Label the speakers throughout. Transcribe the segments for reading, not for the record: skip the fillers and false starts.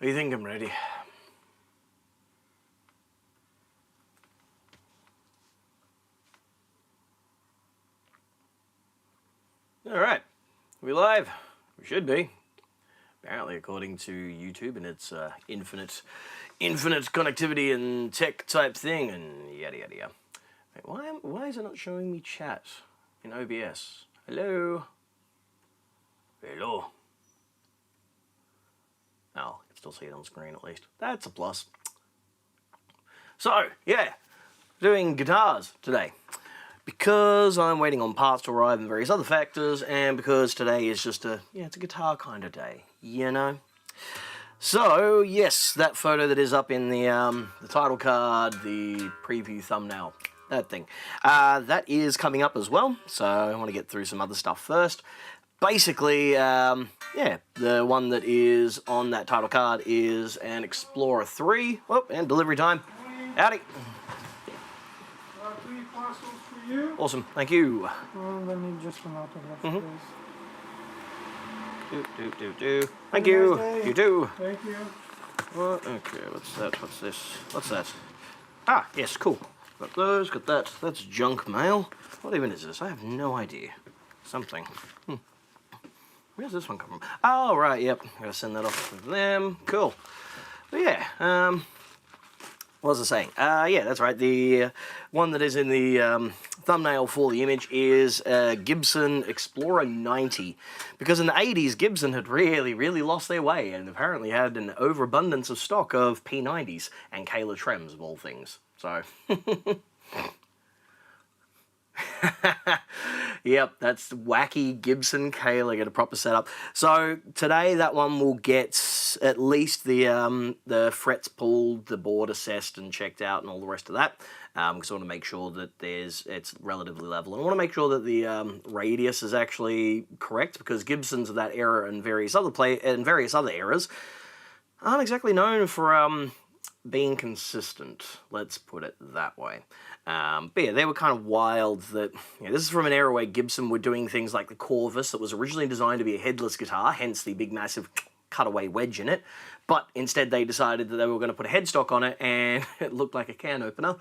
Speaker 1: You think I'm ready? Alright, we live? We should be. Apparently, according to YouTube and its infinite connectivity and tech type thing and yada yada yada. Wait, why is it not showing me chat in OBS? Hello? Hello? Oh, I can still see it on screen at least. That's a plus. So, yeah, doing guitars today. Because I'm waiting on parts to arrive and various other factors, and because today is just it's a guitar kind of day, you know? So, yes, that photo that is up in the title card, the preview thumbnail, that thing, that is coming up as well, so I want to get through some other stuff first. Basically, yeah, the one that is on that title card is an Explorer III, oh, and delivery time. Howdy.
Speaker 2: 3 parcels for you.
Speaker 1: Awesome, thank you.
Speaker 2: Well, let me just an autograph, please.
Speaker 1: Thank you.
Speaker 2: Nice day.
Speaker 1: You too.
Speaker 2: Thank you.
Speaker 1: Okay, what's that? What's this? What's that? Ah, yes, cool. Got those, got that. That's junk mail. What even is this? I have no idea. Something. Where's this one come from? Oh, right, yep. Gotta send that off to them. Cool. But yeah, what was I saying? Yeah, that's right. The one that is in the thumbnail for the image is Gibson Explorer 90. Because in the 80s, Gibson had really lost their way and apparently had an overabundance of stock of P90s and Kahler trems of all things. So, yep, that's wacky Gibson Kahler. Get a proper setup. So today that one will get at least the frets pulled, the board assessed and checked out, and all the rest of that. Because I want to make sure that it's relatively level, and I want to make sure that the radius is actually correct, because Gibsons of that era and various other eras aren't exactly known for being consistent. Let's put it that way. But yeah, they were kind of wild that, this is from an era where Gibson were doing things like the Corvus that was originally designed to be a headless guitar, hence the big massive cutaway wedge in it, but instead they decided that they were going to put a headstock on it and it looked like a can opener.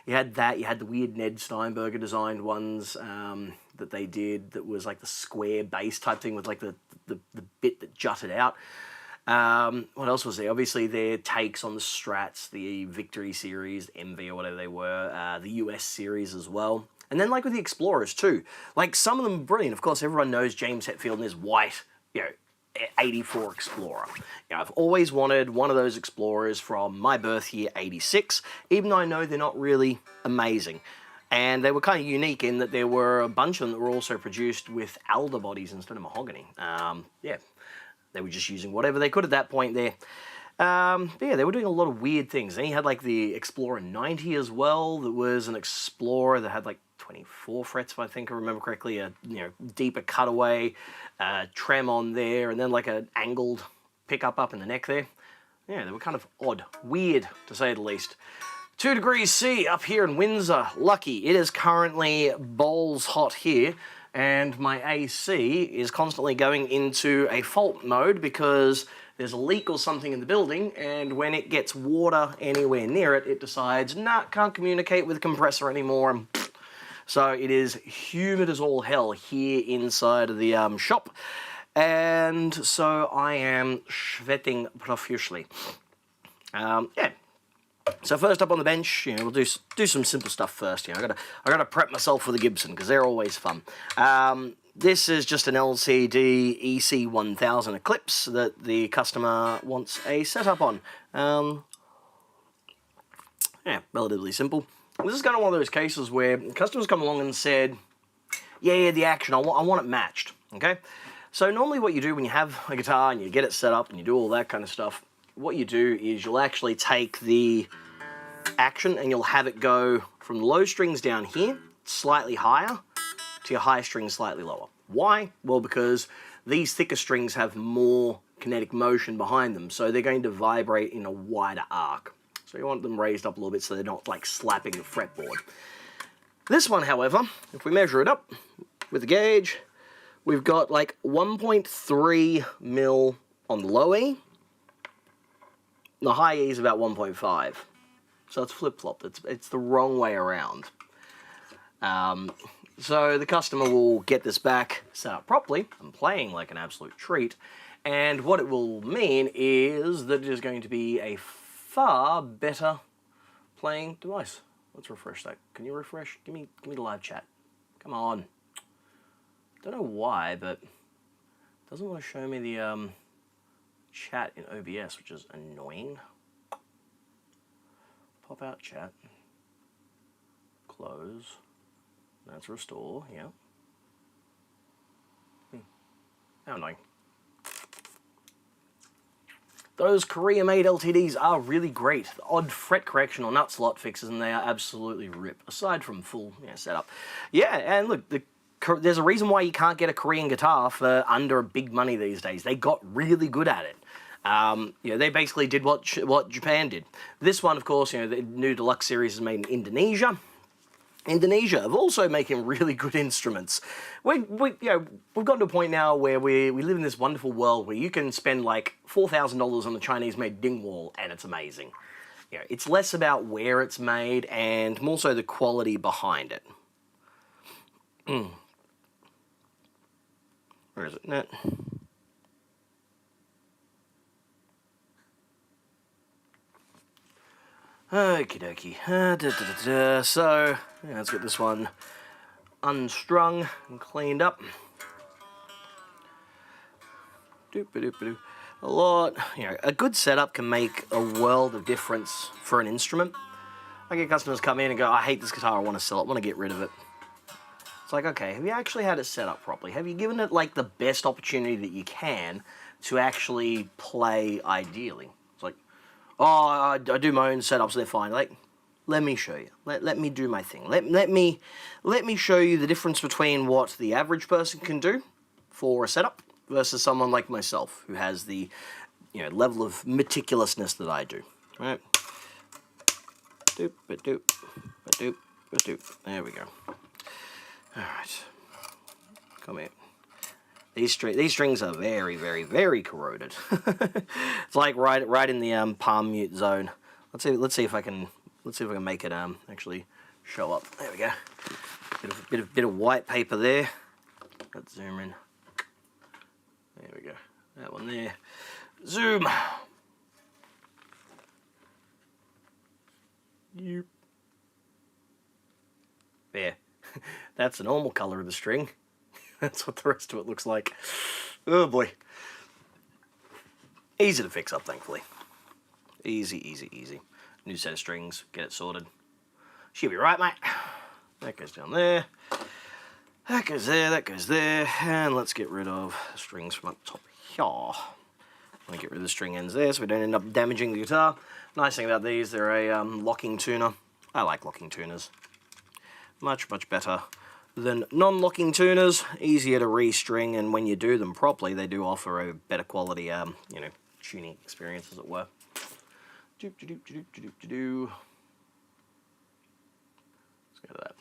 Speaker 1: You had that, you had the weird Ned Steinberger designed ones that they did that was like the square bass type thing with like the bit that jutted out. What else was there? Obviously their takes on the Strats, the Victory series, MV or whatever they were, the US series as well. And then like with the Explorers too. Like some of them are brilliant. Of course, everyone knows James Hetfield and his white, 84 Explorer. I've always wanted one of those Explorers from my birth year, 86, even though I know they're not really amazing. And they were kind of unique in that there were a bunch of them that were also produced with alder bodies instead of mahogany. Yeah. They were just using whatever they could at that point there. But yeah, they were doing a lot of weird things. Then you had like the Explorer 90 as well, that was an Explorer that had like 24 frets, if I think I remember correctly, a deeper cutaway, trem on there, and then like an angled pickup up in the neck there. Yeah, they were kind of odd, weird to say the least. 2 degrees C up here in Windsor. Lucky, it is currently bowls hot here. And my AC is constantly going into a fault mode because there's a leak or something in the building, and when it gets water anywhere near it, it decides, nah, can't communicate with the compressor anymore. So it is humid as all hell here inside of the shop, and so I am sweating profusely. Yeah. So first up on the bench, we'll do some simple stuff first. I gotta prep myself for the Gibson because they're always fun. This is just an LCD EC1000 Eclipse that the customer wants a setup on. Yeah, relatively simple. This is kind of one of those cases where customers come along and said, yeah, the action, I want it matched. Okay, so normally what you do when you have a guitar and you get it set up and you do all that kind of stuff, what you do is you'll actually take the action and you'll have it go from the low strings down here, slightly higher, to your high strings slightly lower. Why? Well, because these thicker strings have more kinetic motion behind them, so they're going to vibrate in a wider arc. So you want them raised up a little bit so they're not like slapping the fretboard. This one, however, if we measure it up with the gauge, we've got like 1.3 mil on the low E, The high E is about 1.5. So it's flip-flopped. It's the wrong way around. So the customer will get this back set up properly and playing like an absolute treat. And what it will mean is that it is going to be a far better playing device. Let's refresh that. Can you refresh? Give me the live chat. Come on. Don't know why, but it doesn't want to show me the chat in OBS, which is annoying. Pop out chat. Close. That's restore, yeah. How annoying. Those Korea-made LTDs are really great. The odd fret correction or nut slot fixes, and they are absolutely rip, aside from full setup. Yeah, and look, there's a reason why you can't get a Korean guitar for under big money these days. They got really good at it. They basically did what Japan did. This one, of course, the new deluxe series is made in Indonesia. Indonesia are also making really good instruments. We've gotten to a point now where we live in this wonderful world where you can spend like $4,000 on a Chinese-made Dingwall and it's amazing. It's less about where it's made and more so the quality behind it. Where is it? Net. Okie dokie. So, let's get this one unstrung and cleaned up. A good setup can make a world of difference for an instrument. I get customers come in and go, I hate this guitar, I want to sell it, I want to get rid of it. It's like, okay, have you actually had it set up properly? Have you given it like the best opportunity that you can to actually play ideally? It's like, oh, I do my own setups, they're fine. Like, let me show you. Let me do my thing. Let me show you the difference between what the average person can do for a setup versus someone like myself who has the level of meticulousness that I do. Right? Doop, ba-doop, ba-doop, ba-doop. There we go. All right. Come here. These strings are very, very, very corroded. It's like right in the palm mute zone. Let's see if I can make it actually show up. There we go. Bit of white paper there. Let's zoom in. There we go. That one there. Zoom. Yep. There. That's the normal color of the string. That's what the rest of it looks like. Oh boy. Easy to fix up, thankfully. Easy, easy, easy. New set of strings, get it sorted. She'll be right, mate. That goes down there. That goes there, that goes there. And let's get rid of strings from up top here. I'm going to get rid of the string ends there so we don't end up damaging the guitar. Nice thing about these, they're a locking tuner. I like locking tuners. Much, much better than non-locking tuners. Easier to restring, and when you do them properly, they do offer a better quality, tuning experience, as it were. Let's go to that.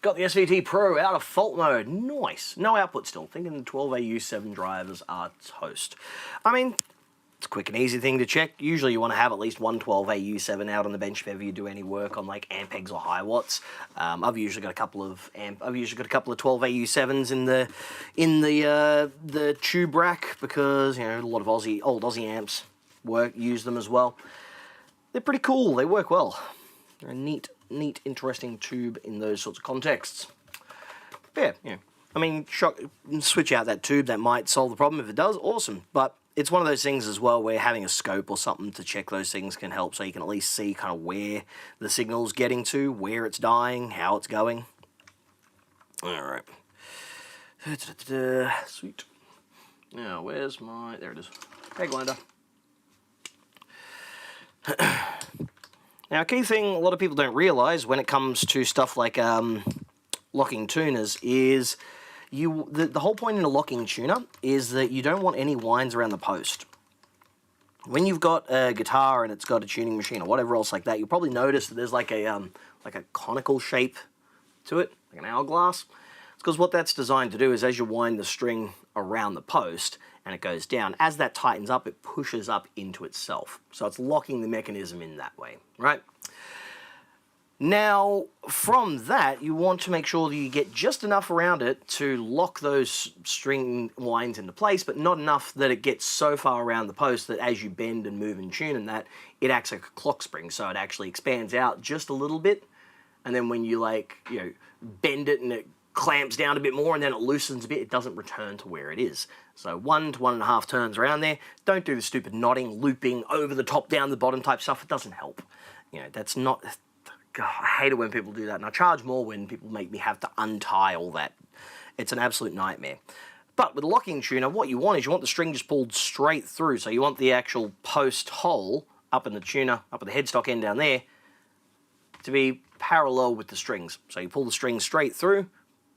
Speaker 1: Got the SVT Pro out of fault mode. Nice. No output still. Thinking the 12AU7 drivers are toast. I mean, it's a quick and easy thing to check. Usually you want to have at least one 12AU7 out on the bench if ever you do any work on like ampegs or high watts. I've usually got a couple of 12AU7s in the tube rack because a lot of old Aussie amps use them as well. They're pretty cool. They work well. They're a neat, interesting tube in those sorts of contexts. Yeah. I mean, switch out that tube. That might solve the problem. If it does, awesome. But it's one of those things as well where having a scope or something to check those things can help, so you can at least see kind of where the signal's getting to, where it's dying, how it's going. All right. Sweet. Now, where's my... There it is. Peg winder. Now, a key thing a lot of people don't realise when it comes to stuff like locking tuners is the whole point in a locking tuner is that you don't want any winds around the post. When you've got a guitar and it's got a tuning machine or whatever else like that, you'll probably notice that there's like a conical shape to it, like an hourglass. It's because what that's designed to do is as you wind the string around the post, and it goes down. As that tightens up, it pushes up into itself. So it's locking the mechanism in that way, right? Now, from that, you want to make sure that you get just enough around it to lock those string lines into place, but not enough that it gets so far around the post that as you bend and move and tune and that, it acts like a clock spring. So it actually expands out just a little bit, and then when you bend it and it clamps down a bit more and then it loosens a bit, it doesn't return to where it is. So 1 to 1.5 turns around there. Don't do the stupid knotting, looping, over the top, down the bottom type stuff. It doesn't help. That's not... God, I hate it when people do that, and I charge more when people make me have to untie all that. It's an absolute nightmare. But with a locking tuner, what you want is you want the string just pulled straight through. So you want the actual post hole up in the tuner, up at the headstock end down there, to be parallel with the strings. So you pull the string straight through,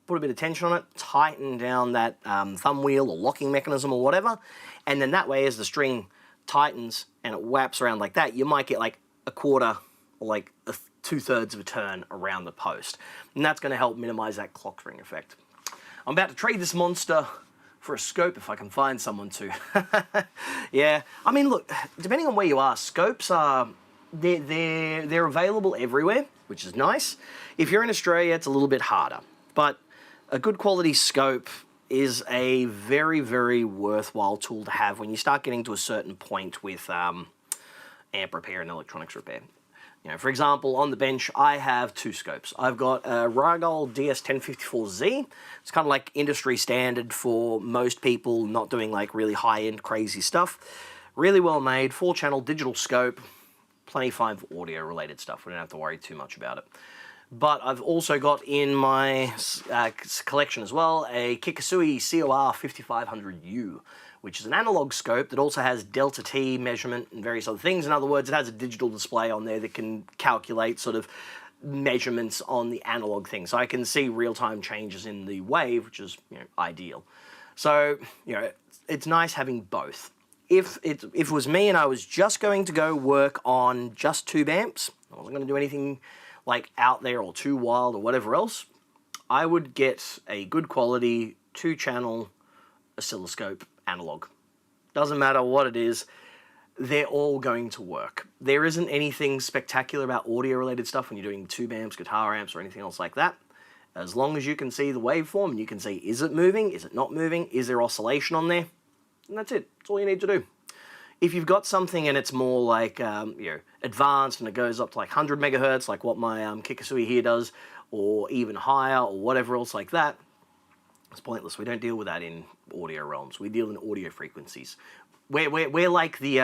Speaker 1: put a bit of tension on it, tighten down that thumb wheel or locking mechanism or whatever, and then that way as the string tightens and it wraps around like that, you might get like a quarter or like a 2/3 of a turn around the post. And that's going to help minimize that clock spring effect. I'm about to trade this monster for a scope if I can find someone to. Yeah, I mean, look, depending on where you are, scopes are, they're available everywhere, which is nice. If you're in Australia, it's a little bit harder. But a good quality scope is a very, very worthwhile tool to have when you start getting to a certain point with amp repair and electronics repair. For example, on the bench, I have 2 scopes. I've got a Rigol DS1054Z. It's kind of like industry standard for most people not doing like really high-end crazy stuff. Really well made, 4-channel digital scope, plenty fine for audio-related stuff. We don't have to worry too much about it. But I've also got in my collection as well a Kikasui COR 5500U, which is an analog scope that also has delta T measurement and various other things. In other words, it has a digital display on there that can calculate sort of measurements on the analog thing. So I can see real-time changes in the wave, which is ideal. So, it's nice having both. If it was me and I was just going to go work on just tube amps, I wasn't going to do anything like out there or too wild or whatever else, I would get a good quality 2-channel oscilloscope analog. Doesn't matter what it is, they're all going to work. There isn't anything spectacular about audio-related stuff when you're doing tube amps, guitar amps, or anything else like that. As long as you can see the waveform and you can see, is it moving, is it not moving, is there oscillation on there, and that's it. That's all you need to do. If you've got something and it's more like advanced and it goes up to like 100 megahertz, like what my Kikasui here does, or even higher, or whatever else like that, it's pointless. We don't deal with that in audio realms. We deal in audio frequencies. We're like the,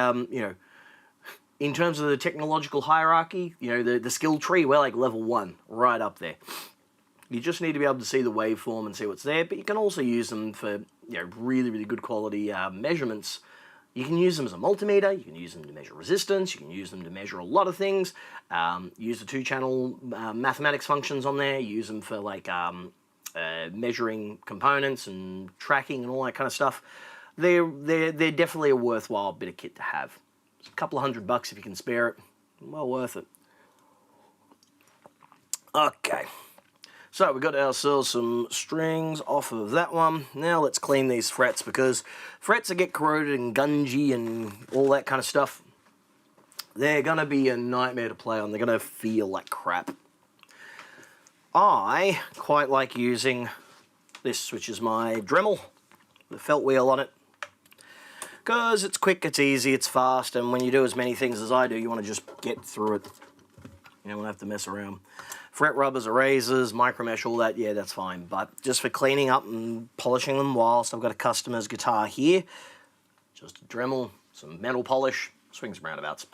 Speaker 1: in terms of the technological hierarchy, the skill tree, we're like level 1, right up there. You just need to be able to see the waveform and see what's there, but you can also use them for, really, really good quality measurements. You can use them as a multimeter, you can use them to measure resistance, you can use them to measure a lot of things, use the 2-channel mathematics functions on there, use them for like measuring components and tracking and all that kind of stuff. They're definitely a worthwhile bit of kit to have. It's a couple of $100 if you can spare it. Well worth it. Okay. So we got ourselves some strings off of that one. Now let's clean these frets, because frets that get corroded and gungy and all that kind of stuff, they're going to be a nightmare to play on. They're going to feel like crap. I quite like using this, which is my Dremel, the felt wheel on it, because it's quick, it's easy, it's fast, and when you do as many things as I do, you want to just get through it. You don't want to have to mess around. Fret rubbers, erasers, micromesh, all that, yeah, that's fine. But just for cleaning up and polishing them whilst I've got a customer's guitar here, just a Dremel, some metal polish, swings and roundabouts.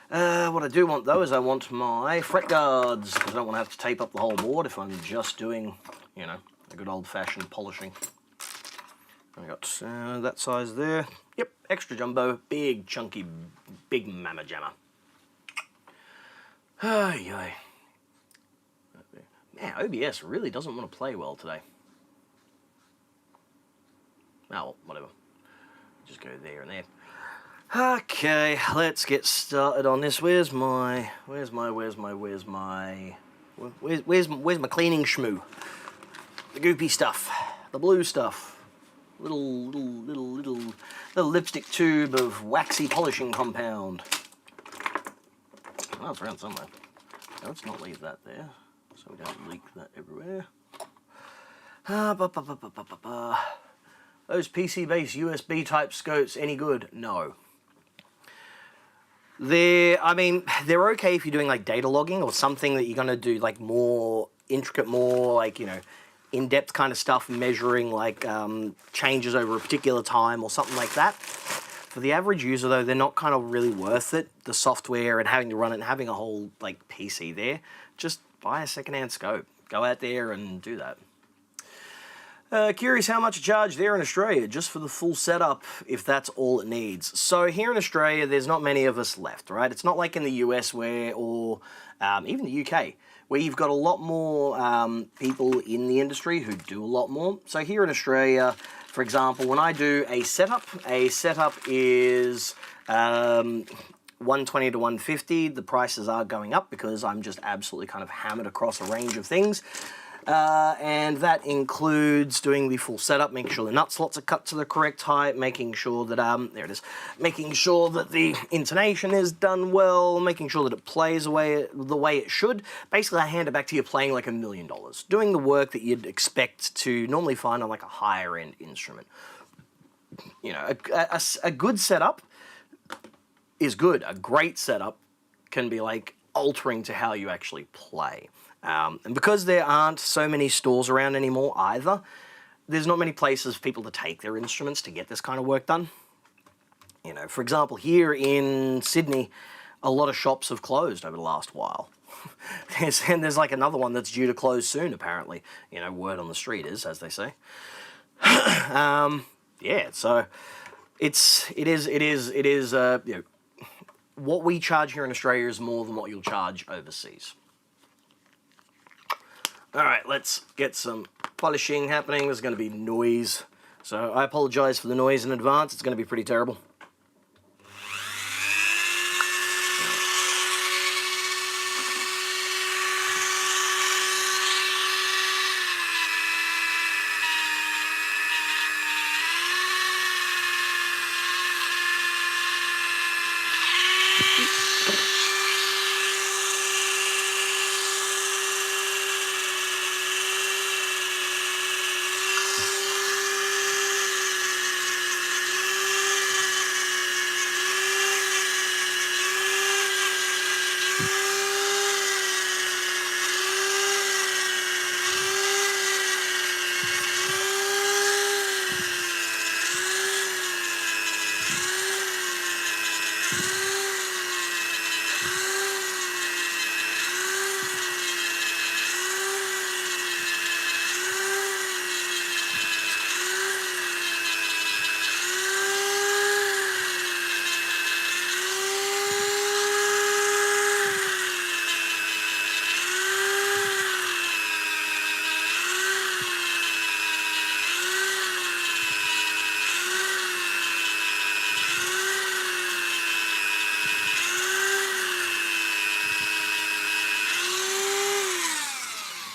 Speaker 1: What I do want, though, is I want my fret guards, because I don't want to have to tape up the whole board if I'm just doing, a good old-fashioned polishing. I got that size there. Yep, extra jumbo, big, chunky, big mamma jammer. Ay. Man, OBS really doesn't want to play well today. Oh, well, whatever. Just go there and there. Okay, let's get started on this. Where's my cleaning schmoo? The goopy stuff, the blue stuff. little lipstick tube of waxy polishing compound. Oh, it's around somewhere. Now, let's not leave that there, so we don't leak that everywhere. Those PC-based USB type scopes any good? No. I mean, they're okay if you're doing like data logging or something that you're going to do like more intricate, more like, you know, in-depth kind of stuff, measuring like changes over a particular time or something like that. For the average user though, they're not kind of really worth it. The software and having to run it and having a whole like PC there. Just buy a secondhand scope. Go out there and do that. Curious how much you charge there in Australia just for the full setup, if that's all it needs. So here in Australia, there's not many of us left, right? It's not like in the US or even the UK, where you've got a lot more people in the industry who do a lot more. So here in Australia, for example, when I do a setup is 120 to 150. The prices are going up because I'm just absolutely kind of hammered across a range of things. And that includes doing the full setup, making sure the nut slots are cut to the correct height, making sure that, there it is, making sure that the intonation is done well, making sure that it plays the way it should. Basically, I hand it back to you playing like $1 million, doing the work that you'd expect to normally find on like a higher end instrument. You know, a good setup is good. A great setup can be like altering to how you actually play. And because there aren't so many stores around anymore either, there's not many places for people to take their instruments to get this kind of work done. You know, for example, here in Sydney, a lot of shops have closed over the last while. And there's like another one that's due to close soon, apparently. You know, word on the street is, as they say. Yeah, so it is, you know, what we charge here in Australia is more than what you'll charge overseas. All right, let's get some polishing happening. There's going to be noise, so I apologize for the noise in advance. It's going to be pretty terrible.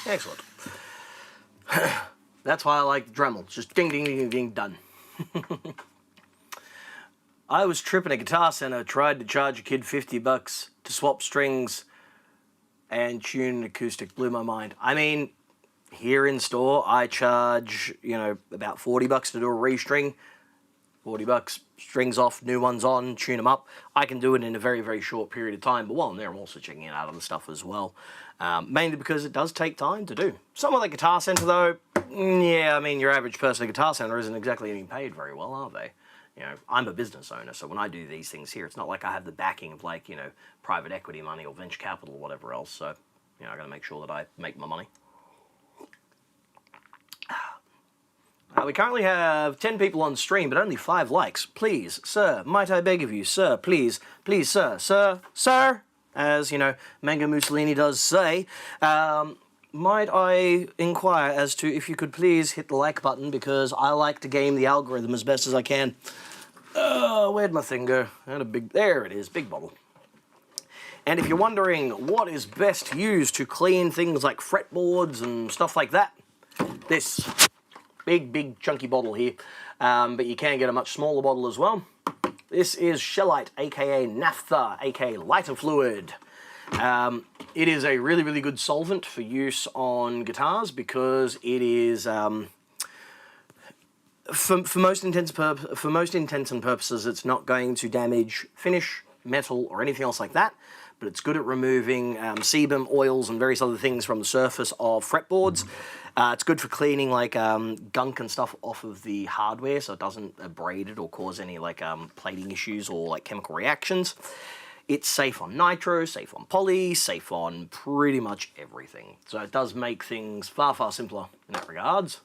Speaker 1: Excellent. That's why I like Dremel. Just ding, ding, ding, ding, done. I was tripping a guitar center, tried to charge a kid $50 to swap strings and tune an acoustic. Blew my mind. I mean, here in store, I charge, you know, about $40 to do a restring. $40, strings off, new ones on, tune them up. I can do it in a very, very short period of time, but while I'm there, I'm also checking out other stuff as well. Mainly because it does take time to do. Somewhere like Guitar Center, though, yeah, I mean, your average person at Guitar Center isn't exactly getting paid very well, are they? You know, I'm a business owner, so when I do these things here, it's not like I have the backing of, like, you know, private equity money or venture capital or whatever else, so, you know, I gotta make sure that I make my money. We currently have 10 people on stream, but only 5 likes. Please, sir, might I beg of you, sir, please, please, sir, as, you know, Mango Mussolini does say, might I inquire as to if you could please hit the like button, because I like to game the algorithm as best as I can. Oh, where'd my thing go? I had a big, there it is, big bottle. And if you're wondering what is best used to clean things like fretboards and stuff like that, this. Big chunky bottle here, but you can get a much smaller bottle as well. This is Shellite, aka naphtha, aka lighter fluid. It is a really good solvent for use on guitars because it is, for most intents and purposes, it's not going to damage finish, metal, or anything else like that. But it's good at removing sebum, oils, and various other things from the surface of fretboards. It's good for cleaning like gunk and stuff off of the hardware, so it doesn't abrade it or cause any like plating issues or like chemical reactions. It's safe on nitro, safe on poly, safe on pretty much everything. So it does make things far simpler in that regards.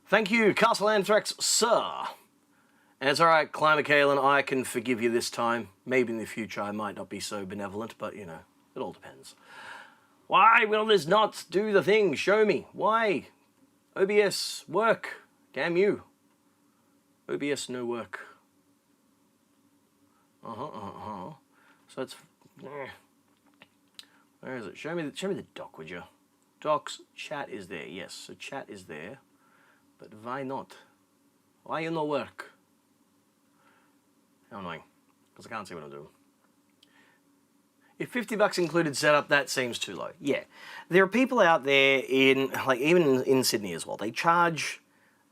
Speaker 1: Thank you, Castle Anthrax, sir. And it's alright, Climber Kalen, I can forgive you this time. Maybe in the future I might not be so benevolent, but you know, it all depends. Why will this not do the thing? Show me. Why? OBS, work. Damn you. OBS, no work. So it's... Where is it? Show me the doc, would you? Docs, chat is there. Yes, so chat is there. But why not? Why you no work? How annoying, because I can't see what I'm doing. If $50 included setup, that seems too low. Yeah, there are people out there in, like even in Sydney as well, they charge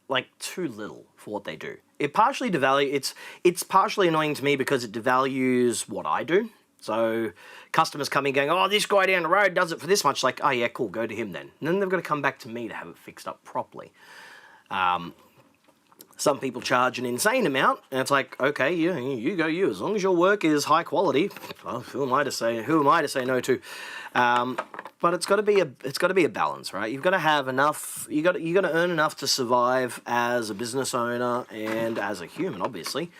Speaker 1: like too little for what they do. It partially it's partially annoying to me because it devalues what I do. So customers coming going, oh, this guy down the road does it for this much. Like, oh yeah, cool, go to him then. And then they've got to come back to me to have it fixed up properly. Some people charge an insane amount, and it's like, okay, you go you. As long as your work is high quality, well, who am I to say no to? But it's got to be a balance, right? You've got to have enough. You got to earn enough to survive as a business owner and as a human, obviously.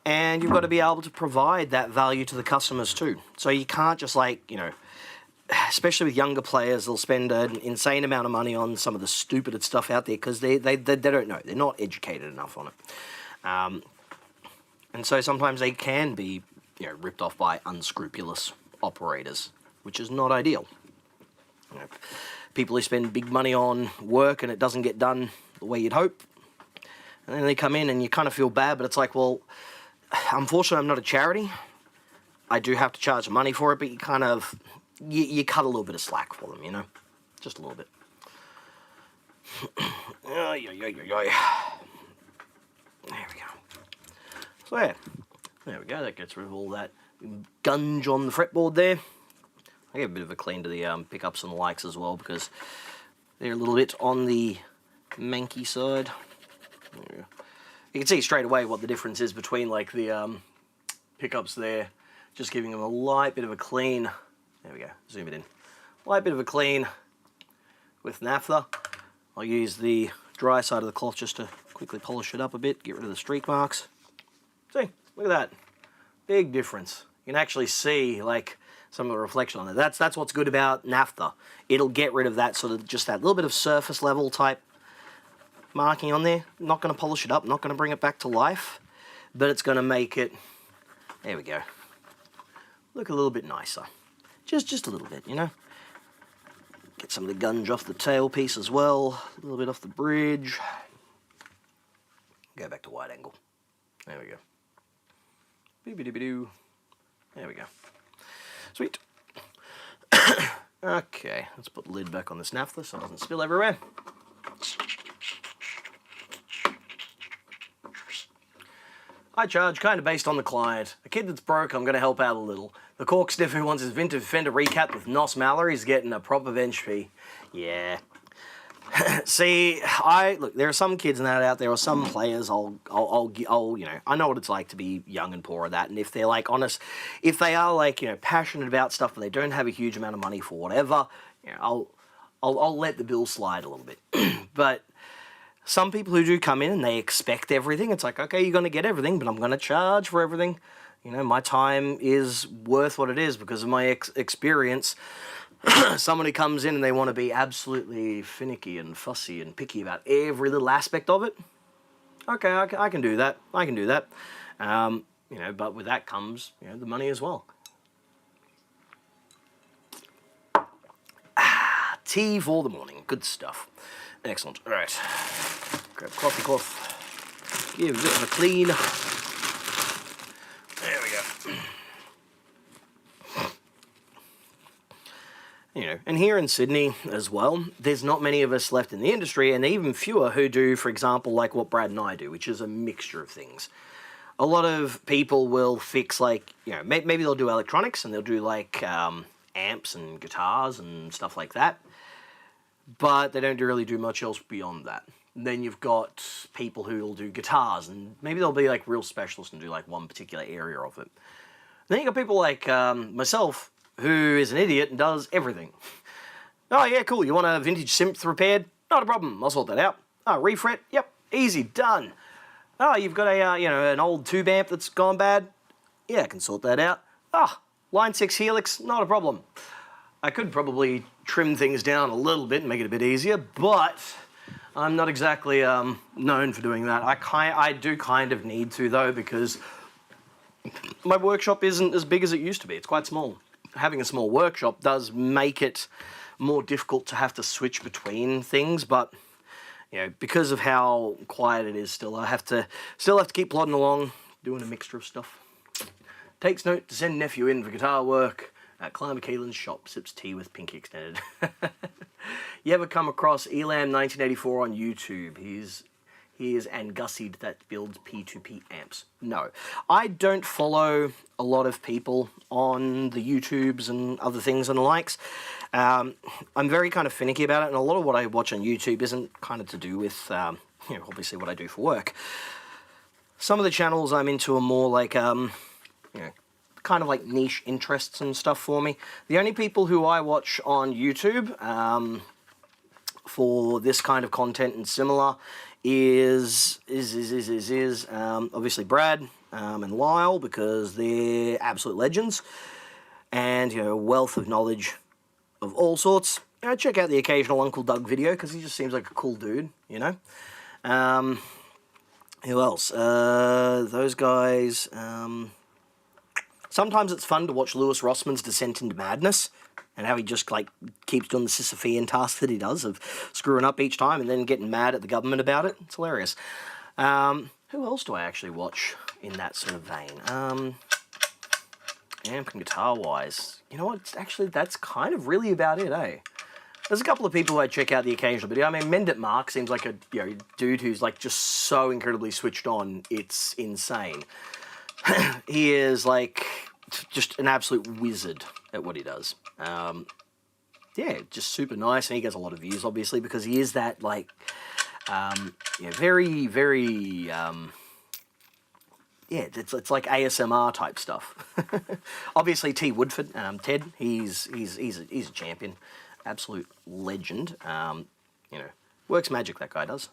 Speaker 1: And you've got to be able to provide that value to the customers too. So you can't just like, you know, especially with younger players, they'll spend an insane amount of money on some of the stupid stuff out there because they don't know. They're not educated enough on it. And so sometimes they can be, you know, ripped off by unscrupulous operators, which is not ideal. You know, people who spend big money on work and it doesn't get done the way you'd hope. And then they come in and you kind of feel bad, but it's like, well, unfortunately, I'm not a charity. I do have to charge money for it, but you kind of... You cut a little bit of slack for them, you know? Just a little bit. There we go. So yeah, there we go. That gets rid of all that gunge on the fretboard there. I give a bit of a clean to the pickups and the likes as well because they're a little bit on the manky side. There we go. You can see straight away what the difference is between like the pickups there. Just giving them a light bit of a clean. There we go, zoom it in. Light bit of a clean with naphtha. I'll use the dry side of the cloth just to quickly polish it up a bit, get rid of the streak marks. See, look at that. Big difference. You can actually see like some of the reflection on it. That's what's good about naphtha. It'll get rid of that sort of just that little bit of surface level type marking on there. Not going to polish it up, not going to bring it back to life, but it's going to make it, there we go, look a little bit nicer. Just a little bit, you know. Get some of the gunge off the tailpiece as well. A little bit off the bridge. Go back to wide angle. There we go. Boop-a-doo-ba-doo. There we go. Sweet. Okay, let's put the lid back on this naphtha so it doesn't spill everywhere. I charge kind of based on the client. A kid that's broke, I'm going to help out a little. The cork sniffer who wants his vintage Fender recapped with Nos Mallory is getting a proper bench fee. Yeah. See, look, there are some kids out there, or some players, I'll, you know, I know what it's like to be young and poor at that, and if they're, like, honest, if they are, like, you know, passionate about stuff, but they don't have a huge amount of money for whatever, you know, I'll let the bill slide a little bit. But some people who do come in and they expect everything, it's like, okay, you're going to get everything, but I'm going to charge for everything. You know, my time is worth what it is because of my experience. Someone who comes in and they want to be absolutely finicky and fussy and picky about every little aspect of it. Okay, I can do that. I can do that. You know, but with that comes, you know, the money as well. Tea for the morning. Good stuff. Excellent. All right. Grab coffee cloth. Give it a bit of a clean. There we go. You know, and here in Sydney as well, there's not many of us left in the industry, and even fewer who do, for example, like what Brad and I do, which is a mixture of things. A lot of people will fix, like, you know, maybe they'll do electronics and they'll do like amps and guitars and stuff like that, but they don't really do much else beyond that. And then you've got people who will do guitars, and maybe they'll be like real specialists and do like one particular area of it. Then you got people like myself, who is an idiot and does everything. Oh yeah, cool, you want a vintage synth repaired? Not a problem, I'll sort that out. Oh, refret? Yep, easy, done. Oh, you've got a, you know, an old tube amp that's gone bad? Yeah, I can sort that out. Ah, line 6 helix, not a problem. I could probably trim things down a little bit and make it a bit easier, but I'm not exactly known for doing that. I do kind of need to, though, because my workshop isn't as big as it used to be. It's quite small. Having a small workshop does make it more difficult to have to switch between things, but you know, because of how quiet it is still, I still have to keep plodding along, doing a mixture of stuff. Takes note to send nephew in for guitar work at Climber Keelan's shop, sips tea with pinky extended. You ever come across Elam 1984 on YouTube? He is Angussied that builds P2P amps. No. I don't follow a lot of people on the YouTubes and other things and the likes. I'm very kind of finicky about it, and a lot of what I watch on YouTube isn't kind of to do with, you know, obviously what I do for work. Some of the channels I'm into are more like, you know, kind of like niche interests and stuff for me. The only people who I watch on YouTube for this kind of content and similar is obviously Brad and Lyle, because they're absolute legends, and you know, a wealth of knowledge of all sorts. You know, check out the occasional Uncle Doug video because he just seems like a cool dude, you know. Who else? Those guys. Sometimes it's fun to watch Lewis Rossman's descent into madness, and how he just, like, keeps doing the Sisyphean task that he does of screwing up each time and then getting mad at the government about it. It's hilarious. Who else do I actually watch in that sort of vein? Amp and guitar-wise. You know what? Actually, that's kind of really about it, eh? There's a couple of people who I check out the occasional video. I mean, Mendit Mark seems like a, you know, dude who's, like, just so incredibly switched on. It's insane. He is, like, just an absolute wizard at what he does. Yeah, just super nice, and he gets a lot of views, obviously, because he is that, like, yeah, very, very, yeah, it's like ASMR type stuff. Obviously, T. Woodford, Ted, he's a champion, absolute legend. You know, works magic, that guy does.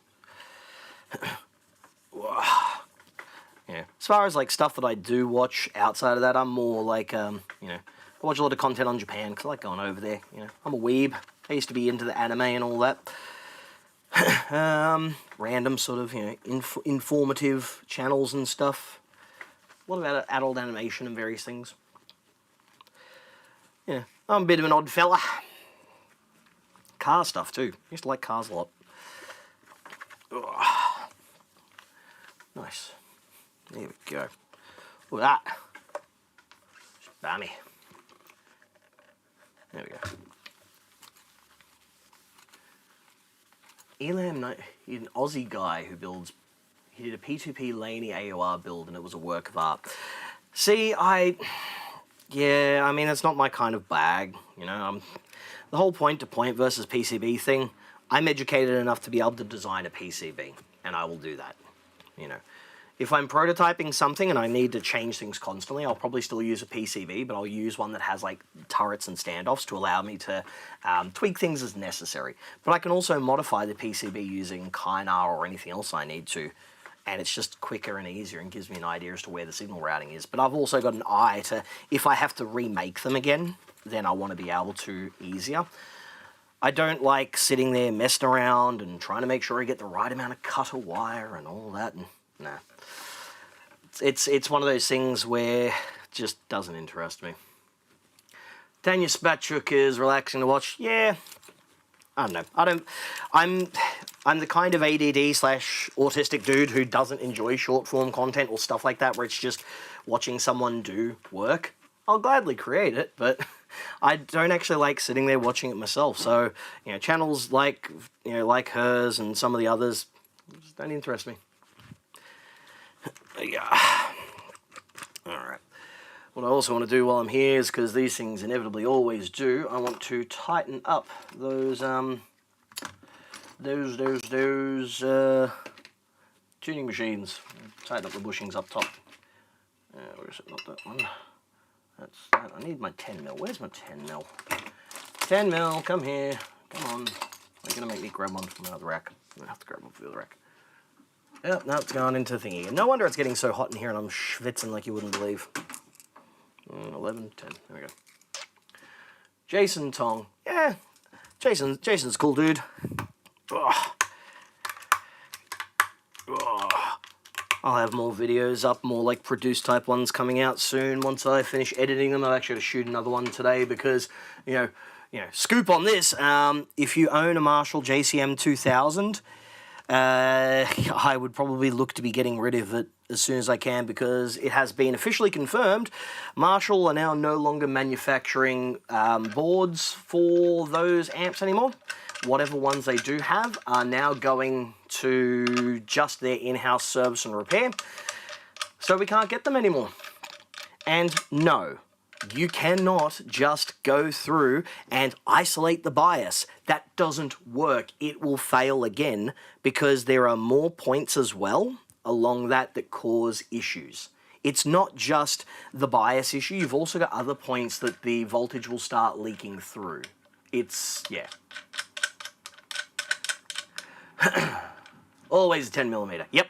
Speaker 1: Yeah. As far as like stuff that I do watch outside of that, I'm more like, you know, I watch a lot of content on Japan because I like going over there. You know, I'm a weeb. I used to be into the anime and all that. Random sort of, you know, informative channels and stuff. A lot of adult animation and various things. Yeah, I'm a bit of an odd fella. Car stuff too. I used to like cars a lot. Ugh. Nice. There we go. Look at that. Bammy. There we go. Elam, he's an Aussie guy who builds, he did a P2P Laney AOR build and it was a work of art. See, yeah, I mean, it's not my kind of bag, you know. The whole point-to-point versus PCB thing, I'm educated enough to be able to design a PCB, and I will do that, you know. If I'm prototyping something and I need to change things constantly, I'll probably still use a PCB, but I'll use one that has like turrets and standoffs to allow me to tweak things as necessary. But I can also modify the PCB using Kahler or anything else I need to, and it's just quicker and easier and gives me an idea as to where the signal routing is. But I've also got an eye to, if I have to remake them again, then I want to be able to easier. I don't like sitting there messing around and trying to make sure I get the right amount of cutter wire and all that, and nah. It's one of those things where it just doesn't interest me. Tanya Spatchuk is relaxing to watch. Yeah, I don't know. I'm the kind of ADD/autistic dude who doesn't enjoy short form content or stuff like that, where it's just watching someone do work. I'll gladly create it, but I don't actually like sitting there watching it myself. So, channels like hers and some of the others just don't interest me. Yeah. All right. What I also want to do while I'm here is, because these things inevitably always do, I want to tighten up those tuning machines. Tighten up the bushings up top. Where is it? Not that one. That's that. I need my 10mm. Where's my 10mm? 10mm, come here. Come on. You're going to make me grab one from another rack. I'm going to have to grab one from the other rack. Yep, now it's gone into the thingy. No wonder it's getting so hot in here and I'm schwitzing like you wouldn't believe. 11, 10. There we go. Jason Tong. Yeah, Jason's cool, dude. Ugh. Ugh. I'll have more videos up, more like produced type ones coming out soon. Once I finish editing them, I'll actually shoot another one today because, scoop on this. If you own a Marshall JCM 2000, I would probably look to be getting rid of it as soon as I can, because it has been officially confirmed Marshall are now no longer manufacturing boards for those amps anymore. Whatever ones they do have are now going to just their in-house service and repair, so we can't get them anymore. And no, you cannot just go through and isolate the bias. That doesn't work. It will fail again because there are more points as well along that cause issues. It's not just the bias issue. You've also got other points that the voltage will start leaking through. It's, yeah. Always a 10mm. Yep.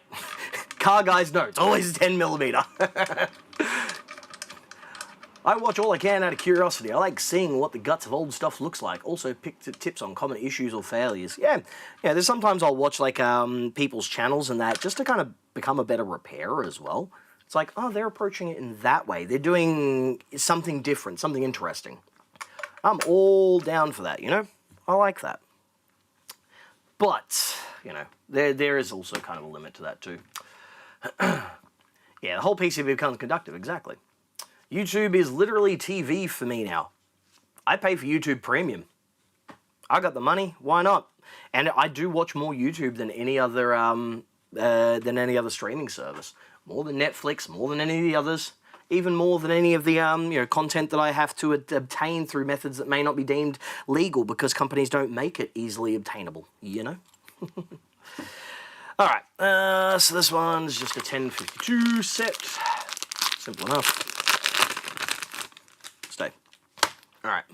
Speaker 1: Car guys know, it's always a 10mm. I watch all I can out of curiosity. I like seeing what the guts of old stuff looks like. Also pick tips on common issues or failures. Yeah, there's sometimes I'll watch like people's channels and that just to kind of become a better repairer as well. It's like, oh, they're approaching it in that way. They're doing something different, something interesting. I'm all down for that, I like that. But, there is also kind of a limit to that too. Yeah, the whole PC becomes conductive, exactly. YouTube is literally TV for me now. I pay for YouTube Premium. I got the money, why not? And I do watch more YouTube than any other streaming service. More than Netflix, more than any of the others. Even more than any of the content that I have to obtain through methods that may not be deemed legal because companies don't make it easily obtainable, All right, so this one's just a 1052 set. Simple enough. Stay. All right.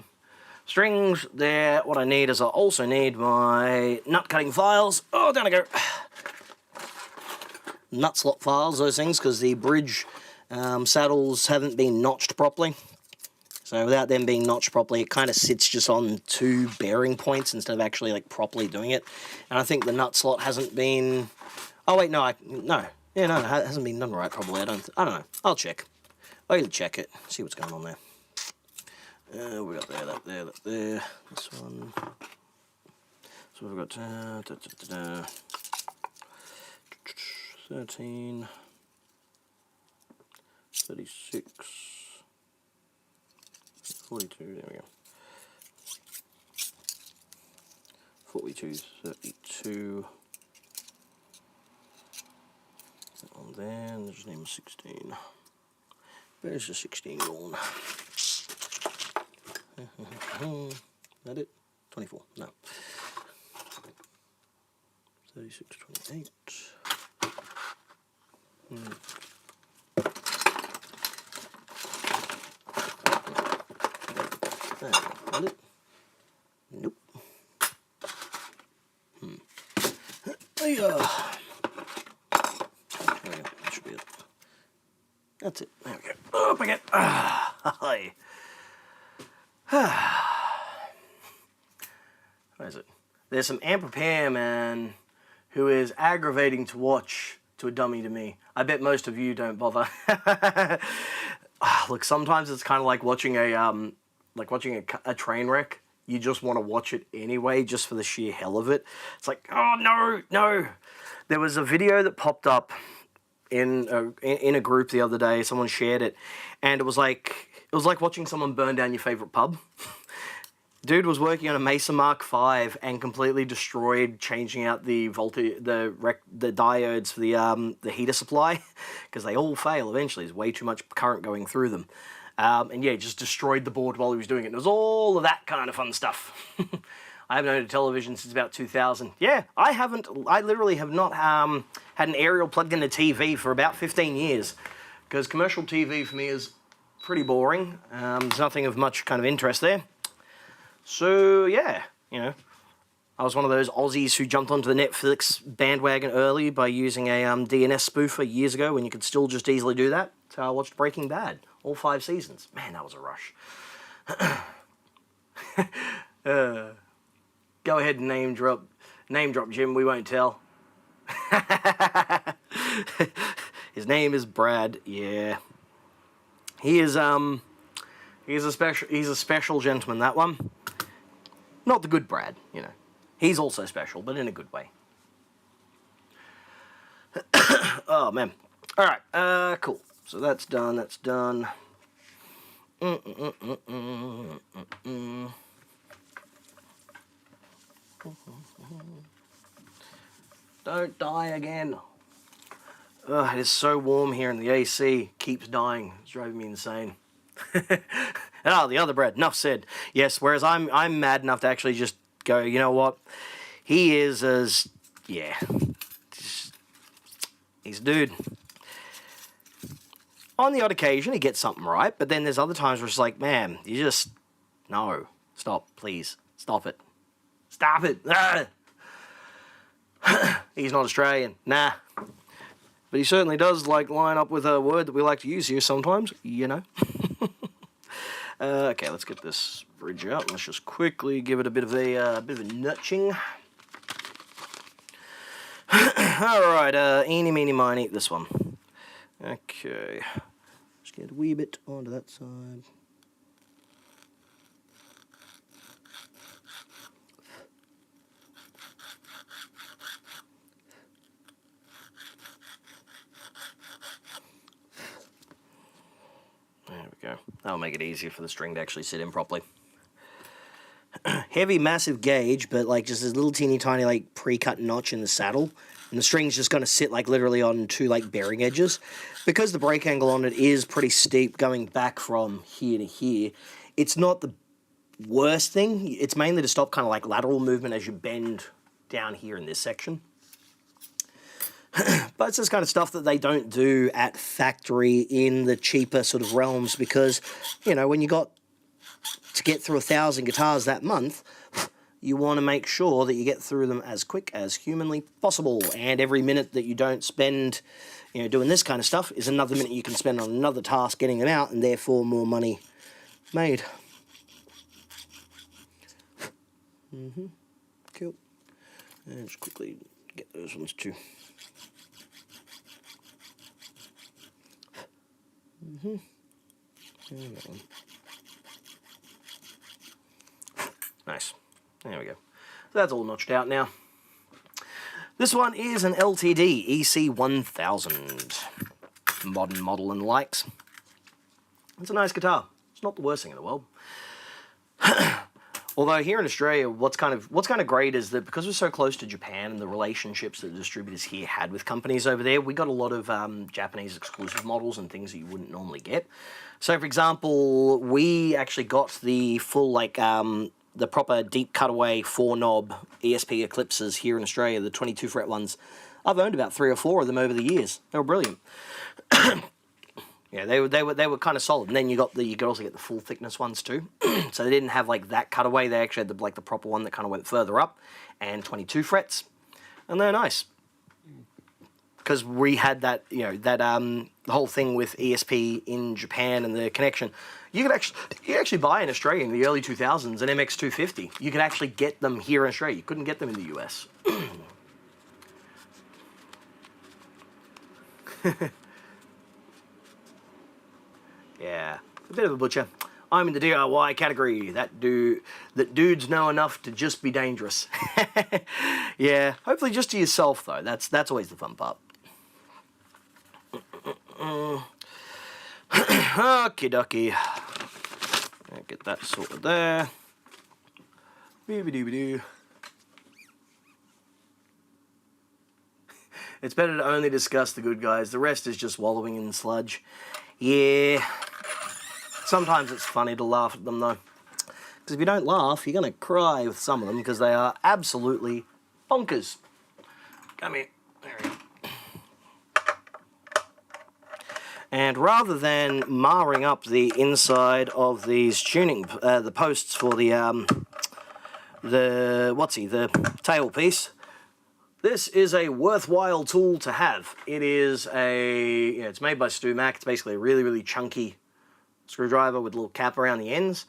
Speaker 1: Strings there. What I need is I also need my nut cutting files. Oh, down I go. Nut slot files, those things, because the bridge saddles haven't been notched properly. So without them being notched properly, it kind of sits just on two bearing points instead of actually like properly doing it. And I think the nut slot hasn't been. Oh wait, no, it hasn't been done right. Probably. I don't know. I'll check. I'll check it. See what's going on there. We got that there. This one. So we've got 13, 36, 42, there we go. 42, 32. That one there, and there's name 16. Where's the 16 gone? That it? 24, no. 36, 28. That it? Nope. There we go. That should be it. That's it. There we go. Up again. Hi. What is it? There's some amp repair man who is aggravating to watch to a dummy to me. I bet most of you don't bother. Look, sometimes it's kind of like watching a train wreck. you just want to watch it anyway, just for the sheer hell of it. It's like, oh no, no. There was a video that popped up in a group the other day. Someone shared it, and it was like watching someone burn down your favorite pub. Dude was working on a Mesa Mark V and completely destroyed, changing out the diodes for the heater supply, because they all fail eventually. There's way too much current going through them. And yeah, just destroyed the board while he was doing it. And it was all of that kind of fun stuff. I haven't owned a television since about 2000. Yeah, I literally have not had an aerial plugged into TV for about 15 years. Because commercial TV for me is pretty boring. There's nothing of much kind of interest there. So, yeah, you know, I was one of those Aussies who jumped onto the Netflix bandwagon early by using a DNS spoofer years ago when you could still just easily do that. So I watched Breaking Bad, all 5 seasons. Man, that was a rush. Go ahead and name drop Jim, we won't tell. His name is Brad, yeah. He's a special gentleman, that one. Not the good Brad, you know. He's also special, but in a good way. Oh, man. Alright, cool. So that's done, that's done. Don't die again. Ugh, it is so warm here and the AC keeps dying. It's driving me insane. Oh, the other Brad, enough said. Yes, whereas I'm mad enough to actually just go, you know what? He is as, yeah. He's a dude. On the odd occasion, he gets something right, but then there's other times where it's like, man, you just, no. Stop, please. Stop it. Stop it. Ah. He's not Australian. Nah. But he certainly does like line up with a word that we like to use here sometimes, you know. Okay, let's get this bridge out. Let's just quickly give it a bit of a nudging. All right, eeny, meeny, miny, this one. Okay, just get a wee bit onto that side. There we go. That'll make it easier for the string to actually sit in properly. Heavy, massive gauge, but like just this little teeny tiny like pre-cut notch in the saddle. And the string's just going to sit like literally on 2 like bearing edges. Because the break angle on it is pretty steep going back from here to here, it's not the worst thing. It's mainly to stop kind of like lateral movement as you bend down here in this section. But it's this kind of stuff that they don't do at factory in the cheaper sort of realms because, you know, when you got to get through 1,000 guitars that month, you want to make sure that you get through them as quick as humanly possible. And every minute that you don't spend, you know, doing this kind of stuff is another minute you can spend on another task getting them out, and therefore more money made. Cool. And just quickly get those ones too. Nice. There we go. So that's all notched out now. This one is an LTD EC1000. Modern model and likes. It's a nice guitar. It's not the worst thing in the world. Although here in Australia, what's kind of great is that because we're so close to Japan and the relationships that the distributors here had with companies over there, we got a lot of Japanese exclusive models and things that you wouldn't normally get. So, for example, we actually got the full, like, the proper deep cutaway 4-knob ESP Eclipses here in Australia, the 22 fret ones. I've owned about 3 or 4 of them over the years. They were brilliant. Yeah, they were kind of solid. And then you could also get the full thickness ones too. So they didn't have like that cutaway. They actually had the proper one that kind of went further up, and 22 frets, and they're nice. Because we had that, you know, that the whole thing with ESP in Japan and the connection. You could actually buy in Australia in the early 2000s an MX250. You could actually get them here in Australia. You couldn't get them in the US. Yeah, a bit of a butcher. I'm in the DIY category. That dudes know enough to just be dangerous. Yeah, hopefully just to yourself though. That's always the fun part. Okie dokie. Get that sorted there. Boo-ba-doo-ba-doo. It's better to only discuss the good guys. The rest is just wallowing in sludge. Yeah. Sometimes it's funny to laugh at them though. Because if you don't laugh, you're going to cry with some of them because they are absolutely bonkers. Come here. There we go. And rather than marring up the inside of these tuning, the posts for the tailpiece, this is a worthwhile tool to have. It is it's made by StewMac. It's basically a really, really chunky screwdriver with a little cap around the ends.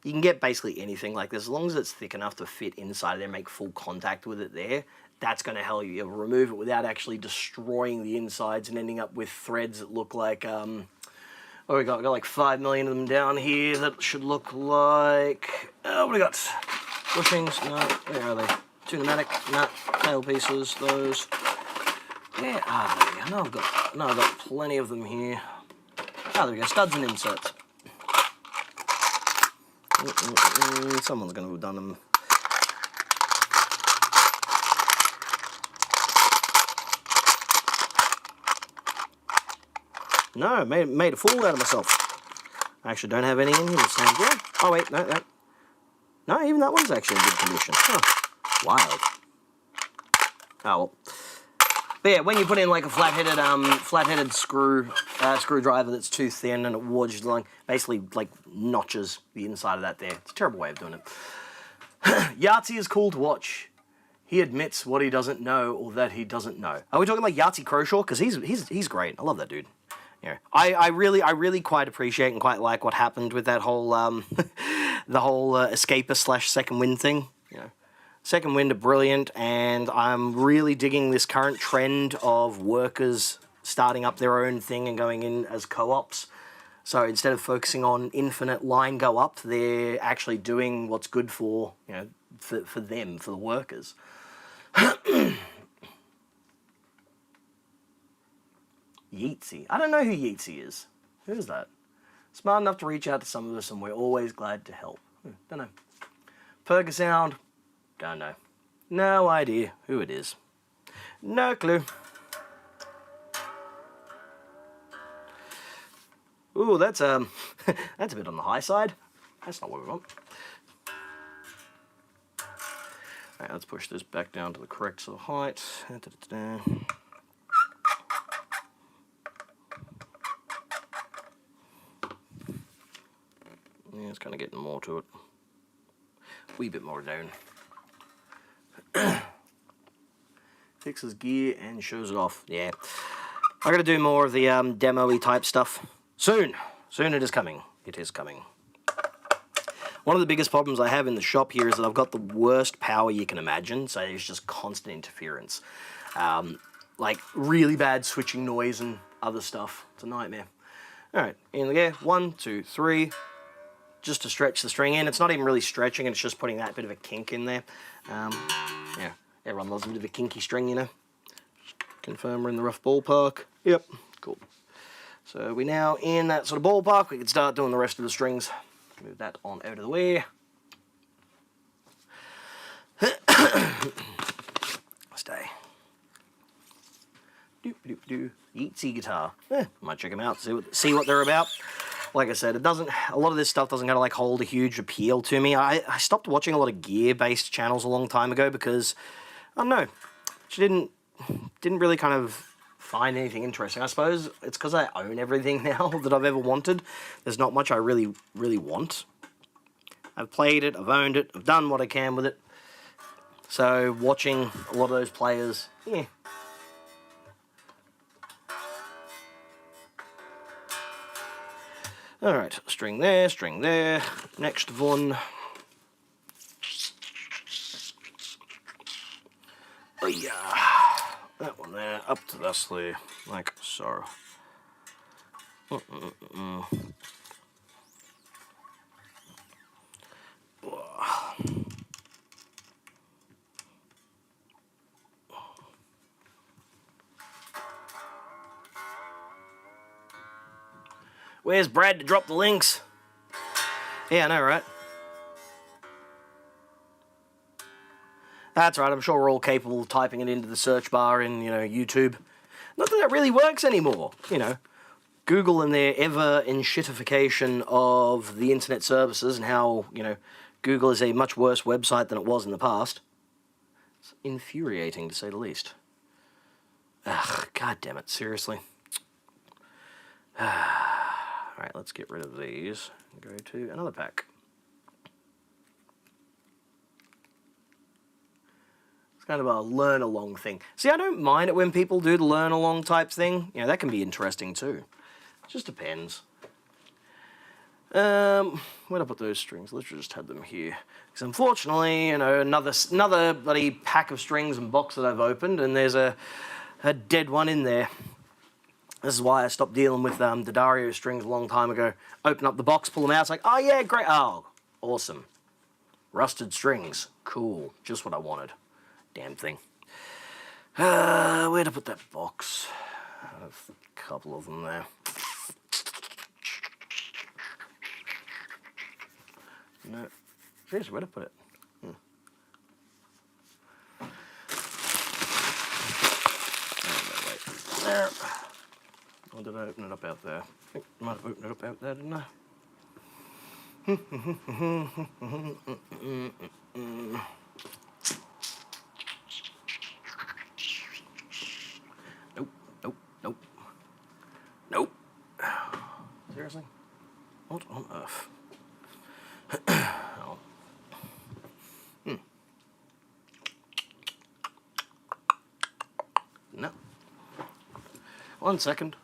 Speaker 1: You can get basically anything like this, as long as it's thick enough to fit inside there and make full contact with it there. That's going to help you remove it without actually destroying the insides and ending up with threads that look like, we got like 5 million of them down here that should look like, what do we got? Bushings? No, where are they? Two pneumatic, no, tail pieces, those. Where are they? I know I've got plenty of them here. Oh, there we go, studs and inserts. Someone's going to have done them. No, made a fool out of myself. I actually don't have any in here this time. Yeah. Oh wait, no, even that one's actually in good condition. Huh. Wild. Oh well. But yeah, when you put in like a flat-headed screwdriver that's too thin and it wards along, basically like notches the inside of that there. It's a terrible way of doing it. Yahtzee is cool to watch. He admits what he doesn't know or that he doesn't know. Are we talking like Yahtzee Croshaw? Because he's great. I love that dude. Yeah, I really quite appreciate and quite like what happened with that whole the whole escapist / second wind thing. You know, second wind are brilliant, and I'm really digging this current trend of workers starting up their own thing and going in as co-ops. So instead of focusing on infinite line go up, they're actually doing what's good for for them, for the workers. Yeatsy. I don't know who Yeatsy is. Who is that? Smart enough to reach out to some of us, and we're always glad to help. Don't know. Pergasound. Don't know. No idea who it is. No clue. Ooh, that's that's a bit on the high side. That's not what we want. Alright, let's push this back down to the correct sort of height. Yeah, it's kind of getting more to it. Wee bit more down. Fixes gear and shows it off. Yeah. I gotta do more of the demo-y type stuff. Soon. Soon it is coming. It is coming. One of the biggest problems I have in the shop here is that I've got the worst power you can imagine, so there's just constant interference. Like really bad switching noise and other stuff. It's a nightmare. Alright, in the gear. 1, 2, 3. Just to stretch the string in. It's not even really stretching, it's just putting that bit of a kink in there. Yeah, everyone loves a bit of a kinky string, you know. Confirm we're in the rough ballpark. Yep, cool. So we're now in that sort of ballpark. We can start doing the rest of the strings. Move that on out of the way. Stay. Doop. Yeatsy guitar. Might check them out, see what they're about. Like I said, a lot of this stuff doesn't kind of like hold a huge appeal to me. I stopped watching a lot of gear-based channels a long time ago because, I don't know, she didn't really kind of find anything interesting. I suppose it's because I own everything now that I've ever wanted. There's not much I really want. I've played it, I've owned it, I've done what I can with it. So watching a lot of those players, yeah. Alright, string there, next one. Oh yeah, that one there, up to this there, like so. Where's Brad to drop the links? Yeah, I know, right? That's right, I'm sure we're all capable of typing it into the search bar in, YouTube. Not that really works anymore, Google and their ever-enshittification of the internet services and how, Google is a much worse website than it was in the past. It's infuriating, to say the least. Ugh, god damn it, seriously. Alright, let's get rid of these and go to another pack. It's kind of a learn-along thing. See, I don't mind it when people do the learn-along type thing. That can be interesting too. It just depends. Where'd I put those strings? Let's just have them here. Because unfortunately, another bloody pack of strings and box that I've opened, and there's a dead one in there. This is why I stopped dealing with the Dario strings a long time ago. Open up the box, pull them out, it's like, oh yeah, great, oh, awesome. Rusted strings, cool, just what I wanted. Damn thing. Where'd I put that box? I have a couple of them there. No. Seriously, where'd I put it? There. Or did I open it up out there? I think I might have opened it up out there, didn't I? Nope, nope, nope. Nope. Seriously? What on earth? Oh. No. 1 second.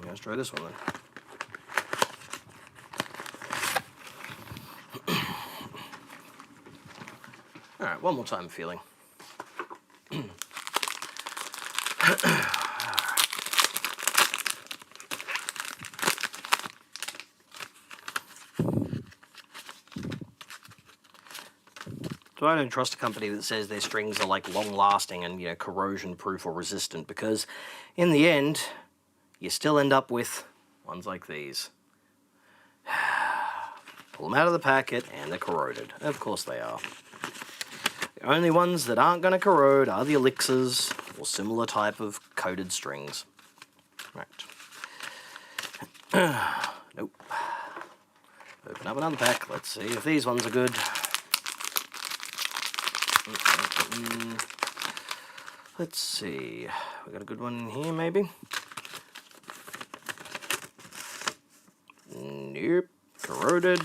Speaker 1: Let's try this one then. Alright, one more time feeling. So I don't trust a company that says their strings are like long-lasting and corrosion-proof or resistant, because in the end, you still end up with ones like these. Pull them out of the packet and they're corroded. Of course they are. The only ones that aren't going to corrode are the elixirs or similar type of coated strings. Right. Nope. Open up another pack. Let's see if these ones are good. Let's see. We got a good one in here, maybe? Nope. Corroded.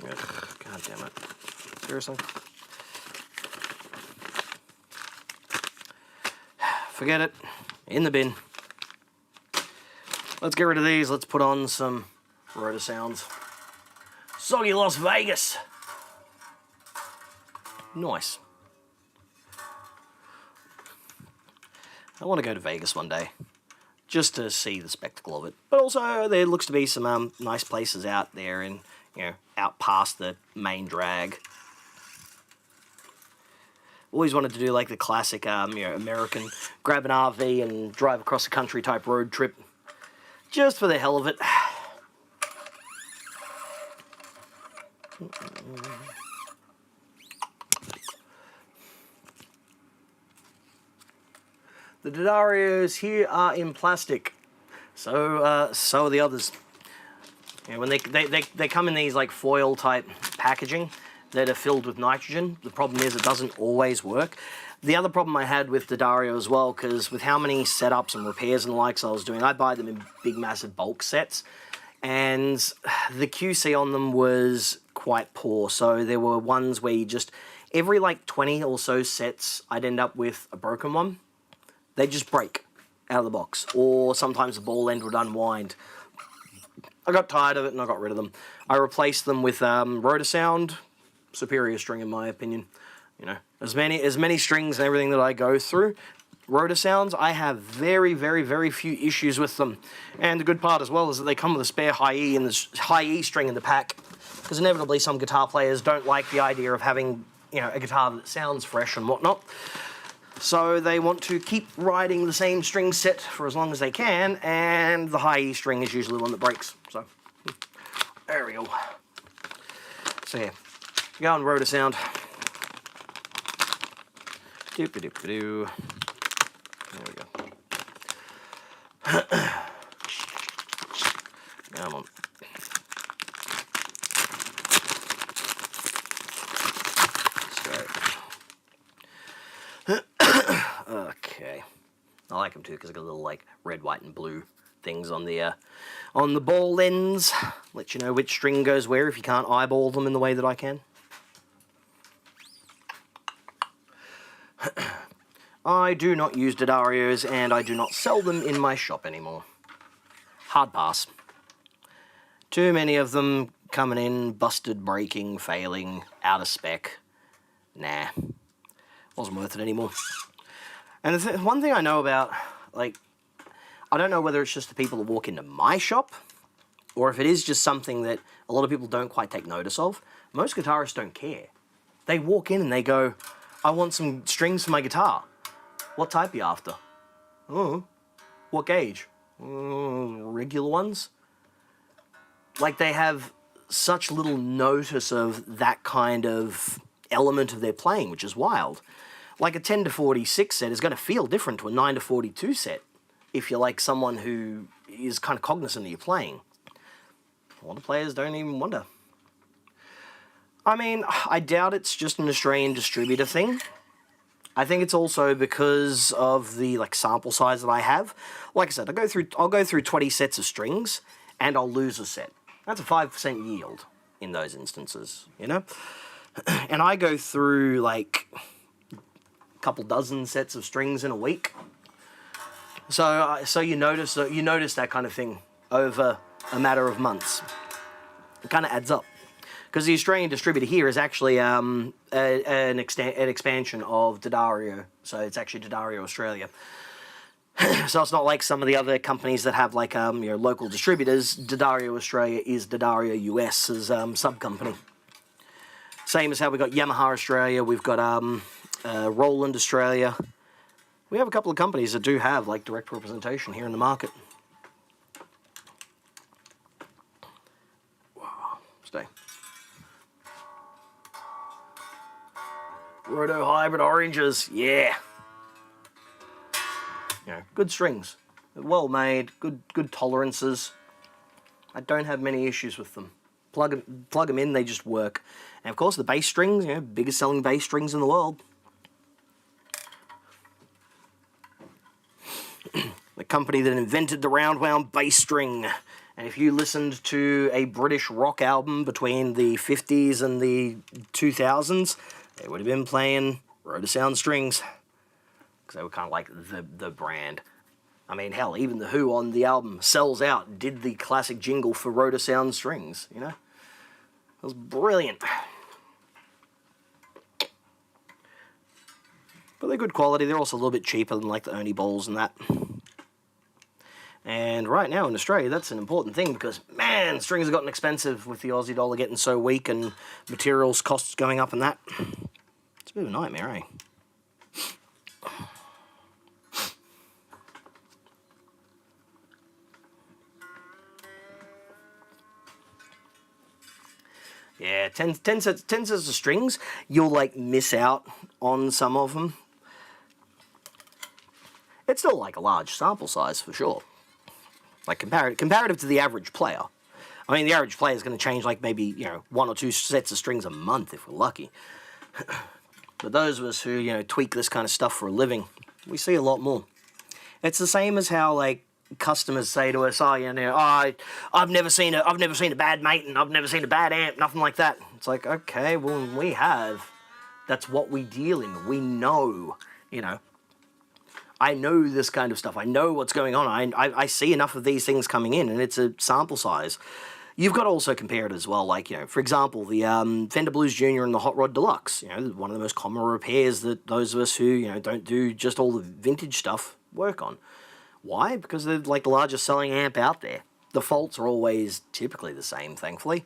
Speaker 1: Ugh, god damn it. Seriously? Forget it. In the bin. Let's get rid of these. Let's put on some rotor sounds. Soggy Las Vegas. Nice. I want to go to Vegas one day, just to see the spectacle of it. But also, there looks to be some nice places out there, and out past the main drag. Always wanted to do like the classic, American grab an RV and drive across the country type road trip, just for the hell of it. The Didarios here are in plastic, so are the others. When they come in these like foil type packaging that are filled with nitrogen. The problem is it doesn't always work. The other problem I had with the Dario as well, because with how many setups and repairs and the likes I was doing, I buy them in big massive bulk sets, and the QC on them was quite poor. So there were ones where you just, every like 20 or so sets, I'd end up with a broken one. They'd just break out of the box, or sometimes the ball end would unwind. I got tired of it and I got rid of them. I replaced them with rotor sound, superior string in my opinion. As many strings and everything that I go through, rotor sounds, I have very, very, very few issues with them. And the good part as well is that they come with a spare high E and the high E string in the pack, because inevitably some guitar players don't like the idea of having a guitar that sounds fresh and whatnot. So they want to keep riding the same string set for as long as they can, and the high E string is usually the one that breaks. So there we go. So yeah, go on rotor sound. Doop-a-doop-a-doo. There we go. Come on. Okay. I like them too because I got little like red, white, and blue things on the ball ends. Let you know which string goes where if you can't eyeball them in the way that I can. I do not use D'Addarios and I do not sell them in my shop anymore. Hard pass. Too many of them coming in, busted, breaking, failing, out of spec. Nah. Wasn't worth it anymore. And one thing I know about, like, I don't know whether it's just the people that walk into my shop, or if it is just something that a lot of people don't quite take notice of. Most guitarists don't care. They walk in and they go, I want some strings for my guitar. What type are you after? Oh, what gauge? Regular ones? Like, they have such little notice of that kind of element of their playing, which is wild. Like a 10 to 46 set is going to feel different to a 9 to 42 set if you're like someone who is kind of cognizant of your playing. A lot of players don't even wonder. I mean, I doubt it's just an Australian distributor thing. I think it's also because of the like sample size that I have. Like I said, I'll go through 20 sets of strings and I'll lose a set. That's a 5% yield in those instances, you know? And I go through like couple dozen sets of strings in a week. So you notice that kind of thing over a matter of months. It kind of adds up. Because the Australian distributor here is actually an expansion of D'Addario. So it's actually D'Addario Australia. So it's not like some of the other companies that have like local distributors. D'Addario Australia is D'Addario US's sub-company. Same as how we got Yamaha Australia, we've got Roland Australia. We have a couple of companies that do have like direct representation here in the market. Wow, stay. Roto Hybrid Oranges, yeah. You know, good strings, well made, good tolerances. I don't have many issues with them. Plug them in, they just work. And of course, the bass strings, you know, biggest selling bass strings in the world. The company that invented the round wound bass string. And if you listened to a British rock album between the 50s and the 2000s, they would have been playing Rotosound strings. Because they were kind of like the brand. I mean, hell, even The Who on the album Sells Out did the classic jingle for Rotosound strings, you know? It was brilliant. But they're good quality. They're also a little bit cheaper than like the Ernie balls and that. And right now in Australia, that's an important thing because, man, strings have gotten expensive with the Aussie dollar getting so weak and materials costs going up and that. It's a bit of a nightmare, eh? Yeah, 10 sets of strings, you'll like miss out on some of them. It's still like a large sample size for sure. Like comparative to the average player. I mean, the average player is going to change like maybe, you know, 1 or 2 sets of strings a month if we're lucky. But those of us who, you know, tweak this kind of stuff for a living, we see a lot more. It's the same as how like customers say to us, oh, you know, oh, I've never seen a bad mate and I've never seen a bad amp, nothing like that. It's like, okay, well, we have. That's what we deal in. We know, you know. I know this kind of stuff. I know what's going on. I see enough of these things coming in, and it's a sample size. You've got to also compare it as well. Like, you know, for example, the Fender Blues Junior and the Hot Rod Deluxe. You know, one of the most common repairs that those of us who, you know, don't do just all the vintage stuff work on. Why? Because they're like the largest selling amp out there. The faults are always typically the same, thankfully.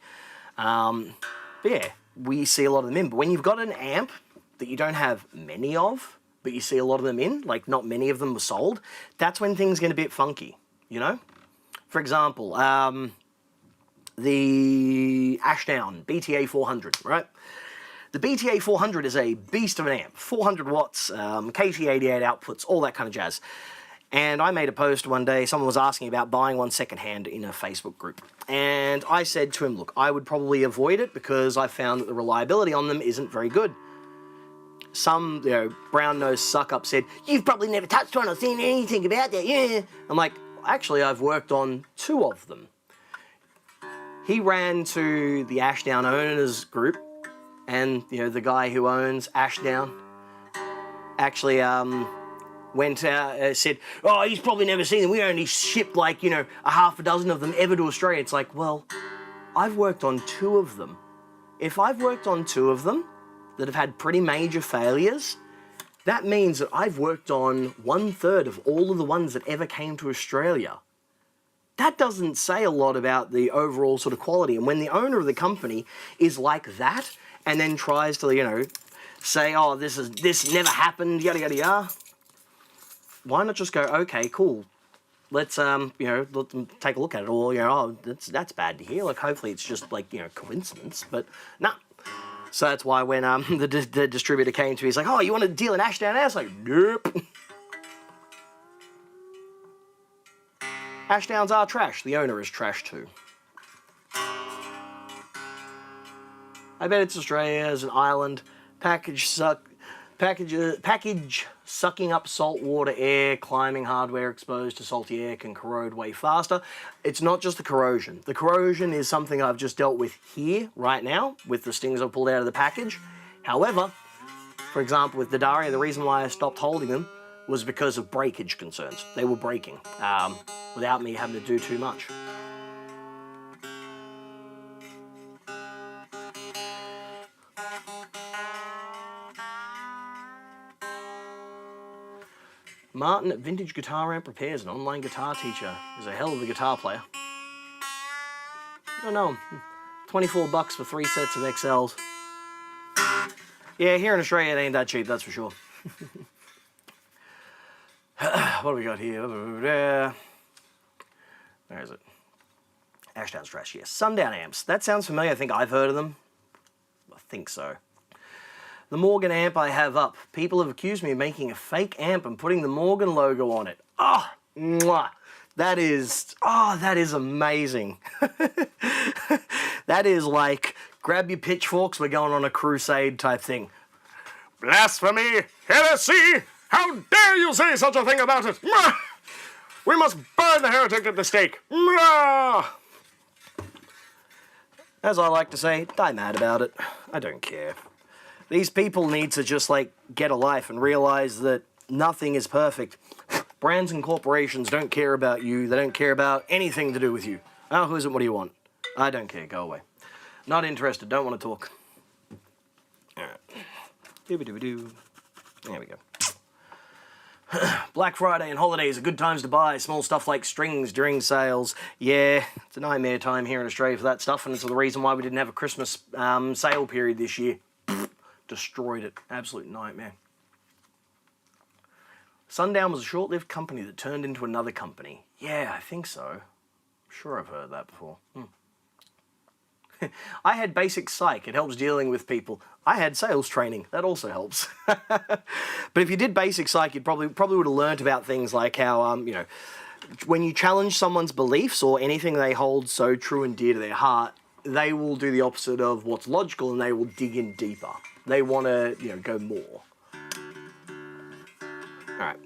Speaker 1: But yeah, we see a lot of them in. But when you've got an amp that you don't have many of, but you see a lot of them in, like not many of them were sold, that's when things get a bit funky, you know? For example, the Ashdown BTA 400, right? The BTA 400 is a beast of an amp, 400 watts, KT88 outputs, all that kind of jazz. And I made a post one day, someone was asking about buying one secondhand in a Facebook group. And I said to him, look, I would probably avoid it because I found that the reliability on them isn't very good. Some, brown-nosed suck-up said, you've probably never touched one or seen anything about that, yeah. I'm like, actually, I've worked on 2 of them. He ran to the Ashdown owners group, and, the guy who owns Ashdown actually, went out, said, oh, he's probably never seen them. We only shipped like, a half a dozen of them ever to Australia. It's like, well, I've worked on 2 of them. If I've worked on 2 of them that have had pretty major failures, that means that I've worked on 1/3 of all of the ones that ever came to Australia. That doesn't say a lot about the overall sort of quality. And when the owner of the company is like that and then tries to, say, oh, this never happened, yada, yada, yada, why not just go, okay, cool, let's, let them take a look at it, or, oh, that's bad to hear, like, hopefully it's just, like, coincidence, but, nah. So that's why when, the distributor came to me, he's like, oh, you want to deal in Ashdown? I was like, nope. Ashdowns are trash. The owner is trash, too. I bet it's Australia as an island. Package sucking up saltwater air, climbing hardware exposed to salty air can corrode way faster. It's not just the corrosion. The corrosion is something I've just dealt with here, right now, with the stings I've pulled out of the package. However, for example, with the Daria, the reason why I stopped holding them was because of breakage concerns. They were breaking, without me having to do too much. Martin at Vintage Guitar Amp Repairs, an online guitar teacher. He's a hell of a guitar player. I don't know, $24 for 3 sets of XLs. Yeah, here in Australia it ain't that cheap, that's for sure. What do we got here? Where is it? Ashdown's trash, yes. Sundown amps. That sounds familiar. I think I've heard of them. I think so. The Morgan amp I have up. People have accused me of making a fake amp and putting the Morgan logo on it. Oh, mwah. That is amazing. That is like, grab your pitchforks, we're going on a crusade type thing. Blasphemy! Heresy! How dare you say such a thing about it! Mwah! We must burn the heretic at the stake! Mwah! As I like to say, die mad about it. I don't care. These people need to just, like, get a life and realize that nothing is perfect. Brands and corporations don't care about you. They don't care about anything to do with you. Oh, who is it? What do you want? I don't care. Go away. Not interested. Don't want to talk. Alright. Dooby-dooby-doo. There we go. Black Friday and holidays are good times to buy small stuff like strings during sales. Yeah, it's a nightmare time here in Australia for that stuff, and it's the reason why we didn't have a Christmas sale period this year. Destroyed it. Absolute nightmare. Sundown was a short-lived company that turned into another company. Yeah, I think so. I'm sure I've heard that before. I had basic psych. It helps dealing with people. I had sales training. That also helps. But if you did basic psych, you probably would have learned about things like how, when you challenge someone's beliefs or anything they hold so true and dear to their heart, they will do the opposite of what's logical and they will dig in deeper. They want to, go more. Alright.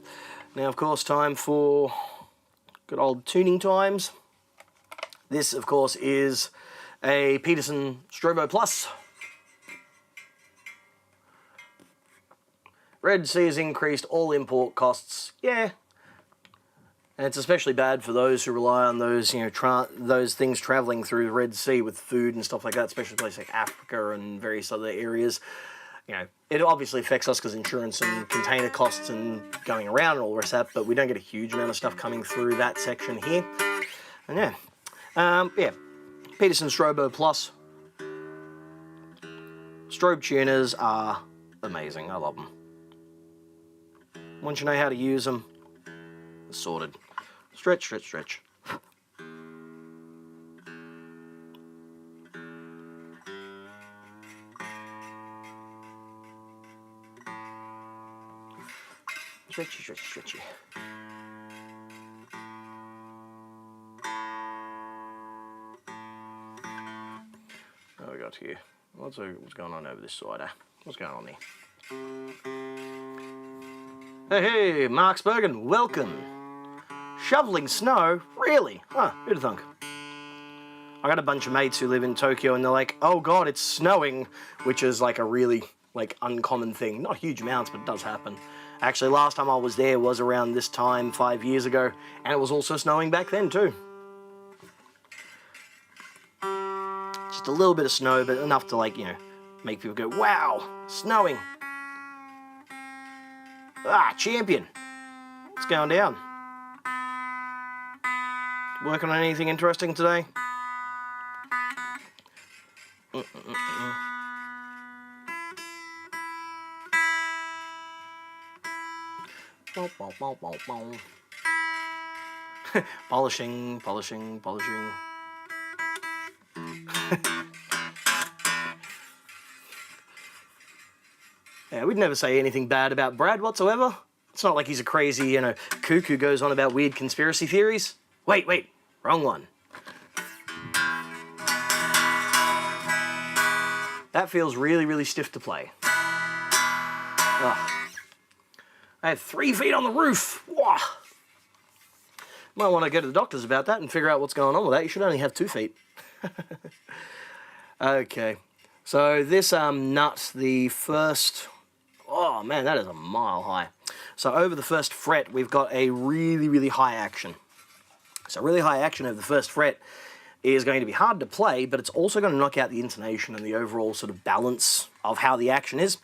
Speaker 1: Now, of course, time for good old tuning times. This, of course, is a Peterson Strobo Plus. Red Sea has increased all import costs. Yeah. And it's especially bad for those who rely on those, those things traveling through the Red Sea with food and stuff like that, especially places like Africa and various other areas. It obviously affects us because insurance and container costs and going around and all the rest of that, but we don't get a huge amount of stuff coming through that section here. And yeah, Peterson Strobo Plus. Strobe tuners are amazing. I love them. once you know how to use them, it's sorted. Stretch, stretch, stretch. Stretchy, stretchy, stretchy. What we got here? What's going on over this side? What's going on here? Hey, Mark Bergen, welcome. Shoveling snow? Really? Huh, who'd have thunk? I got a bunch of mates who live in Tokyo and they're like, oh god, it's snowing, which is like a really uncommon thing. Not huge amounts, but it does happen. Actually, last time I was there was around this time 5 years ago, and it was also snowing back then too. Just a little bit of snow, but enough to make people go, wow, snowing. Ah, champion. What's going down? Working on anything interesting today? Polishing, polishing, polishing. Yeah, we'd never say anything bad about Brad whatsoever. It's not like he's a crazy, kook who goes on about weird conspiracy theories. Wait, wrong one. That feels really, really stiff to play. Ugh. I had 3 feet on the roof. Wah. Might want to go to the doctors about that and figure out what's going on with that. You should only have 2 feet. Okay. So this nut, the first... Oh man, that is a mile high. So over the first fret, we've got a really, really high action. So really high action over the first fret is going to be hard to play, but it's also going to knock out the intonation and the overall sort of balance of how the action is.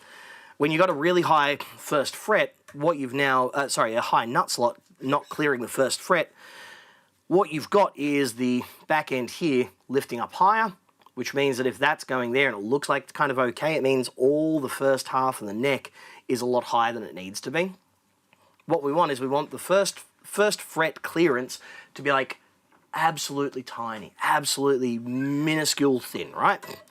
Speaker 1: When you've got a really high first fret, what you've now, a high nut slot not clearing the first fret, what you've got is the back end here lifting up higher, which means that if that's going there and it looks like it's kind of okay, it means all the first half and the neck is a lot higher than it needs to be. What we want is we want the first fret clearance to be like absolutely tiny, absolutely minuscule thin, right?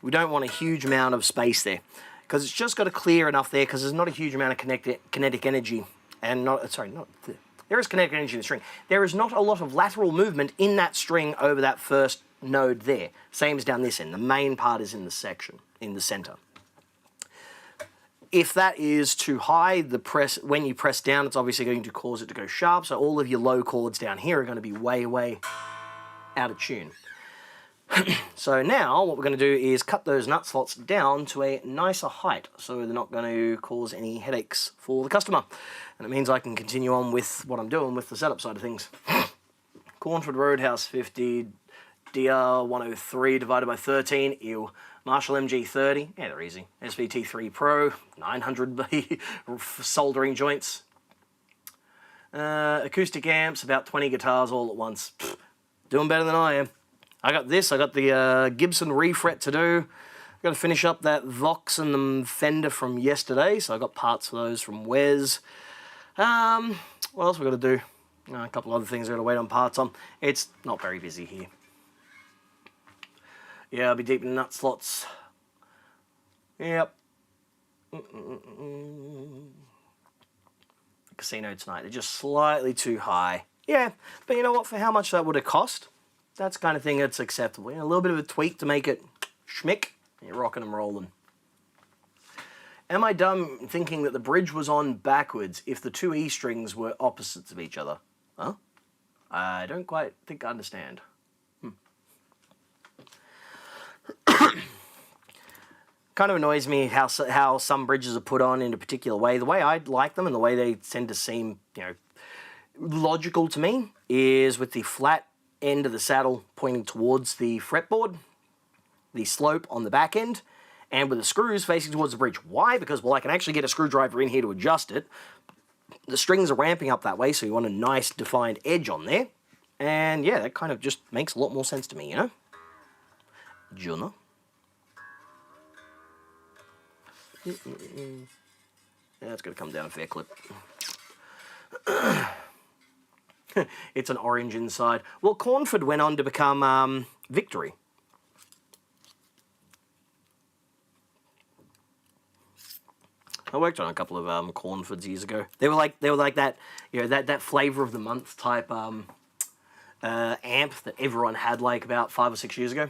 Speaker 1: We don't want a huge amount of space there because it's just got to clear enough there because there's not a huge amount of kinetic energy and there is kinetic energy in the string. There is not a lot of lateral movement in that string over that first node there. Same as down this end. The main part is in the section, in the center. If that is too high, when you press down, it's obviously going to cause it to go sharp, so all of your low chords down here are going to be way, way out of tune. So now what we're going to do is cut those nut slots down to a nicer height, so they're not going to cause any headaches for the customer. And it means I can continue on with what I'm doing with the setup side of things. Cornford Roadhouse 50, DR 103 divided by 13, ew. Marshall MG30, yeah, they're easy. SVT3 Pro, 900B soldering joints. Acoustic amps, about 20 guitars all at once. Pfft, doing better than I am. I got the Gibson refret to do. I've got to finish up that Vox and the Fender from yesterday, so I got parts for those from Wes. What else we got to do? A couple other things I got to wait on parts on. It's not very busy here. Yeah, I'll be deep in nut slots. Yep. Casino tonight. They're just slightly too high. Yeah, but you know what? For how much that would have cost, that's the kind of thing that's acceptable. You know, a little bit of a tweak to make it schmick, and you're rocking and rolling. Am I dumb thinking that the bridge was on backwards if the 2 E strings were opposites of each other? Huh? I don't quite think I understand. Kind of annoys me how some bridges are put on in a particular way. The way I like them and the way they tend to seem, logical to me is with the flat end of the saddle pointing towards the fretboard, the slope on the back end, and with the screws facing towards the bridge. Why? Because, well, I can actually get a screwdriver in here to adjust it. The strings are ramping up that way, so you want a nice defined edge on there. And yeah, that kind of just makes a lot more sense to me, Jonah. Yeah, it's got to come down a fair clip. It's an orange inside. Well, Cornford went on to become Victory. I worked on a couple of Cornfords years ago. They were like that, you know, that flavor of the month type amp that everyone had like about 5 or 6 years ago.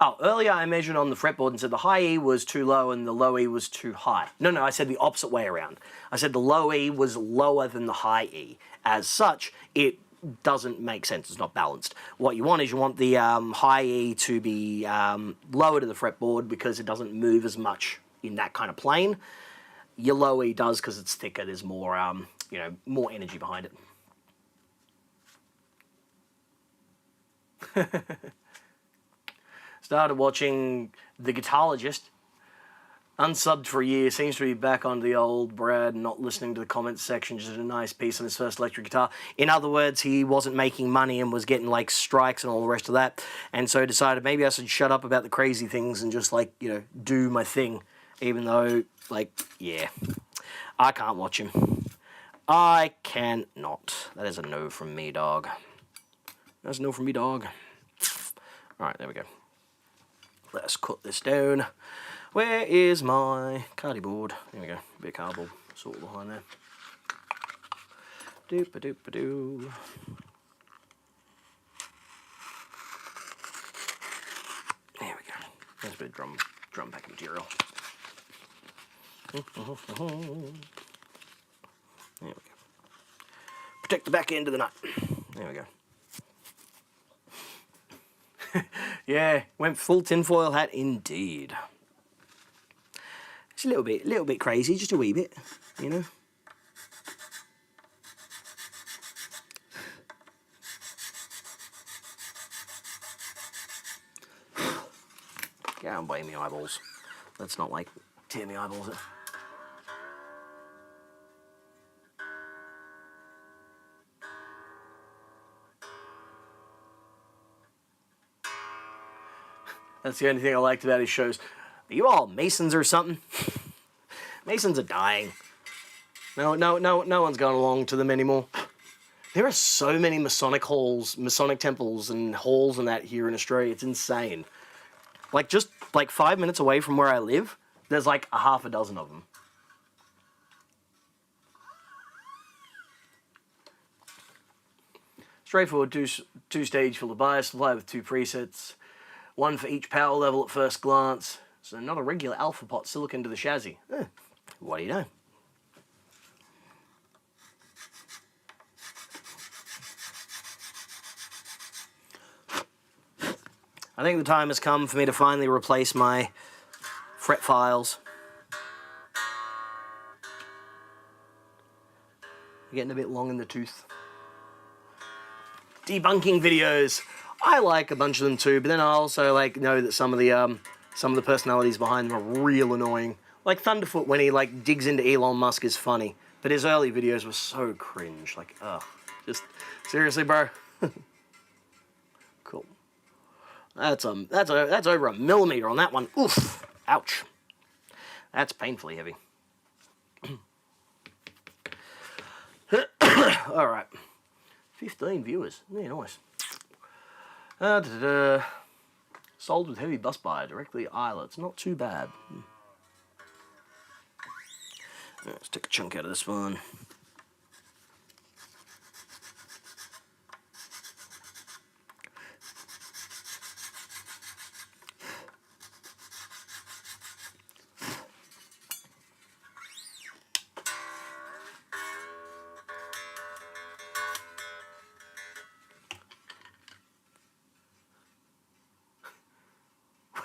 Speaker 1: Oh, earlier I measured on the fretboard and said the high E was too low and the low E was too high. No, I said the opposite way around. I said the low E was lower than the high E. As such, it doesn't make sense. It's not balanced. What you want is you want the high E to be lower to the fretboard because it doesn't move as much in that kind of plane. Your low E does because it's thicker. There's more, you know, more energy behind it. Started watching The Guitarologist. Unsubbed for a year, seems to be back on the old Brad, not listening to the comments section, just a nice piece on his first electric guitar. In other words, he wasn't making money and was getting like strikes and all the rest of that, and so decided maybe I should shut up about the crazy things and just like, you know, do my thing, even though, like, yeah, I can't watch him. I cannot. That is a no from me, dog. That's a no from me, dog. Alright, there we go. Let's cut this down. Where is my cardie board? There we go. A bit of cardboard sort of behind there. Doop-a-doop-a-doo. There we go. There's a bit of drum pack material. There we go. Protect the back end of the nut. There we go. Yeah, went full tinfoil hat indeed. It's a little bit crazy, just a wee bit, you know. Go and blame me eyeballs. Let's not like tear me eyeballs out. That's the only thing I liked about his shows. Are you all Masons or something? Masons are dying. No one's going along to them anymore. There are so many Masonic halls, Masonic temples and halls and that here in Australia. It's insane. Like, just like 5 minutes away from where I live, there's like a half a dozen of them. Straightforward two-stage filter bias supply with 2 presets. 1 for each power level at first glance. So not a regular alpha pot silicon to the chassis. What do you know? I think the time has come for me to finally replace my fret files. Getting a bit long in the tooth. Debunking videos. I like a bunch of them too, but then I also like know that some of the personalities behind them are real annoying. Like Thunderfoot, when he like digs into Elon Musk, is funny, but his early videos were so cringe. Like, ugh, just seriously, bro. Cool. That's over a millimeter on that one. Oof. Ouch. That's painfully heavy. All right. 15 viewers. Yeah, nice. Sold with heavy bus buy directly at Isla. It's not too bad. Let's take a chunk out of this one.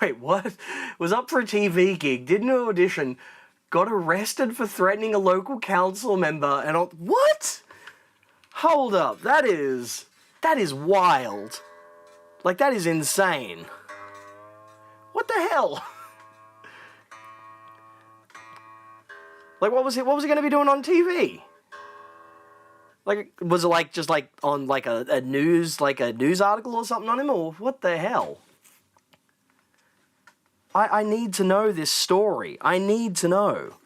Speaker 1: Wait, what? Was up for a TV gig, did an audition, got arrested for threatening a local council member, and what? Hold up, that is wild. Like, that is insane. What the hell? Like, what was he going to be doing on TV? Like, was it like just like on like a news article or something on him, or what the hell? I need to know this story. I need to know.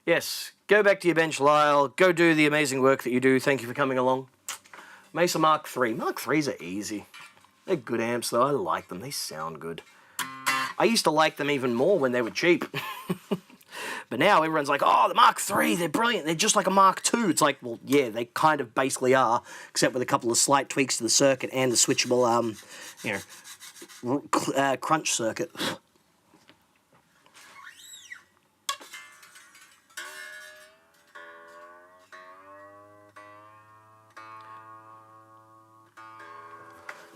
Speaker 1: Yes, go back to your bench, Lyle. Go do the amazing work that you do. Thank you for coming along. Mesa Mark III. Mark IIIs are easy. They're good amps, though. I like them. They sound good. I used to like them even more when they were cheap. But now everyone's like, oh, the Mark III, they're brilliant. They're just like a Mark II. It's like, well, yeah, they kind of basically are, except with a couple of slight tweaks to the circuit and the switchable, crunch circuit.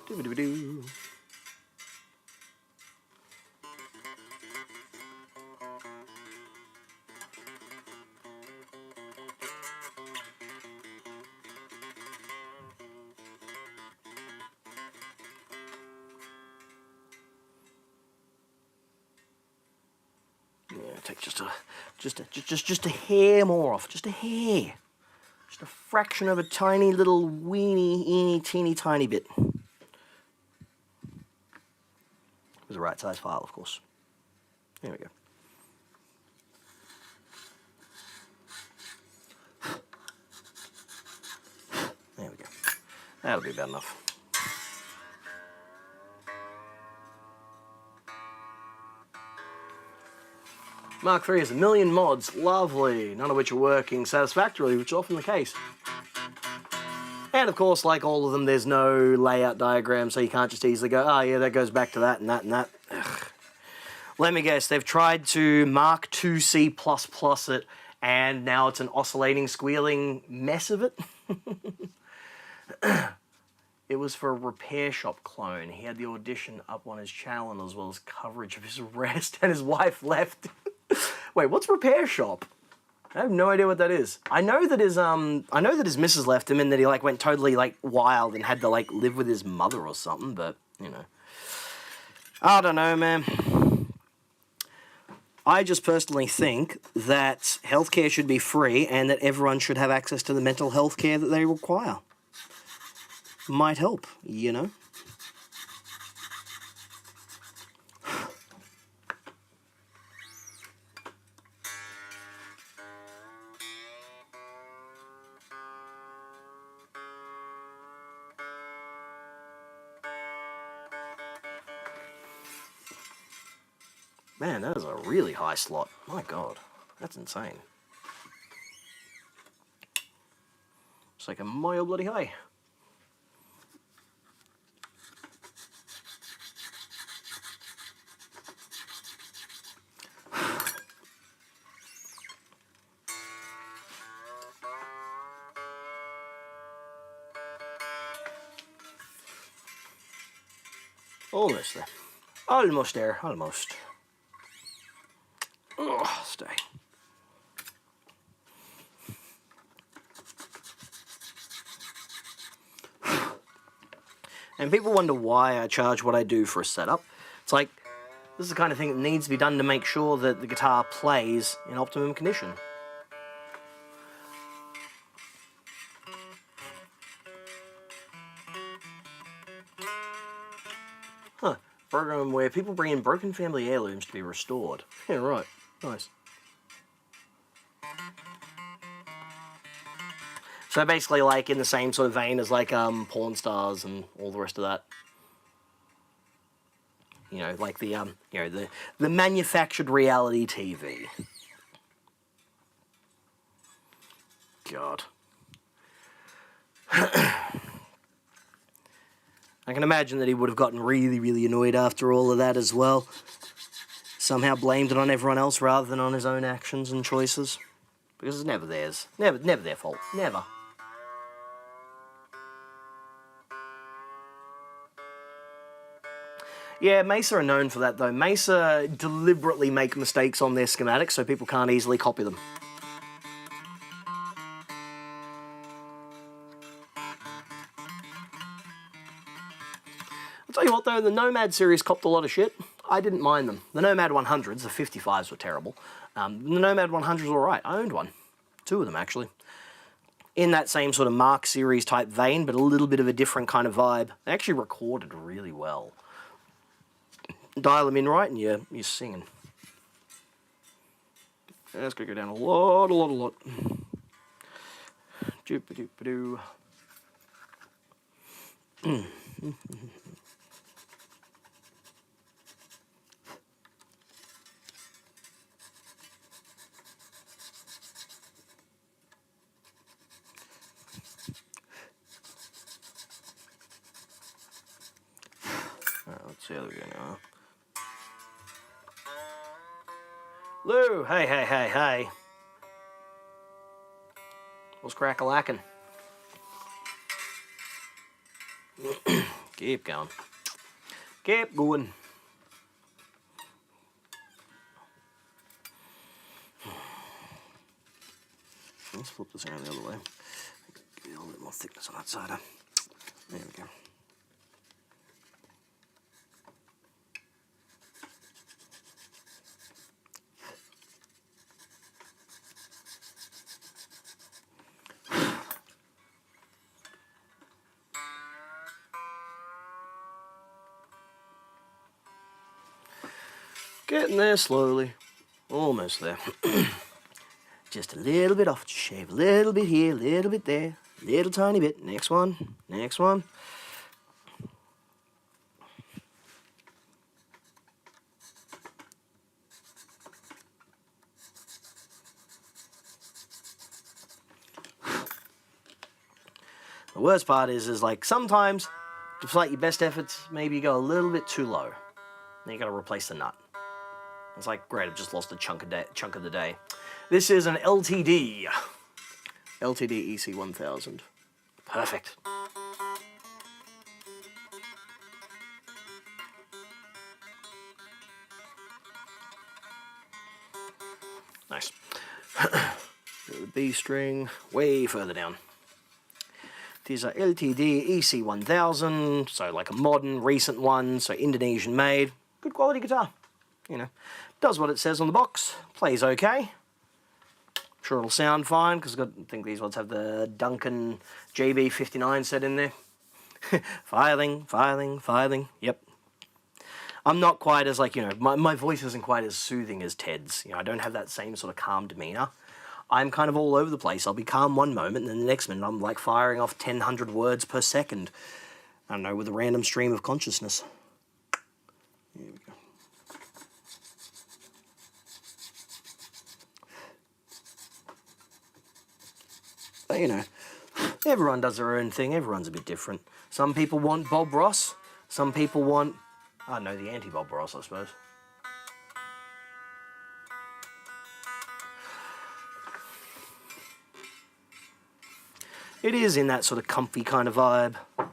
Speaker 1: Doo-doo-doo. Yeah, take just a hair more off, just a hair, just a fraction of a tiny little weeny, teeny tiny bit. It was the right size file, of course. There we go. There we go. That'll be about enough. Mark III has a million mods, lovely, none of which are working satisfactorily, which is often the case. And of course, like all of them, there's no layout diagram, so you can't just easily go, oh yeah, that goes back to that and that and that. Ugh. Let me guess, they've tried to Mark II C++ it, and now it's an oscillating, squealing mess of it. It was for a repair shop clone. He had the audition up on his channel and as well as coverage of his arrest, and his wife left. Wait, what's repair shop? I have no idea what that is. I know that his missus left him and that he like went totally like wild and had to like live with his mother or something, but you know. I don't know, man. I just personally think that healthcare should be free and that everyone should have access to the mental health care that they require. Might help, you know? Man, that is a really high slot. My God, that's insane. It's like a mile bloody high. Almost there. Almost there. Almost. Oh, stay. And people wonder why I charge what I do for a setup. It's like, this is the kind of thing that needs to be done to make sure that the guitar plays in optimum condition. Huh. Program where people bring in broken family heirlooms to be restored. Yeah, right. Nice. So basically like in the same sort of vein as like Pawn Stars and all the rest of that. You know, like the the manufactured reality TV. God. I can imagine that he would have gotten really, really annoyed after all of that as well. Somehow blamed it on everyone else rather than on his own actions and choices. Because it's never theirs. Never their fault. Never. Yeah, Mesa are known for that though. Mesa deliberately make mistakes on their schematics so people can't easily copy them. I'll tell you what though, the Nomad series copped a lot of shit. I didn't mind them. The Nomad 100s, the 55s were terrible. The Nomad 100s were alright. I owned one. 2 of them actually. In that same sort of Mark series type vein, but a little bit of a different kind of vibe. They actually recorded really well. Dial them in right and you're singing. That's going to go down a lot. Doop-a-doop-a-doo. Alright, let's see how we go now. Lou, hey. What's crack-a-lackin'? Keep going. Keep going. Let's flip this around the other way. Get a little bit more thickness on that side. There we go. Getting there slowly. Almost there. Just a little bit off. Just shave a little bit here, a little bit there. Little tiny bit. Next one. Next one. The worst part is like sometimes, despite your best efforts, maybe you go a little bit too low. Then you got to replace the nut. It's like, great, I've just lost a chunk of the day. This is an LTD EC1000. Perfect. Nice. The B string way further down. These are LTD EC1000, so like a modern, recent one, so Indonesian made. Good quality guitar. You know, does what it says on the box, plays okay. Sure it'll sound fine, because I think these ones have the Duncan JB59 set in there. Filing, yep. I'm not quite as like, you know, my voice isn't quite as soothing as Ted's. You know, I don't have that same sort of calm demeanor. I'm kind of all over the place. I'll be calm one moment, and then the next minute I'm like firing off 1,000 words per second. I don't know, with a random stream of consciousness. Here we go. But, you know, everyone does their own thing. Everyone's a bit different. Some people want Bob Ross. Some people want, I don't know, the anti-Bob Ross, I suppose. It is in that sort of comfy kind of vibe. I'm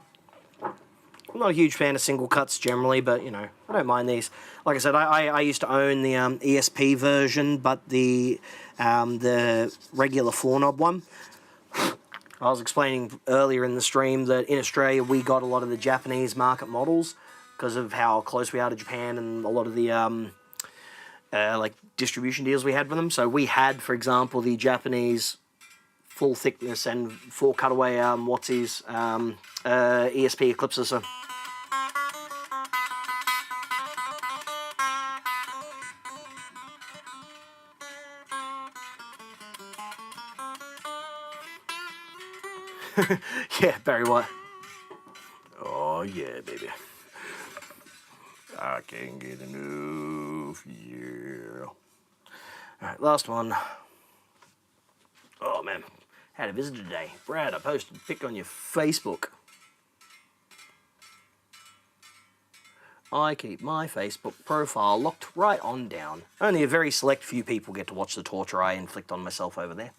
Speaker 1: not a huge fan of single cuts generally, but, you know, I don't mind these. Like I said, I used to own the ESP version, but the regular 4-knob one. I was explaining earlier in the stream that in Australia we got a lot of the Japanese market models because of how close we are to Japan and a lot of the like distribution deals we had with them. So we had, for example, the Japanese full thickness and full cutaway Watsy's ESP Eclipses. So. Yeah, Barry White. Oh yeah, baby. I can't get enough, yeah. Alright, last one. Oh man, had a visitor today. Brad, I posted a pic on your Facebook. I keep my Facebook profile locked right on down. Only a very select few people get to watch the torture I inflict on myself over there.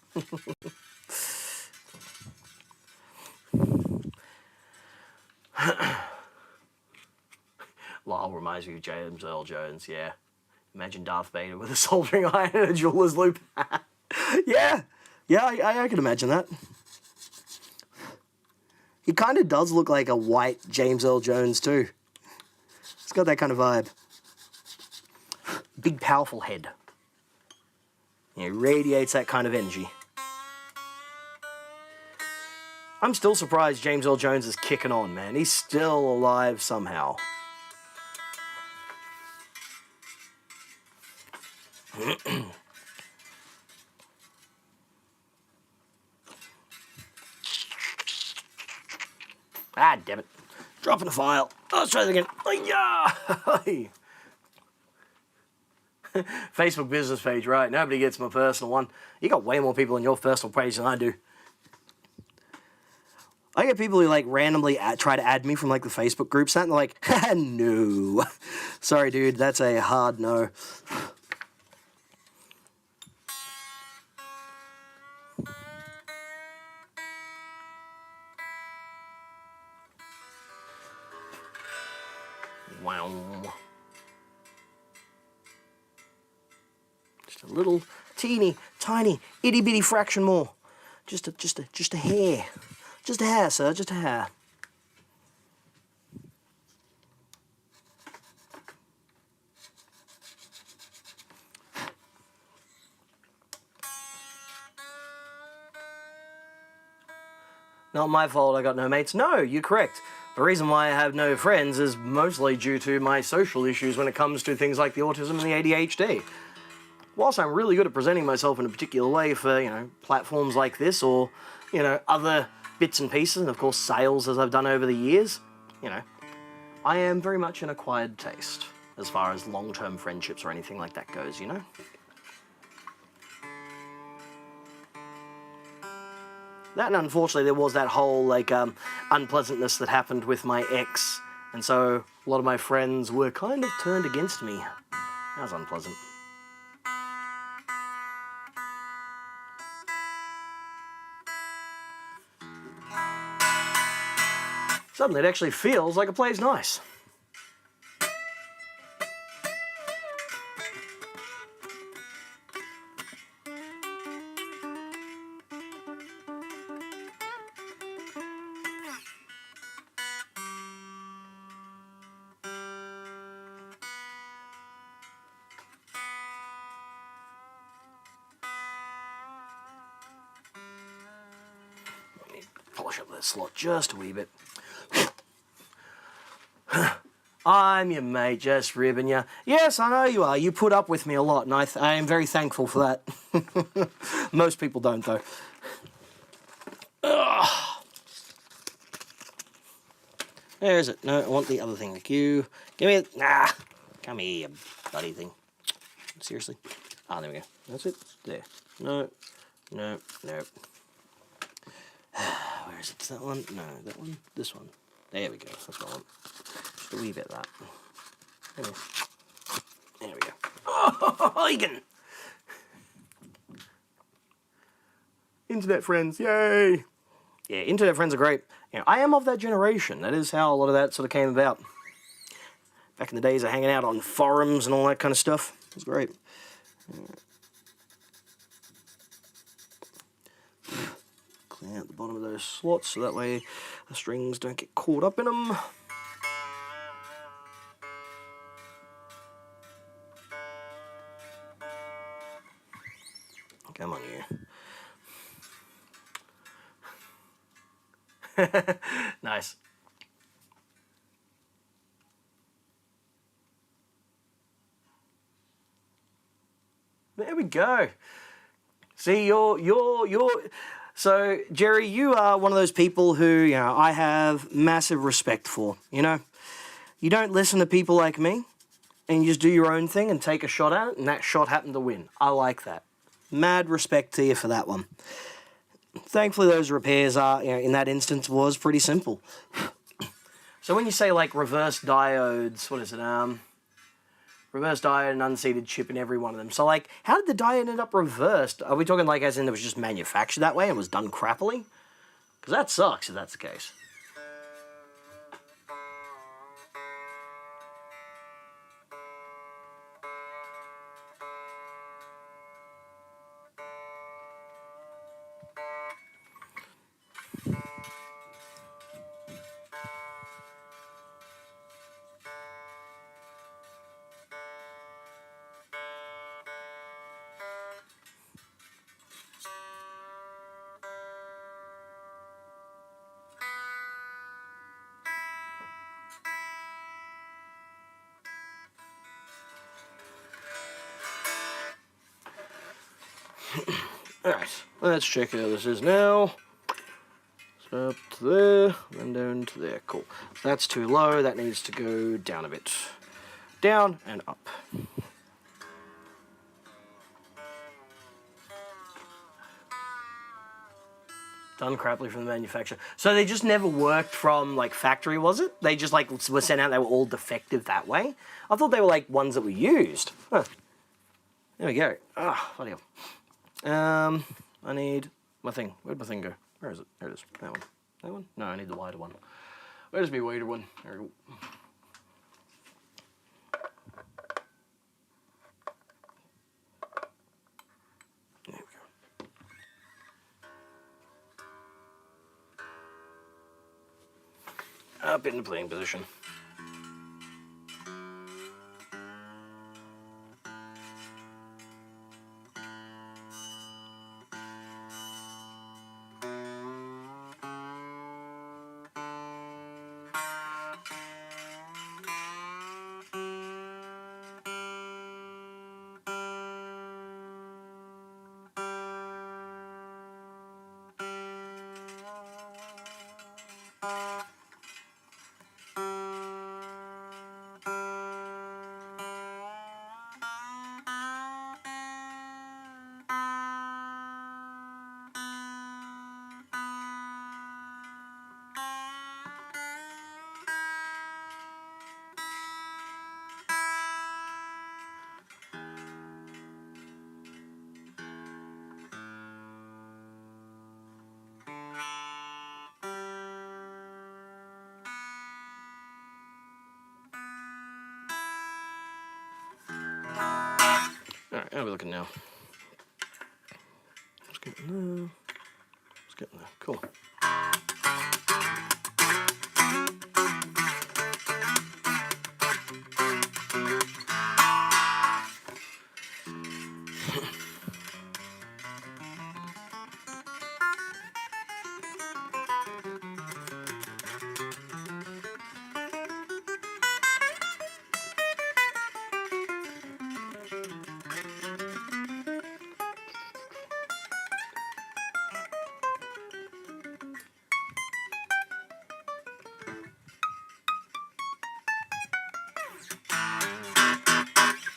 Speaker 1: Lyle reminds me of James Earl Jones, yeah. Imagine Darth Vader with a soldering iron and a jeweler's loop. Yeah, I can imagine that. He kind of does look like a white James Earl Jones too. It's got that kind of vibe. Big, powerful head. He radiates that kind of energy. I'm still surprised James Earl Jones is kicking on, man. He's still alive somehow. Ah, damn it. Dropping the file. Oh, let's try that again. Yeah. Facebook business page, right? Nobody gets my personal one. You got way more people on your personal page than I do. I get people who like randomly try to add me from like the Facebook groups, and they're like, no. Sorry, dude, that's a hard no. Wow. Just a little teeny, tiny, itty bitty fraction more. Just a hair. Just a hair, sir, just a hair. Not my fault I got no mates. No, you're correct. The reason why I have no friends is mostly due to my social issues when it comes to things like the autism and the ADHD. Whilst I'm really good at presenting myself in a particular way for, platforms like this or, other bits and pieces, and of course sales as I've done over the years, I am very much an acquired taste as far as long-term friendships or anything like that goes, That, and unfortunately there was that whole unpleasantness that happened with my ex, and so a lot of my friends were kind of turned against me. That was unpleasant. Suddenly it actually feels like it plays nice. Polish up that slot just a wee bit. I'm your mate, just ribbing you. Yes, I know you are. You put up with me a lot, and I am very thankful for that. Most people don't, though. Ugh. There's it. No, I want the other thing. Like you. Give me it. Nah. Come here, you bloody thing. Seriously. Ah, there we go. That's it. There. No. No. No. Where is it? That one? No, that one. This one. There we go. That's what I want. Just a wee bit of that. There we go. Oh, Huygen! Internet friends, yay! Yeah, internet friends are great. I am of that generation. That is how a lot of that sort of came about. Back in the days of hanging out on forums and all that kind of stuff. It was great. Clean out the bottom of those slots so that way the strings don't get caught up in them. Come on, you. Nice. There we go. See, you're. So, Jerry, you are one of those people who, I have massive respect for. You don't listen to people like me, and you just do your own thing and take a shot at it, and that shot happened to win. I like that. Mad respect to you for that one. Thankfully, those repairs are, in that instance, was pretty simple. So when you say, like, reverse diodes, what is it, reverse diode and unseated chip in every one of them. So, like, how did the diode end up reversed? Are we talking, like, as in it was just manufactured that way and was done crappily? Because that sucks if that's the case. Alright, let's check how this is now. Up to there, then down to there. Cool. That's too low. That needs to go down a bit. Down and up. Done crappily from the manufacturer. So they just never worked from, like, factory, was it? They just, like, were sent out, they were all defective that way? I thought they were, like, ones that were used. Huh. There we go. Ah, bloody hell. I need my thing. Where'd my thing go? Where is it? There it is. That one. That one? No, I need the wider one. Where's my wider one? There we go. There we go. Up in the playing position. Alright, how are we looking now? Let's get in there. Let's get in there. Cool.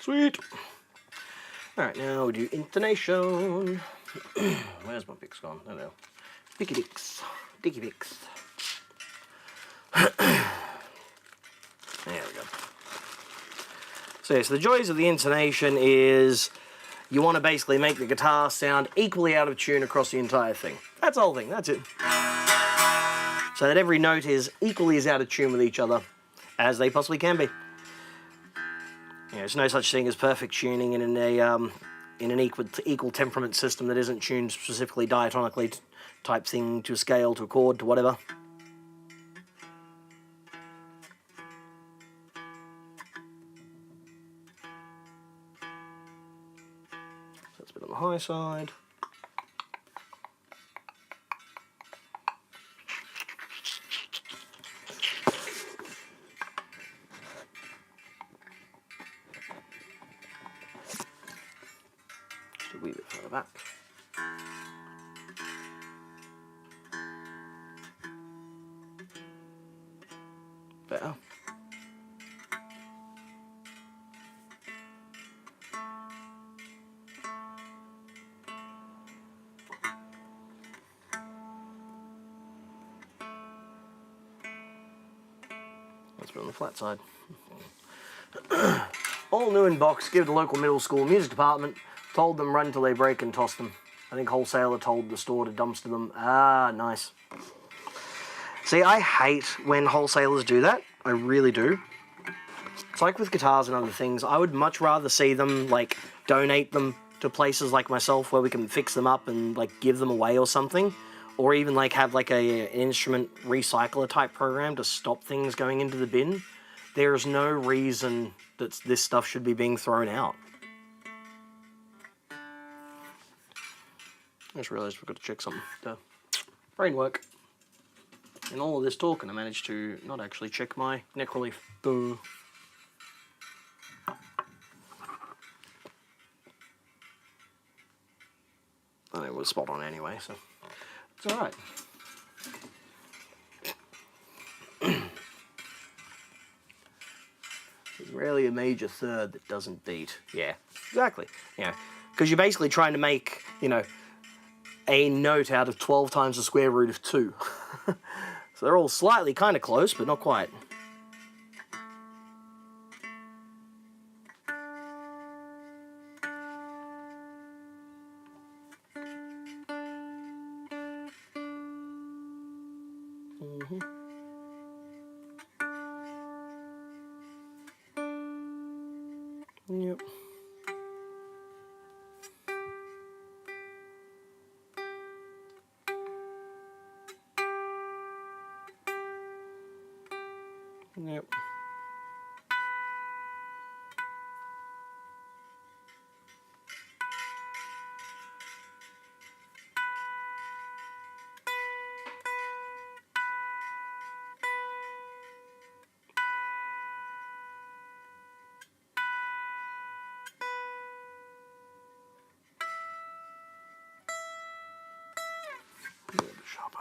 Speaker 1: Sweet. Alright, now we do intonation. Where's my picks gone? I don't know. Picky picks. Dicky picks. There we go. So, yeah, so the joys of the intonation is you want to basically make the guitar sound equally out of tune across the entire thing. That's the whole thing. That's it. So that every note is equally as out of tune with each other as they possibly can be. You know, there's no such thing as perfect tuning in an equal temperament system that isn't tuned specifically diatonically type thing to a scale, to a chord, to whatever. So that's a bit on the high side. Just a wee bit further back. Better. Let's put it on the flat side. All new in box, give the local middle school music department, told them run till they break and toss them. I think wholesaler told the store to dumpster them. Ah, nice. See, I hate when wholesalers do that. I really do. It's like with guitars and other things. I would much rather see them, like, donate them to places like myself where we can fix them up and, like, give them away or something. Or even, like, have, like, an instrument recycler type program to stop things going into the bin. There's no reason that this stuff should be being thrown out. I just realised we've got to check something. Brain work. In all of this talk, and I managed to not actually check my neck relief. Boo. I think it was spot on anyway, so it's alright. play a major third that doesn't beat. Yeah, exactly. You know, because you're basically trying to make, you know, a note out of 12 times the square root of 2. So they're all slightly kind of close, but not quite. Yep. Yep. A little bit sharper.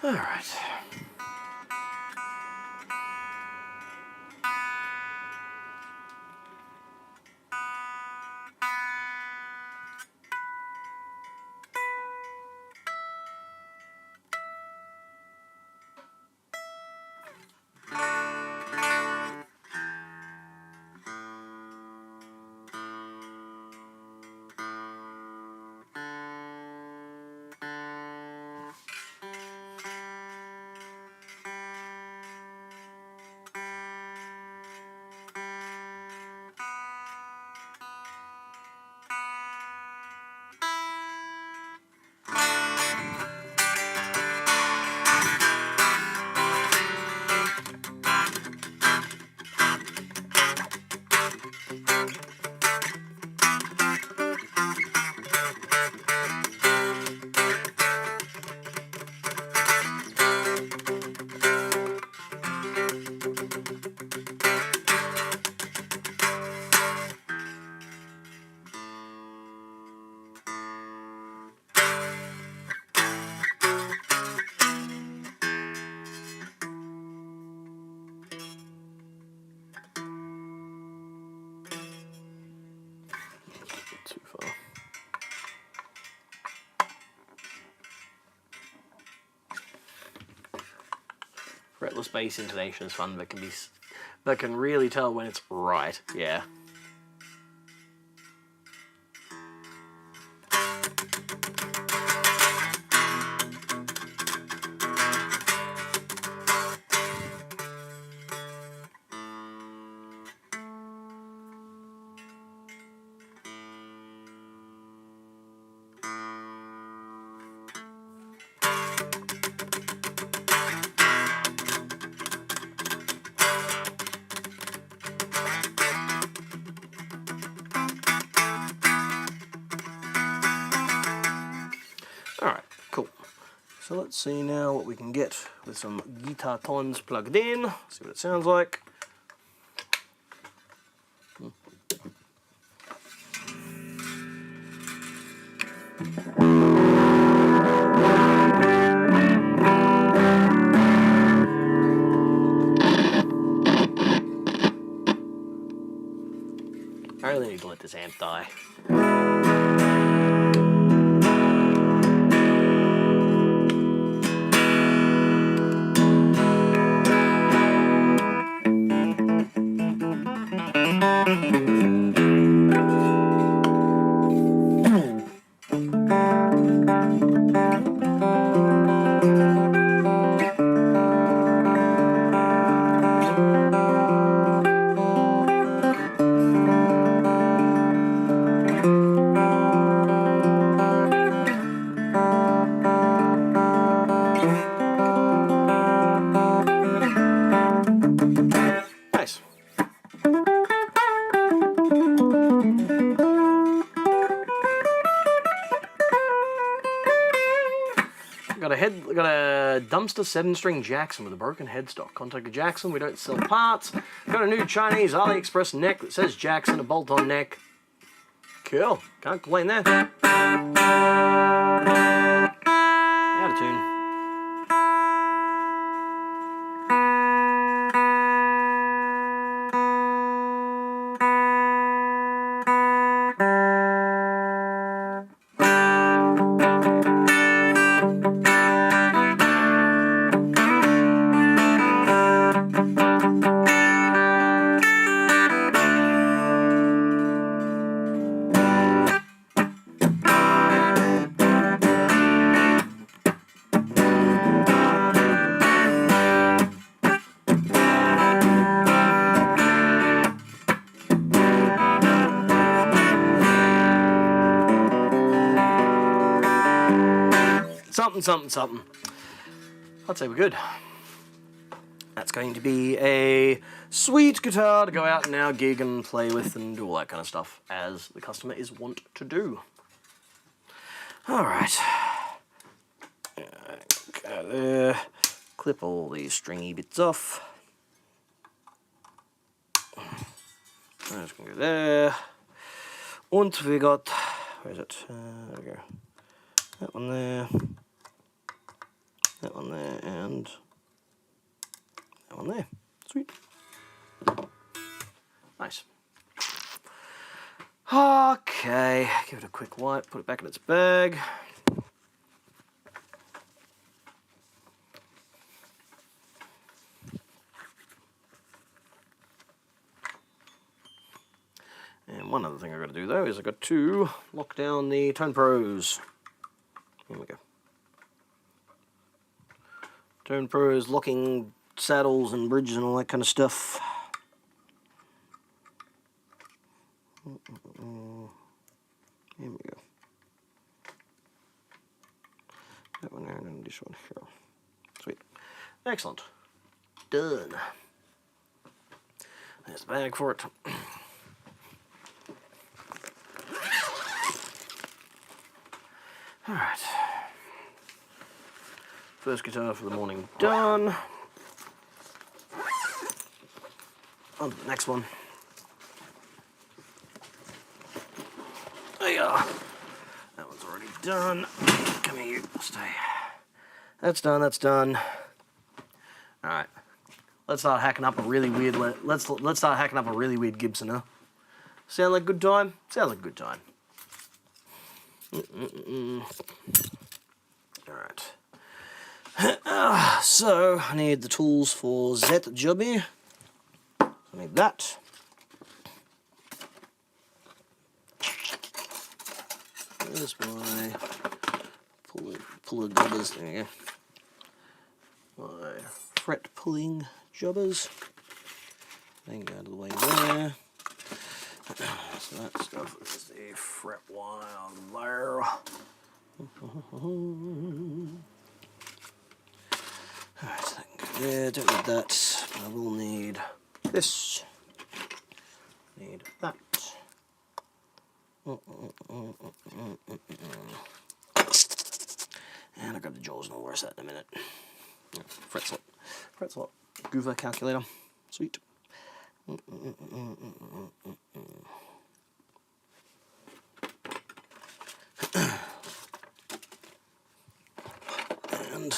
Speaker 1: All right. Too far. Fretless bass intonation is fun, but can really tell when it's right. Yeah. Alright, cool. So let's see now what we can get with some guitar tones plugged in. See what it sounds like. I really need to let this amp die. Nice. Got a dumpster 7-string Jackson with a broken headstock. Contact Jackson, we don't sell parts. Got a new Chinese AliExpress neck that says Jackson, a bolt-on neck. Cool. Can't complain there. Out of tune. Something. I'd say we're good. That's going to be a sweet guitar to go out and now gig and play with and do all that kind of stuff, as the customer is wont to do. Alright. Go there. Clip all these stringy bits off. That's going to go there. And we got... where is it? There we go. That one there. That one there, and that one there. Sweet. Nice. Okay, give it a quick wipe, put it back in its bag. And one other thing I've got to do though is I've got to lock down the Tone Pros. Here we go. Tone Pros, locking saddles and bridges and all that kind of stuff. Here we go. That one there and this one here. Sweet. Excellent. Done. There's the bag for it. Alright. First guitar for the morning done. On to the next one. There you are. That one's already done. Come here, you stay. That's done. Alright. Let's start hacking up a really weird let's start hacking up a really weird Gibson, huh? Sound like a good time? Sounds like a good time. Alright. So, I need the tools for that jobby. So I need that. There's my puller jobbers. There you go. My fret pulling jobbers. Then go out of the way there. So that stuff is the fret wire there. Alright, so that can go there. Don't need that, but I will need this. Need that. And I'll grab the jaws and all the rest of that in a minute. Fret slot. Goover calculator. Sweet. And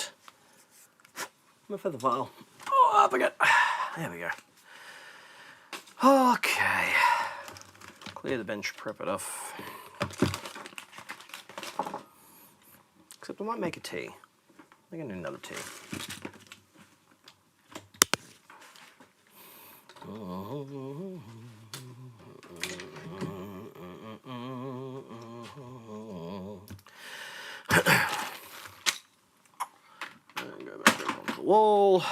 Speaker 1: my feather file. Oh, up again. There we go. Okay. Clear the bench, prep it off. Except I might make a tea. I'm going to do another tea. And go back up onto the wall.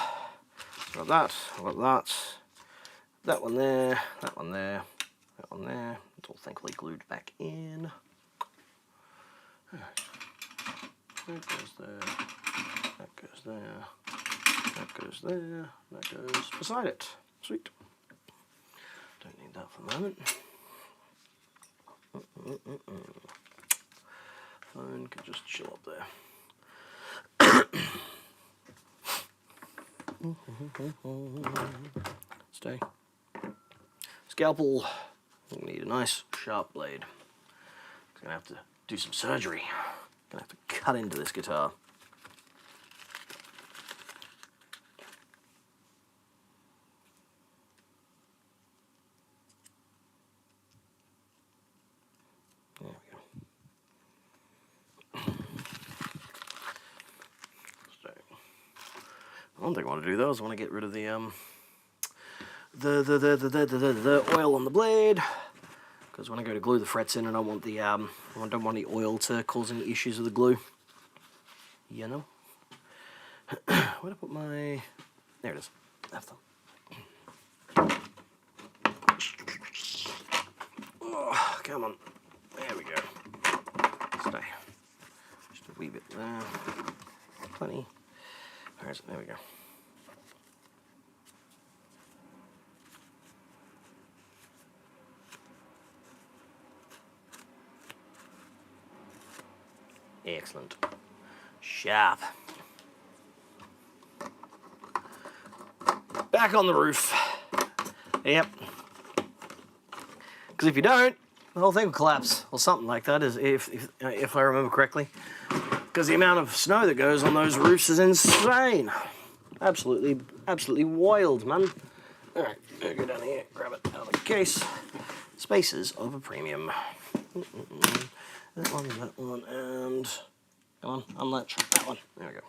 Speaker 1: Got that, got that. That one there, that one there, that one there. It's all thankfully glued back in. That goes there, that goes there, that goes there, that goes beside it. Sweet. Don't need that for the moment. Phone can just chill up there. Stay. Scalpel. We need a nice sharp blade. Gonna have to do some surgery. Gonna have to cut into this guitar. There we go. So, one thing I want to do though is I want to get rid of the oil on the blade, because when I go to glue the frets in, I don't want the the oil to cause any issues with the glue. You know. Where did I put my? There it is. That's them. Oh, come on. There we go. Stay. Just a wee bit there. Plenty. Where is it? There we go. Excellent. Sharp. Back on the roof. Yep. Because if you don't, the whole thing will collapse, or something like that, if I remember correctly. Because the amount of snow that goes on those roofs is insane. Absolutely wild, man. Alright, go down here, grab it out of the case. Spaces of a premium. That one, and... Come on, unlatch that one. There we go.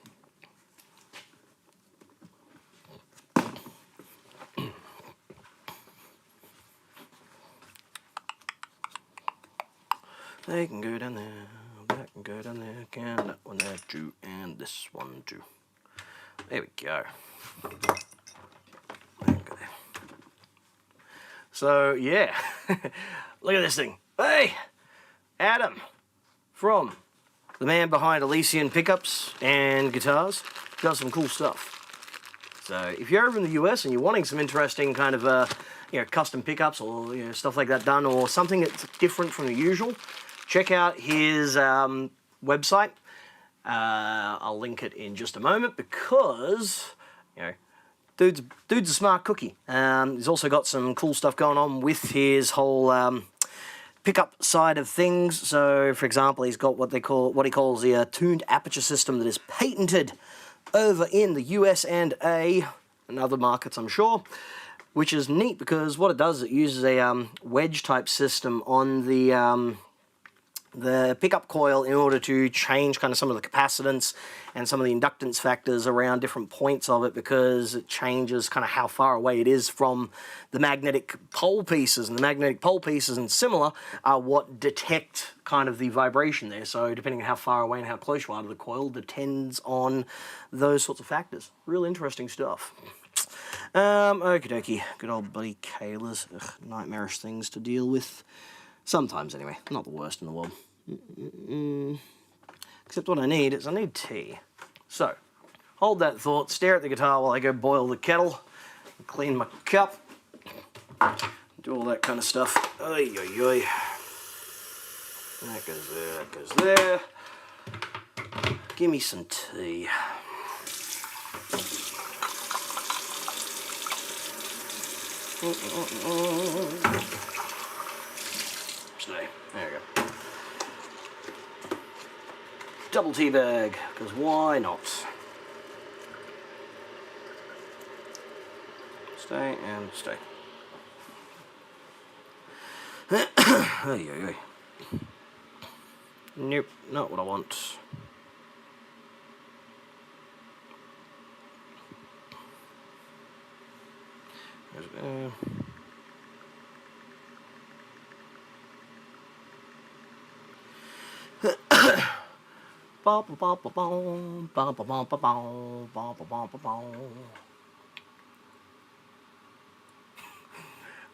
Speaker 1: They can go down there, that can go down there, can that one there too, and this one too. There we go. Okay. So, yeah. Look at this thing. Hey! Adam! From the man behind Elysian Pickups and Guitars. Does some cool stuff. So, if you're over in the US and you're wanting some interesting kind of, custom pickups or stuff like that done, or something that's different from the usual, check out his website. I'll link it in just a moment because, dude's a smart cookie. He's also got some cool stuff going on with his whole pickup side of things. So, for example, he's got what he calls the tuned aperture system that is patented over in the US and other markets, I'm sure. Which is neat because what it does is it uses a wedge type system on the pickup coil in order to change kind of some of the capacitance and some of the inductance factors around different points of it, because it changes kind of how far away it is from the magnetic pole pieces, and the magnetic pole pieces and similar are what detect kind of the vibration there. So depending on how far away and how close you are to the coil depends on those sorts of factors. Real interesting stuff. Okie dokie. Good old buddy Kahler's. Ugh, nightmarish things to deal with. Sometimes, anyway. Not the worst in the world. Except what I need tea. So, hold that thought, stare at the guitar while I go boil the kettle, clean my cup, do all that kind of stuff. Oy, oy, oy. That goes there, that goes there. Give me some tea. Stay. There we go. Double tea bag, because why not? Stay and stay. Ay. Nope, not what I want.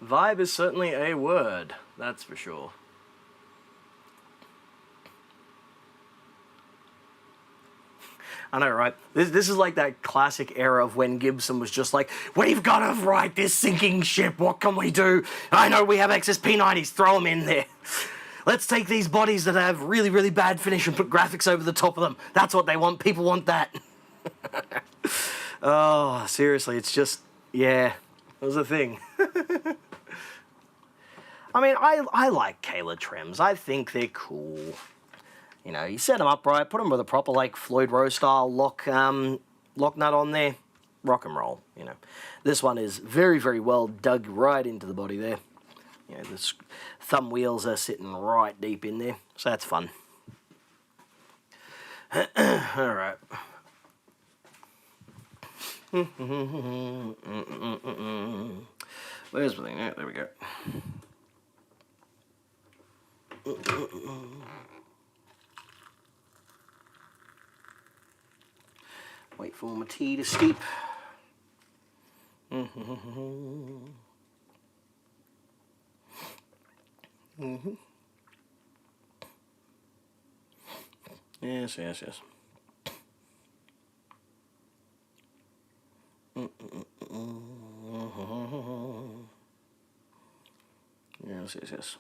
Speaker 1: Vibe is certainly a word, that's for sure. I know, right? This is like that classic era of when Gibson was just like, we've got to right this sinking ship, what can we do? I know we have excess P90s, throw them in there. Let's take these bodies that have really, really bad finish and put graphics over the top of them. That's what they want. People want that. Oh, seriously, it's just, yeah, it was a thing. I mean, I like Kahler trims. I think they're cool. You know, you set them up right, put them with a proper, like, Floyd Rose style lock nut on there. Rock and roll, you know. This one is very, very well dug right into the body there. You know, the thumb wheels are sitting right deep in there, so that's fun. All right. Where's the thing? Oh, there we go. Wait for my tea to steep. Yes, yes, yes. Yes, yes, yes.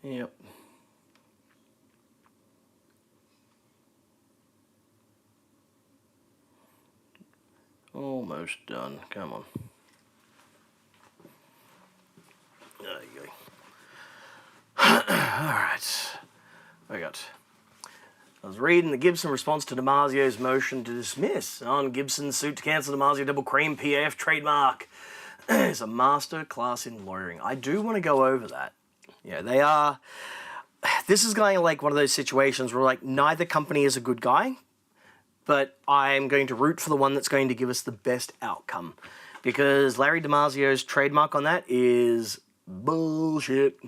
Speaker 1: Yep. Almost done. Come on. There you go. Alright. I was reading the Gibson response to Damasio's motion to dismiss on Gibson's suit to cancel Damasio double cream PAF trademark. It's a master class in lawyering. I do want to go over that. Yeah, they are... This is going like one of those situations where like neither company is a good guy, but I'm going to root for the one that's going to give us the best outcome. Because Larry Damasio's trademark on that is bullshit.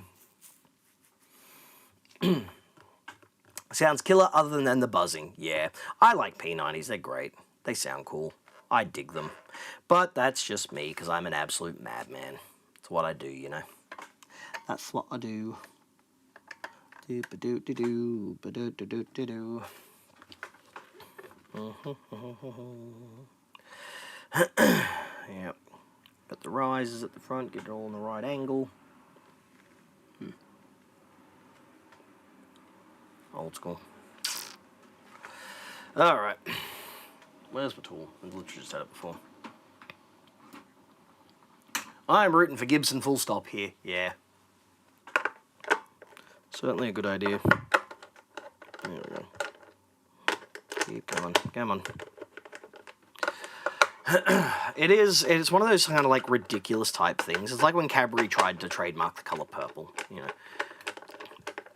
Speaker 1: Sounds killer other than the buzzing. Yeah, I like P90s. They're great. They sound cool. I dig them. But that's just me because I'm an absolute madman. It's what I do, you know. That's what I do. Do-ba-do-do-do, ba-do-do-do-do-do. Yep. Got the risers at the front, get it all in the right angle. Old school. Alright. Where's my tool? I literally just had it before. I'm rooting for Gibson full stop here. Yeah. Certainly a good idea. There we go. Keep going. Come on. It's one of those kind of like ridiculous type things. It's like when Cadbury tried to trademark the colour purple, you know.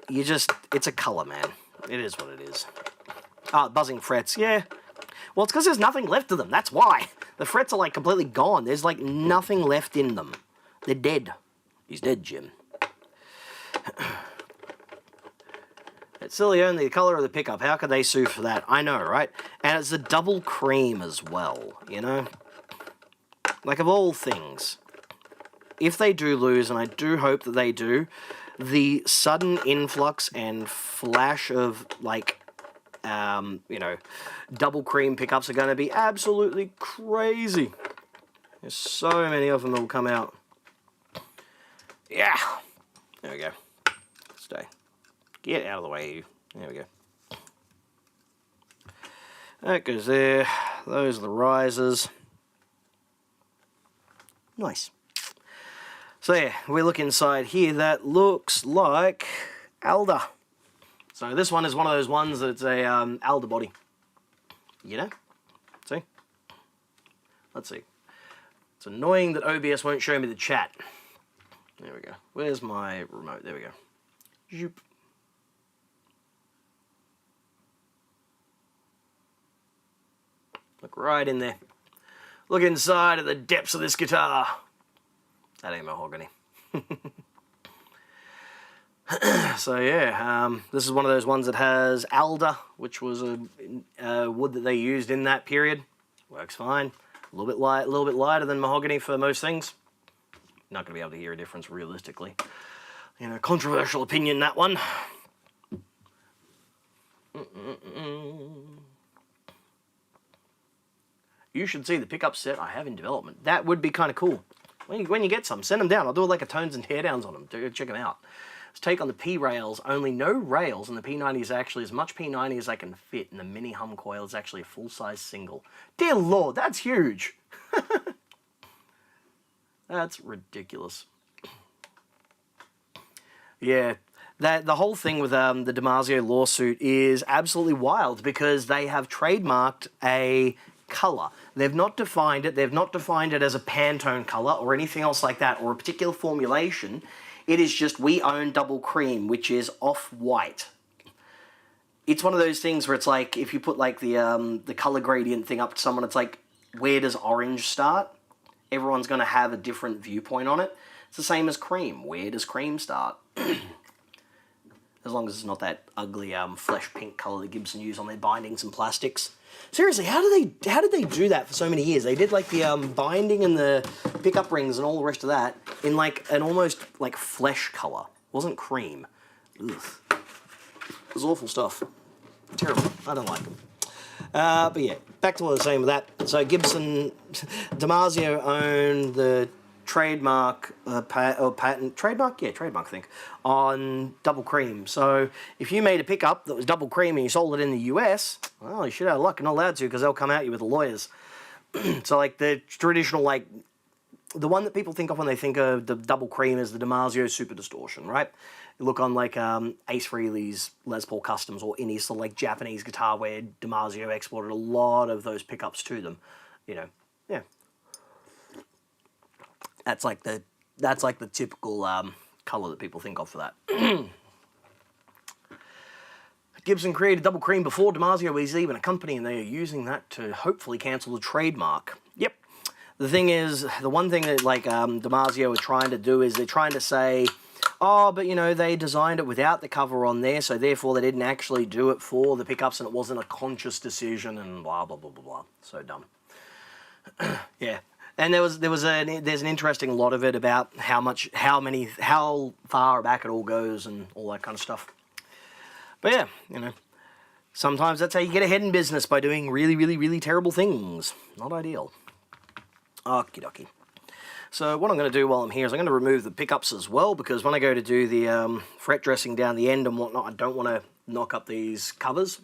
Speaker 1: It's a colour, man. It is what it is. Ah, buzzing frets, yeah. Well, it's because there's nothing left of them, that's why. The frets are like completely gone. There's like nothing left in them. They're dead. He's dead, Jim. It's silly only the colour of the pickup. How could they sue for that? I know, right? And it's a double cream as well, you know? Like, of all things, if they do lose, and I do hope that they do, the sudden influx and flash of, like, you know, double cream pickups are going to be absolutely crazy. There's so many of them that will come out. Yeah. There we go. Stay. Get out of the way, you. There we go. That goes there. Those are the risers. Nice. So yeah, we look inside here. That looks like Alder. So this one is one of those ones that's a Alder body. You know? See? Let's see. It's annoying that OBS won't show me the chat. There we go. Where's my remote? There we go. Zoop. Look right in there. Look inside at the depths of this guitar. That ain't mahogany. So yeah, this is one of those ones that has alder, which was a wood that they used in that period. Works fine. A little bit lighter than mahogany for most things. Not going to be able to hear a difference realistically. You know, controversial opinion, that one. You should see the pickup set I have in development. That would be kind of cool. When you get some, send them down. I'll do like a tones and teardowns on them. Check them out. Let's take on the P rails. Only no rails, and the P90 is actually as much P90 as I can fit, and the mini hum coil is actually a full-size single. Dear Lord, that's huge. That's ridiculous. Yeah, the whole thing with the DiMarzio lawsuit is absolutely wild because they have trademarked a color. They've not defined it. They've not defined it as a Pantone color or anything else like that, or a particular formulation. It is just, we own double cream, which is off-white. It's one of those things where it's like, if you put like the color gradient thing up to someone, it's like, where does orange start? Everyone's going to have a different viewpoint on it. It's the same as cream. Where does cream start? As long as it's not that ugly flesh pink color that Gibson use on their bindings and plastics. Seriously, how did they do that for so many years? They did like the binding and the pickup rings and all the rest of that in like an almost like flesh color. It wasn't cream. Ugh. It was awful stuff. Terrible. I don't like them. But yeah, back to what I was saying with that. So Gibson, DiMarzio owned the trademark, trademark, I think, on double cream. So if you made a pickup that was double cream and you sold it in the US, well, you should have luck. You're not allowed to because they'll come at you with the lawyers. So like the traditional, like, the one that people think of when they think of the double cream is the DiMarzio Super Distortion, right? You look on like Ace Frehley's Les Paul Customs or any sort of like Japanese guitar where DiMarzio exported a lot of those pickups to them, you know, yeah. That's like the typical color that people think of for that. Gibson created double cream before DiMarzio was even a company, and they are using that to hopefully cancel the trademark. Yep. The thing is, the one thing that like DiMarzio are trying to do is they're trying to say, oh, but you know, they designed it without the cover on there, so therefore they didn't actually do it for the pickups, and it wasn't a conscious decision, and blah blah blah blah blah. So dumb. Yeah. And there's an interesting lot of it about how far back it all goes and all that kind of stuff. But yeah, you know, sometimes that's how you get ahead in business, by doing really, really, really terrible things. Not ideal. Okie dokie. So what I'm going to do while I'm here is I'm going to remove the pickups as well, because when I go to do the fret dressing down the end and whatnot, I don't want to knock up these covers,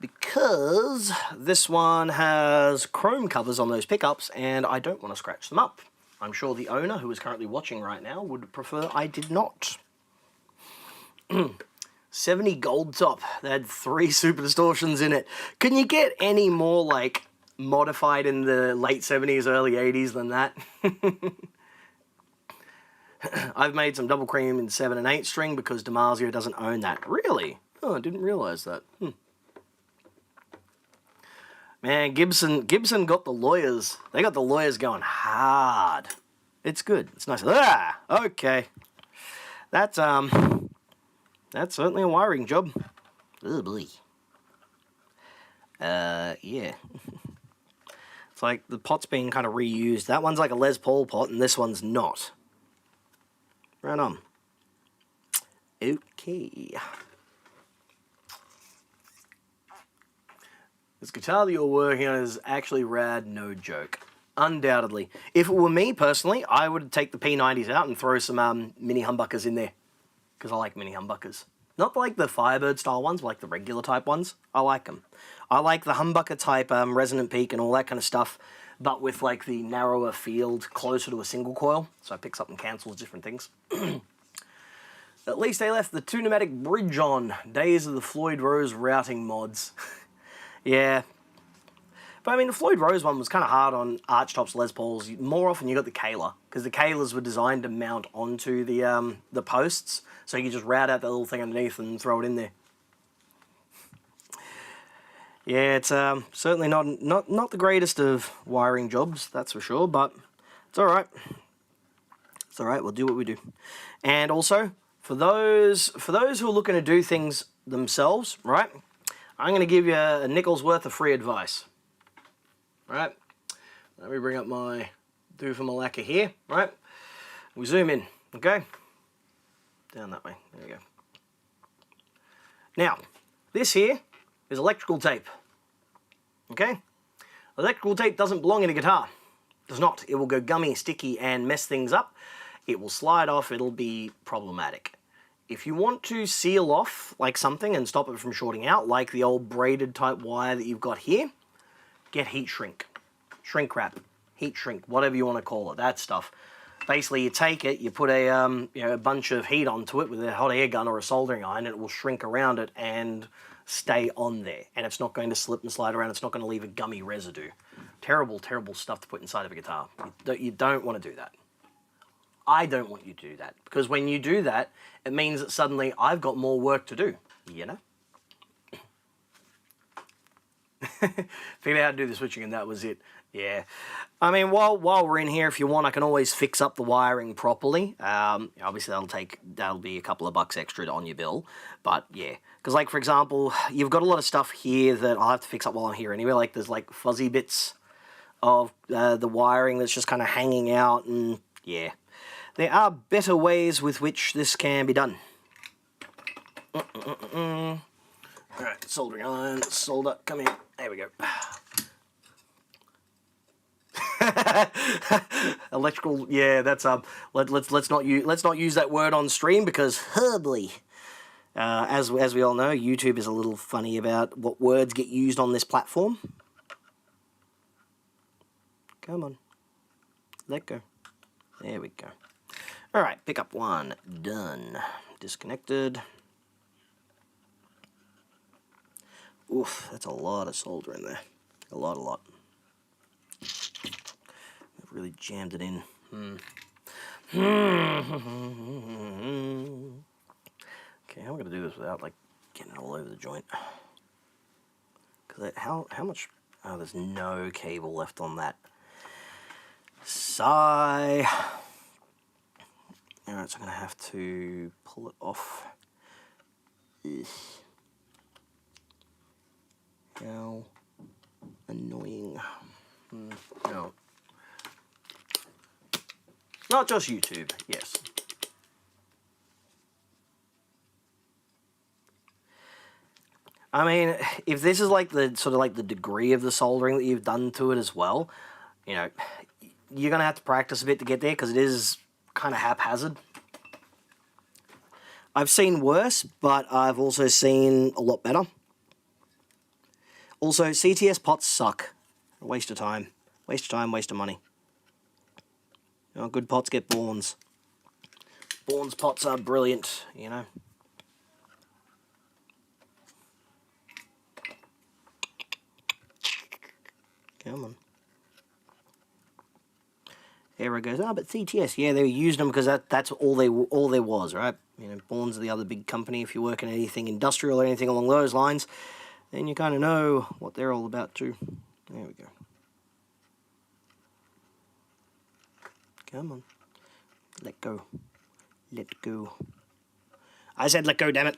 Speaker 1: because this one has chrome covers on those pickups and I don't want to scratch them up. I'm sure the owner, who is currently watching right now, would prefer I did not. 70 gold top. They had 3 super distortions in it. Can you get any more like modified in the late 70s, early 80s than that? I've made some double cream in 7 and 8 string because DiMarzio doesn't own that. Really? Oh, I didn't realize that. Man, Gibson got the lawyers. They got the lawyers going hard. It's good. It's nice. Ah, okay. That's certainly a wiring job. Oh boy. Yeah. It's like the pot's being kind of reused. That one's like a Les Paul pot, and this one's not. Right on. Okay. This guitar that you're working on is actually rad, no joke. Undoubtedly. If it were me, personally, I would take the P90s out and throw some mini humbuckers in there. Because I like mini humbuckers. Not like the Firebird style ones, but like the regular type ones. I like them. I like the humbucker type resonant peak and all that kind of stuff, but with like the narrower field closer to a single coil, so it picks up and cancels different things. At least they left the 2 pneumatic bridge on. Days of the Floyd Rose routing mods. Yeah. But I mean, the Floyd Rose one was kind of hard on archtops Les Pauls. More often you got the Kahler, because the Kahlers were designed to mount onto the posts, so you just route out that little thing underneath and throw it in there. Yeah, it's certainly not the greatest of wiring jobs, that's for sure, but it's all right. It's all right. We'll do what we do. And also, for those who are looking to do things themselves, right? I'm going to give you a nickel's worth of free advice. Right? Let me bring up my do for Malacca here. Right? We zoom in. Okay? Down that way. There we go. Now, this here is electrical tape. Okay? Electrical tape doesn't belong in a guitar. Does not. It will go gummy, sticky, and mess things up. It will slide off. It'll be problematic. If you want to seal off like something and stop it from shorting out, like the old braided type wire that you've got here, get heat shrink. Shrink wrap. Heat shrink. Whatever you want to call it. That stuff. Basically, you take it, you put a bunch of heat onto it with a hot air gun or a soldering iron, and it will shrink around it and stay on there. And it's not going to slip and slide around. It's not going to leave a gummy residue. Terrible, terrible stuff to put inside of a guitar. You don't want to do that. I don't want you to do that. Because when you do that, it means that suddenly I've got more work to do. You know? Figured out how to do the switching and that was it. Yeah. I mean, while we're in here, if you want, I can always fix up the wiring properly. Obviously, that'll be a couple of bucks extra on your bill. But, yeah. Because, like, for example, you've got a lot of stuff here that I'll have to fix up while I'm here anyway. Like, there's, like, fuzzy bits of the wiring that's just kind of hanging out. And, yeah. There are better ways with which this can be done. Alright, soldering iron, solder, come here. There we go. Electrical, yeah, that's let's not use that word on stream because boy, as we all know, YouTube is a little funny about what words get used on this platform. Come on, let go. There we go. All right, pick up one, done. Disconnected. Oof, that's a lot of solder in there. A lot. I've really jammed it in. Okay, how am I going to do this without, like, getting it all over the joint? Because how much... Oh, there's no cable left on that. Sigh. Alright, so I'm going to have to pull it off. Ugh. How annoying. No. Not just YouTube, yes. I mean, if this is like the sort of like the degree of the soldering that you've done to it as well, you know, you're going to have to practice a bit to get there because it is kind of haphazard. I've seen worse, but I've also seen a lot better. Also, CTS pots suck. A waste of time. Waste of time, waste of money. You know, good pots get Bournes. Bournes pots are brilliant, you know. Come on. Error goes, oh, but CTS, yeah, they used them because that's all there was, right? You know, Bournes are the other big company. If you work in anything industrial or anything along those lines, then you kind of know what they're all about too. There we go. Come on. Let go. Let go. I said let go, damn it.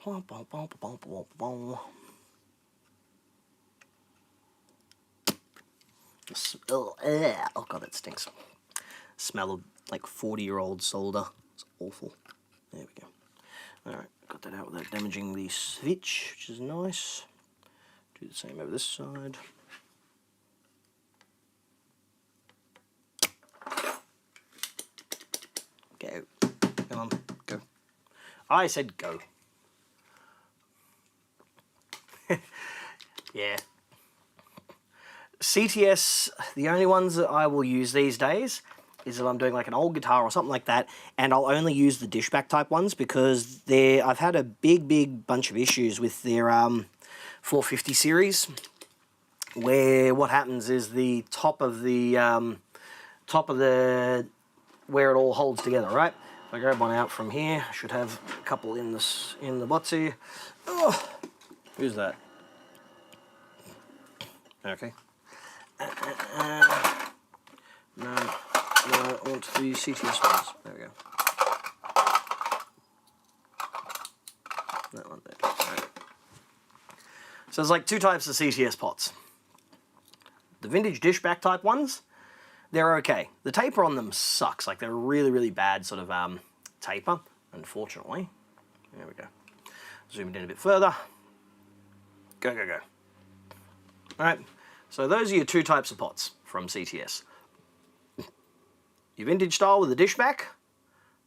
Speaker 1: Oh god, that stinks. Smell of like 40-year-old solder. It's awful. There we go. Alright, got that out without damaging the switch, which is nice. Do the same over this side. Go. Come on, go. I said go. Yeah. CTS, the only ones that I will use these days is if I'm doing like an old guitar or something like that, and I'll only use the dishback type ones because I've had a big bunch of issues with their 450 series, where what happens is the top of the where it all holds together, right? If I grab one out from here, I should have a couple in the botsy. Oh, who's that? Okay. No, onto the CTS ones. There we go. That one there. Right. So there's like two types of CTS pots. The vintage dishback type ones, they're okay. The taper on them sucks. Like they're really bad sort of taper, unfortunately. There we go. Zoom it in a bit further. Go, go, go. All right, so those are your two types of pots from CTS. Your vintage style with the dish back,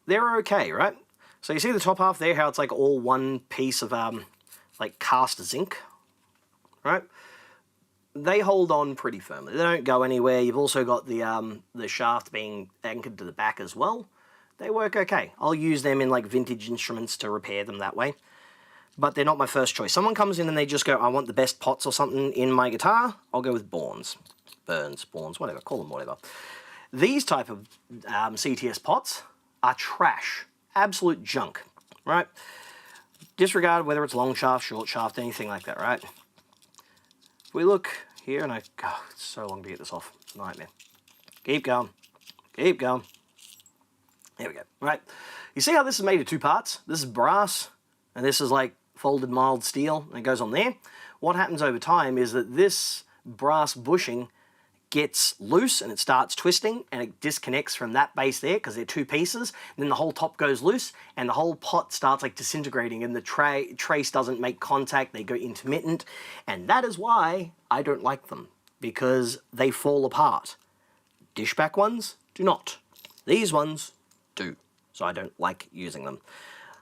Speaker 1: they're okay, right? So you see the top half there, how it's like all one piece of like cast zinc, right? They hold on pretty firmly. They don't go anywhere. You've also got the shaft being anchored to the back as well. They work okay. I'll use them in like vintage instruments to repair them that way. But they're not my first choice. Someone comes in and they just go, I want the best pots or something in my guitar. I'll go with Burns, whatever, call them whatever. These type of CTS pots are trash. Absolute junk, right? Disregard whether it's long shaft, short shaft, anything like that, right? If we look here, and it's so long to get this off. It's a nightmare. Keep going. Keep going. There we go. Right. You see how this is made of two parts? This is brass, and this is like folded mild steel, and it goes on there. What happens over time is that this brass bushing gets loose and it starts twisting and it disconnects from that base there because they're two pieces, and then the whole top goes loose and the whole pot starts like disintegrating and the trace doesn't make contact, they go intermittent, and that is why I don't like them, because they fall apart. Dishback ones do not. These ones do, so I don't like using them.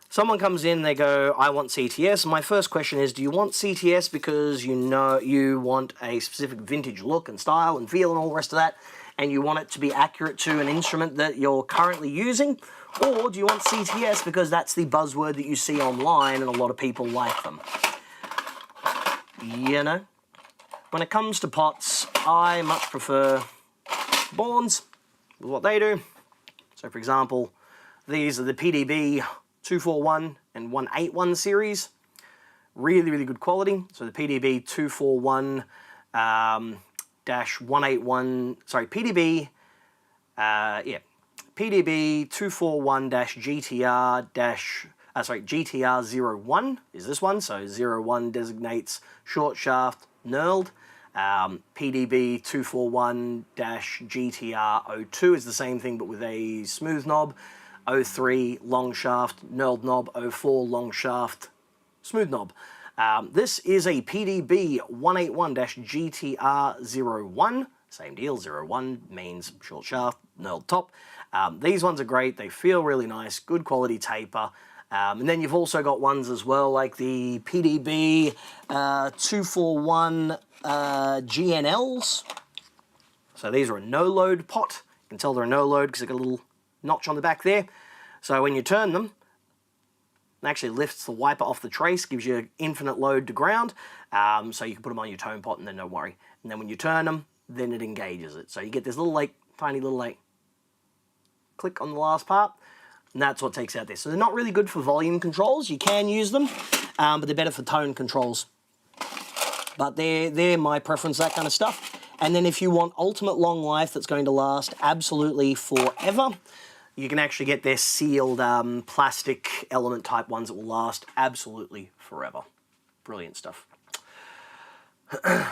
Speaker 1: Someone comes in, they go, I want CTS. My first question is, do you want CTS because you know you want a specific vintage look and style and feel and all the rest of that, and you want it to be accurate to an instrument that you're currently using? Or do you want CTS because that's the buzzword that you see online and a lot of people like them? You know? When it comes to pots, I much prefer Burns with what they do. So for example, these are the PDB 241 and 181 series. Really, really good quality. So the PDB 241 181, sorry, PDB 241 GTR 01 is this one. So 01 designates short shaft knurled. PDB 241 GTR 02 is the same thing but with a smooth knob. 03 long shaft knurled knob, 04 long shaft smooth knob. This is a PDB 181-GTR 01. Same deal, 01 means short shaft, knurled top. These ones are great, they feel really nice, good quality taper. And then you've also got ones as well like the PDB 241 GNLs. So these are a no-load pot. You can tell they're a no-load because they've got a little notch on the back there. So when you turn them, it actually lifts the wiper off the trace, gives you infinite load to ground, so you can put them on your tone pot and then don't worry. And then when you turn them, then it engages it. So you get this little like, tiny little like, click on the last part, and that's what takes out this. So they're not really good for volume controls. You can use them, but they're better for tone controls. But they're my preference, that kind of stuff. And then if you want ultimate long life that's going to last absolutely forever, you can actually get their sealed plastic element type ones that will last absolutely forever. Brilliant stuff. The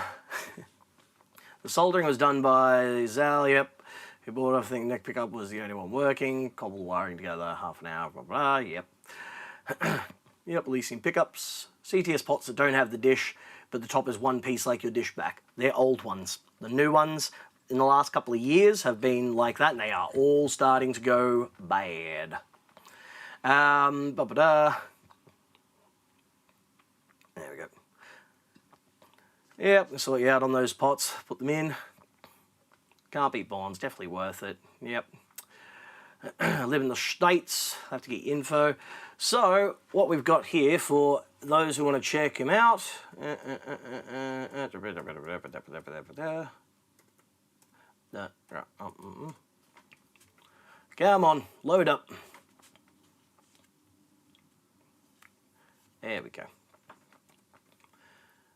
Speaker 1: soldering was done by Zal, yep. Who bought, I think neck pickup was the only one working. Cobbled wiring together, half an hour, blah, blah, yep. Yep, leasing pickups. CTS pots that don't have the dish, but the top is one piece like your dish back. They're old ones. The new ones in the last couple of years have been like that, and they are all starting to go bad. There we go. Yep, sort you out on those pots, put them in. Can't beat Burns, definitely worth it. Yep. I live in the States, have to get info. So, what we've got here for those who want to check him out. Come on, load up. There we go.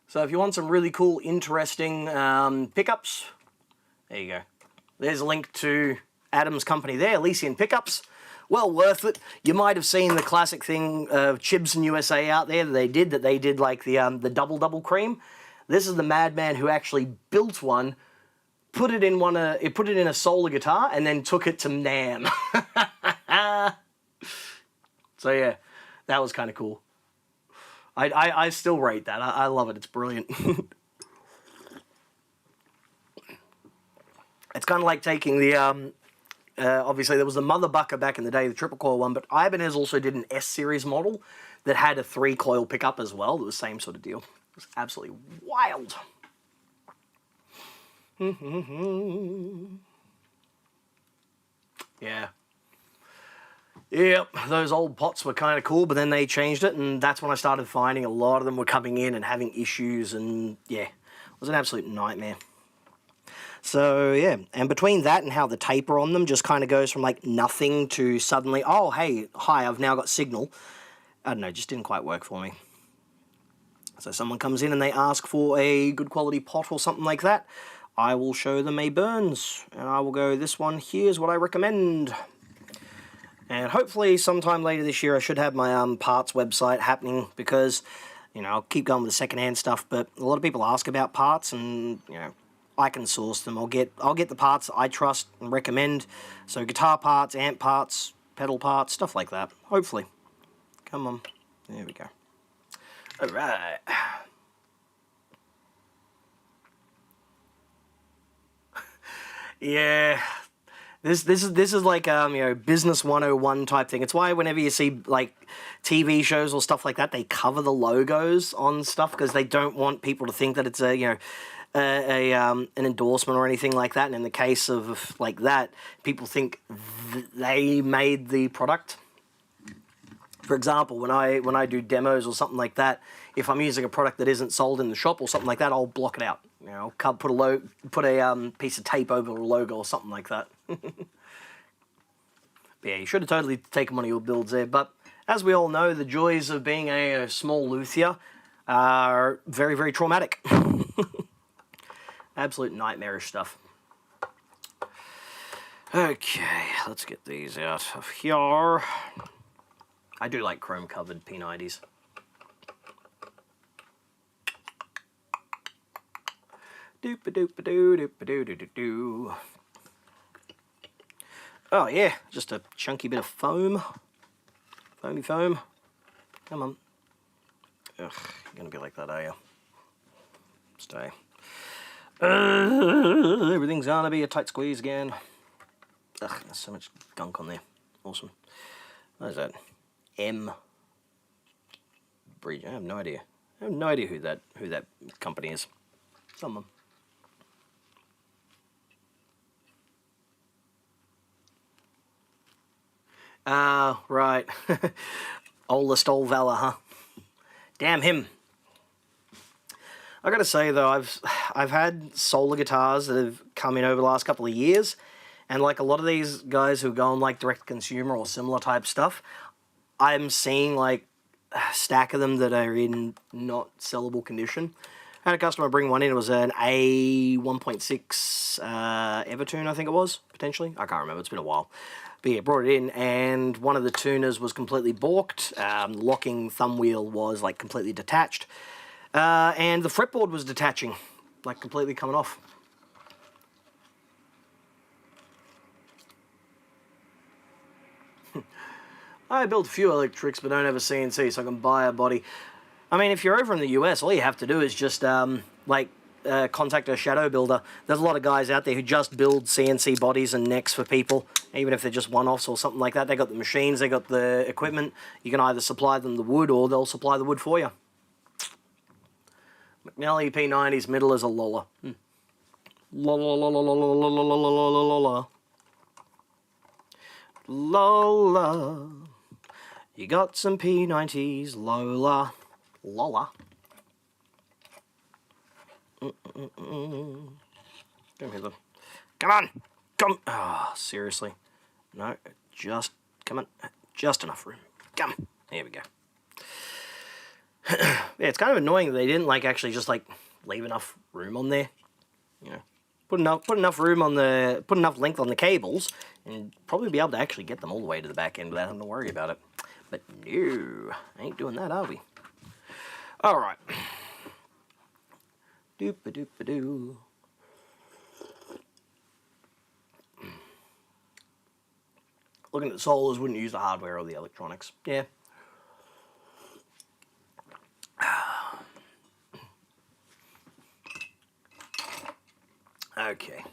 Speaker 1: So if you want some really cool, interesting pickups, there you go. There's a link to Adam's company there, Elysian Pickups. Well worth it. You might have seen the classic thing of Gibson USA out there that they did like the double cream. This is the madman who actually built one, put it in a solar guitar, and then took it to NAMM. So yeah, that was kind of cool. I still rate that. I love it. It's brilliant. It's kind of like taking the, obviously there was the Mother Bucker back in the day, the triple coil one, but Ibanez also did an S-series model that had a 3-coil pickup as well. It was the same sort of deal. It was absolutely wild. Yeah. Yep, those old pots were kind of cool, but then they changed it, and that's when I started finding a lot of them were coming in and having issues, and yeah, it was an absolute nightmare. So, yeah, and between that and how the taper on them just kind of goes from, like, nothing to suddenly, oh, hey, hi, I've now got signal. I don't know, it just didn't quite work for me. So someone comes in and they ask for a good quality pot or something like that, I will show them a Burns, and I will go, this one here's what I recommend. And hopefully sometime later this year I should have my parts website happening, because, you know, I'll keep going with the secondhand stuff, but a lot of people ask about parts, and, you know, I can source them. I'll get the parts I trust and recommend. So guitar parts, amp parts, pedal parts, stuff like that. Hopefully. Come on. There we go. All right. Yeah. This is like you know, business 101 type thing. It's why whenever you see like TV shows or stuff like that, they cover the logos on stuff, because they don't want people to think that it's a, you know, an endorsement or anything like that. And in the case of like that, people think they made the product. For example, when I do demos or something like that, if I'm using a product that isn't sold in the shop or something like that, I'll block it out. You know, I'll put a piece of tape over a logo or something like that. But yeah, you should have totally taken one of your builds there. But as we all know, the joys of being a small luthier are very, very traumatic. Absolute nightmarish stuff. Okay, let's get these out of here. I do like chrome-covered P90s. Doop-a-doop-a-doo, doop-a-doo-doo-doo-doo. Oh yeah, just a chunky bit of foam. Foamy foam. Come on. Ugh, you're gonna be like that, are you? Stay. Everything's gonna be a tight squeeze again. Ugh, there's so much gunk on there. Awesome. What is that? M. Bridge. I have no idea. I have no idea who that company is. Someone. Ah, right. Oldest old Valor, huh? Damn him. I gotta say though, I've had solar guitars that have come in over the last couple of years, and like a lot of these guys who go on like direct consumer or similar type stuff, I'm seeing like a stack of them that are in not sellable condition. I had a customer bring one in. It was an A 1.6 Evertune, I think it was, potentially. I can't remember. It's been a while. But yeah, brought it in, and one of the tuners was completely balked. The locking thumb wheel was like completely detached. And the fretboard was detaching, like completely coming off. I build a few electrics, but don't have a CNC, so I can buy a body. I mean, if you're over in the US, all you have to do is just, contact a shadow builder. There's a lot of guys out there who just build CNC bodies and necks for people, even if they're just one-offs or something like that. They got the machines, they got the equipment. You can either supply them the wood, or they'll supply the wood for you. McNally P90's middle is a Lola. Lola. Lola. You got some P90s, Lola. Lola. Come here, though. Come on! Come! Oh, seriously. No, just... Come on. Just enough room. Come. There we go. Yeah, it's kind of annoying that they didn't, like, actually just, like, leave enough room on there. You know, put enough room on the... Put enough length on the cables, and probably be able to actually get them all the way to the back end without having to worry about it. But no, ain't doing that, are we? Alright. Doop-a-doop-a-doo. Looking at the solars, wouldn't use the hardware or the electronics. Yeah. Okay.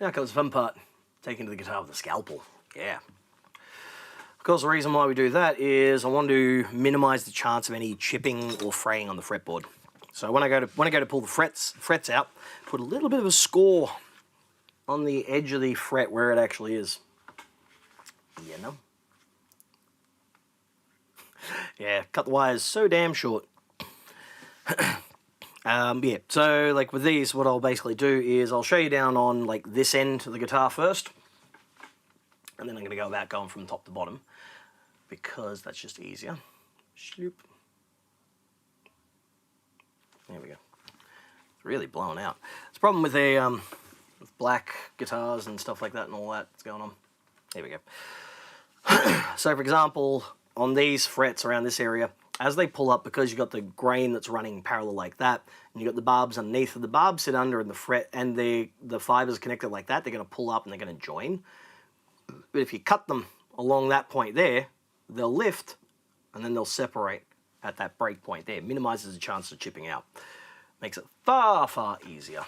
Speaker 1: Now comes the fun part. Taking to the guitar with a scalpel. Yeah. Of course, the reason why we do that is I want to minimize the chance of any chipping or fraying on the fretboard. So when I go to pull the frets out, put a little bit of a score on the edge of the fret where it actually is. You know? Yeah, cut the wires so damn short. Yeah, so like with these, what I'll basically do is I'll show you down on like this end of the guitar first, and then I'm going to go about going from top to bottom, because that's just easier. Sloop. There we go. It's really blown out. It's a problem with with black guitars and stuff like that and all that's going on. There we go. So for example, on these frets around this area, as they pull up, because you've got the grain that's running parallel like that, and you've got the barbs underneath, the barbs sit under and the fret and the fibers connected like that, they're going to pull up and they're going to join. But if you cut them along that point there, they'll lift and then they'll separate at that break point there. Minimizes the chance of chipping out. Makes it far, far easier.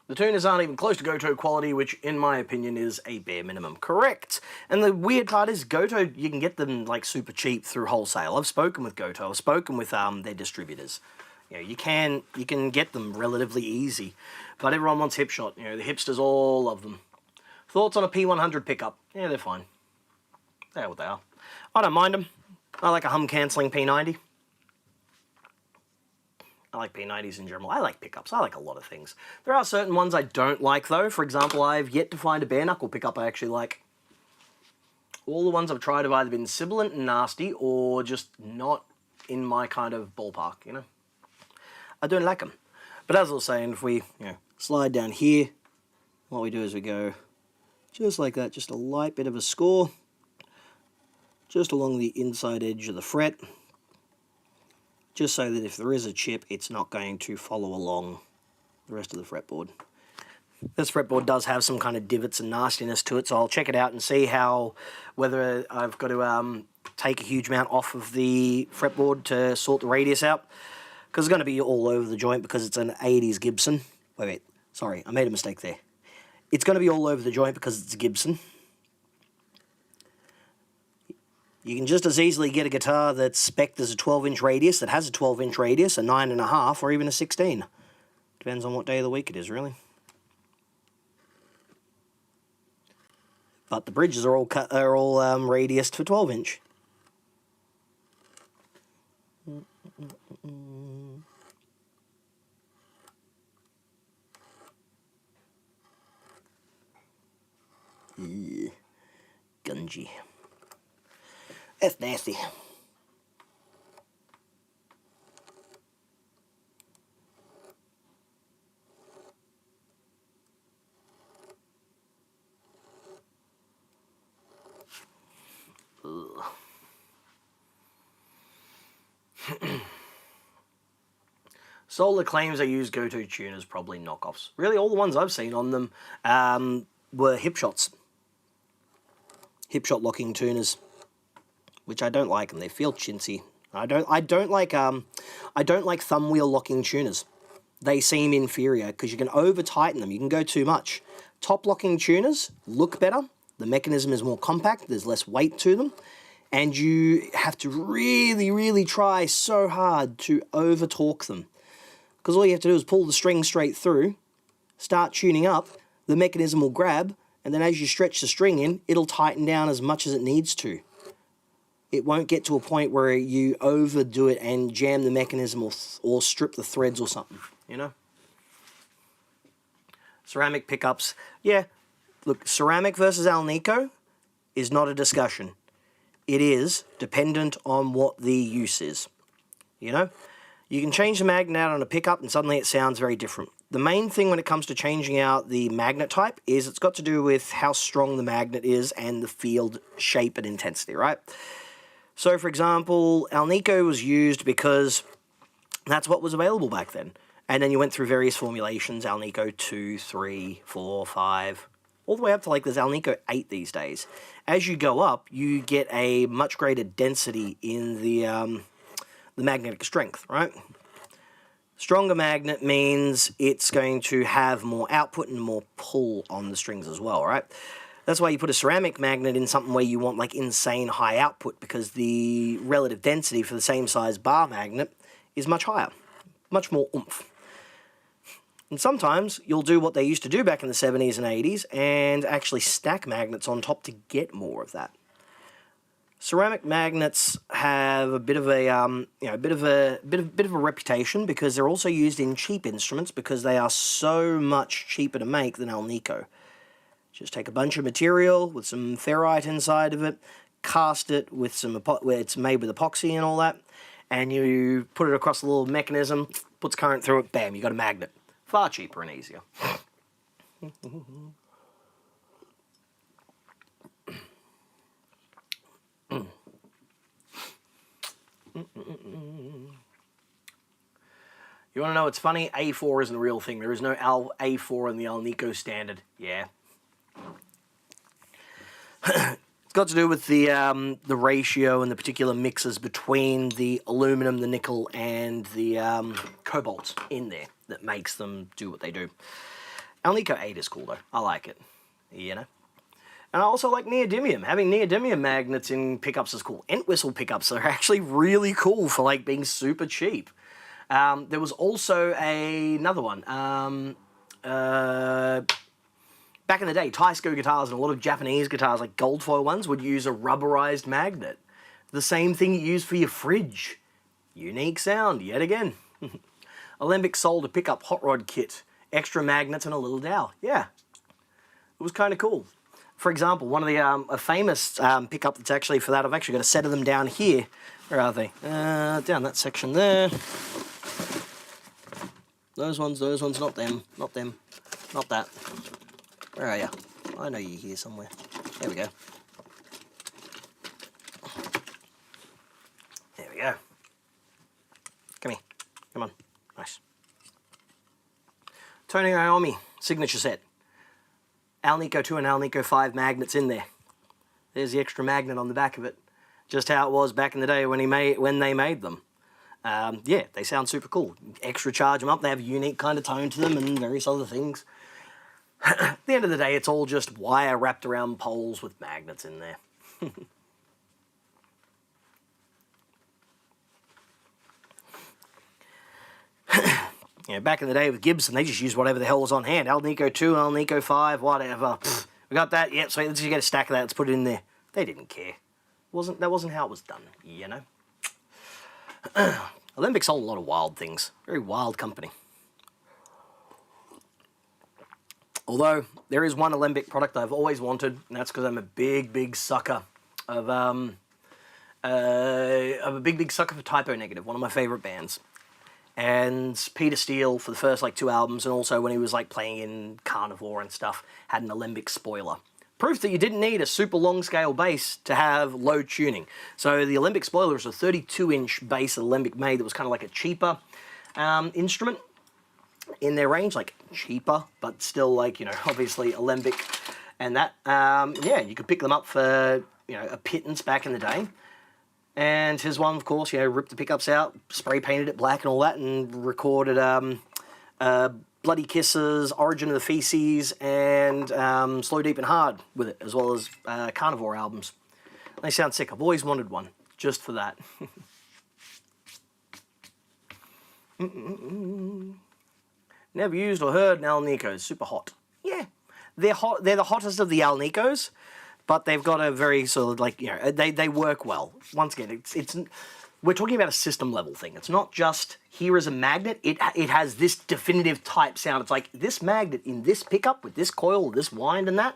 Speaker 1: The tuners aren't even close to Goto quality, which in my opinion is a bare minimum. Correct. And the weird part is Goto, you can get them like super cheap through wholesale. I've spoken with Goto, I've spoken with their distributors. You know, you can get them relatively easy. But everyone wants hip shot. You know, the hipsters all love them. Thoughts on a P100 pickup? Yeah, they're fine. They're what they are. I don't mind them. I like a hum cancelling P90. I like P90s in general. I like pickups. I like a lot of things. There are certain ones I don't like, though. For example, I've yet to find a bare knuckle pickup I actually like. All the ones I've tried have either been sibilant and nasty or just not in my kind of ballpark, you know? I don't like them. But as I was saying, if we slide down here, what we do is we go just like that, just a light bit of a score, just along the inside edge of the fret, just so that if there is a chip, it's not going to follow along the rest of the fretboard. This fretboard does have some kind of divots and nastiness to it, so I'll check it out and see whether I've got to take a huge amount off of the fretboard to sort the radius out, because it's going to be all over the joint because it's an 80s Gibson. Wait, sorry, I made a mistake there. It's going to be all over the joint because it's a Gibson. You can just as easily get a guitar that's spec'd as a 12-inch radius, that has a 12-inch radius, a 9.5, or even a 16. Depends on what day of the week it is, really. But the bridges are all radiused for 12-inch. Gungy. That's nasty. Solar claims they use Goto tuners, probably knockoffs. Really, all the ones I've seen on them were hip shots. Hip shot locking tuners, which I don't like, and they feel chintzy. I don't like thumb wheel locking tuners. They seem inferior because you can over tighten them. You can go too much. Top locking tuners look better. The mechanism is more compact. There's less weight to them, and you have to really, really try so hard to over torque them, because all you have to do is pull the string straight through, start tuning up. The mechanism will grab, and then as you stretch the string in, it'll tighten down as much as it needs to. It won't get to a point where you overdo it and jam the mechanism or strip the threads or something, you know? Ceramic pickups. Yeah, look, ceramic versus Alnico is not a discussion. It is dependent on what the use is, you know? You can change the magnet out on a pickup and suddenly it sounds very different. The main thing when it comes to changing out the magnet type is it's got to do with how strong the magnet is and the field shape and intensity, right? So, for example, Alnico was used because that's what was available back then. And then you went through various formulations, Alnico 2, 3, 4, 5, all the way up to like there's Alnico 8 these days. As you go up, you get a much greater density in the magnetic strength, right? Stronger magnet means it's going to have more output and more pull on the strings as well, right? That's why you put a ceramic magnet in something where you want like insane high output, because the relative density for the same size bar magnet is much higher, much more oomph. And sometimes you'll do what they used to do back in the 70s and 80s and actually stack magnets on top to get more of that. Ceramic magnets have a bit of a bit of a reputation because they're also used in cheap instruments because they are so much cheaper to make than Alnico. Just take a bunch of material with some ferrite inside of it, cast it with some where it's made with epoxy and all that, and you put it across a little mechanism, puts current through it, bam, you got a magnet. Far cheaper and easier. You want to know what's funny? A4 isn't a real thing. There is no A4 in the Alnico standard. Yeah. It's got to do with the ratio and the particular mixes between the aluminum, the nickel, and the cobalt in there that makes them do what they do. Alnico 8 is cool though. I like it. You know. And I also like neodymium. Having neodymium magnets in pickups is cool. Entwistle pickups are actually really cool for like being super cheap. There was also another one. Back in the day, Taisco guitars and a lot of Japanese guitars, like gold foil ones, would use a rubberized magnet. The same thing you use for your fridge. Unique sound, yet again. Alembic sold a pickup hot rod kit. Extra magnets and a little dowel. Yeah. It was kind of cool. For example, one of the a famous pickup that's actually for that, I've actually got a set of them down here. Where are they? Down that section there. Those ones, not them, not that. Where are you? I know you're here somewhere. There we go. There we go. Come here. Come on. Nice. Tony Iommi signature set. Alnico 2 and Alnico 5 magnets in there. There's the extra magnet on the back of it. Just how it was back in the day when they made them. Yeah, they sound super cool. Extra charge them up. They have a unique kind of tone to them and various other things. At the end of the day, it's all just wire wrapped around poles with magnets in there. Yeah, back in the day with Gibson, they just used whatever the hell was on hand. Alnico 2, Alnico 5, whatever. Pfft, we got that? Yep, so let's just get a stack of that. Let's put it in there. They didn't care. That wasn't how it was done, you know? Alembic sold a lot of wild things. Very wild company. Although, there is one Alembic product I've always wanted, and that's because I'm a big sucker of a big sucker for Typo Negative, one of my favourite bands. And Peter Steele, for the first like 2 albums, and also when he was like playing in Carnivore and stuff, had an Alembic spoiler. Proof that you didn't need a super long scale bass to have low tuning. So the Alembic spoiler is a 32-inch bass that Alembic made that was kind of like a cheaper instrument in their range, like cheaper, but still like, you know, obviously Alembic and that. Yeah, you could pick them up for, you know, a pittance back in the day. And his one, of course, you know, ripped the pickups out, spray painted it black and all that, and recorded Bloody Kisses, Origin of the Feces, and Slow, Deep and Hard with it, as well as Carnivore albums. They sound sick. I've always wanted one, just for that. Never used or heard an Alnico. Super hot. Yeah, they're hot. They're the hottest of the Alnicos. But they've got a very sort of like, you know, they work well. Once again, we're talking about a system level thing. It's not just here is a magnet. It has this definitive type sound. It's like this magnet in this pickup with this coil, this wind and that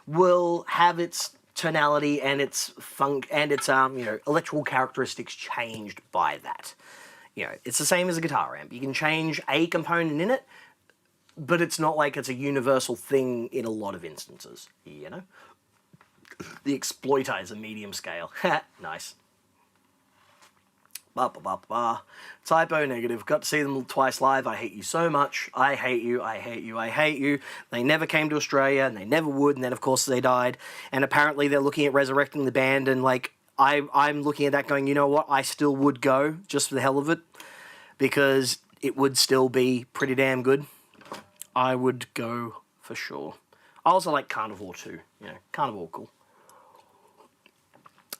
Speaker 1: will have its tonality and its funk and its you know, electrical characteristics changed by that. You know, it's the same as a guitar amp. You can change a component in it, but it's not like it's a universal thing in a lot of instances, you know? The Exploiter is a medium scale. Nice. Typo Negative. Got to see them twice live. I hate you so much. I hate you. I hate you. I hate you. They never came to Australia, and they never would, and then, of course, they died. And apparently they're looking at resurrecting the band, and, like, I'm looking at that going, you know what? I still would go, just for the hell of it. Because it would still be pretty damn good. I would go for sure. I also like Carnivore too. You know, Carnivore cool.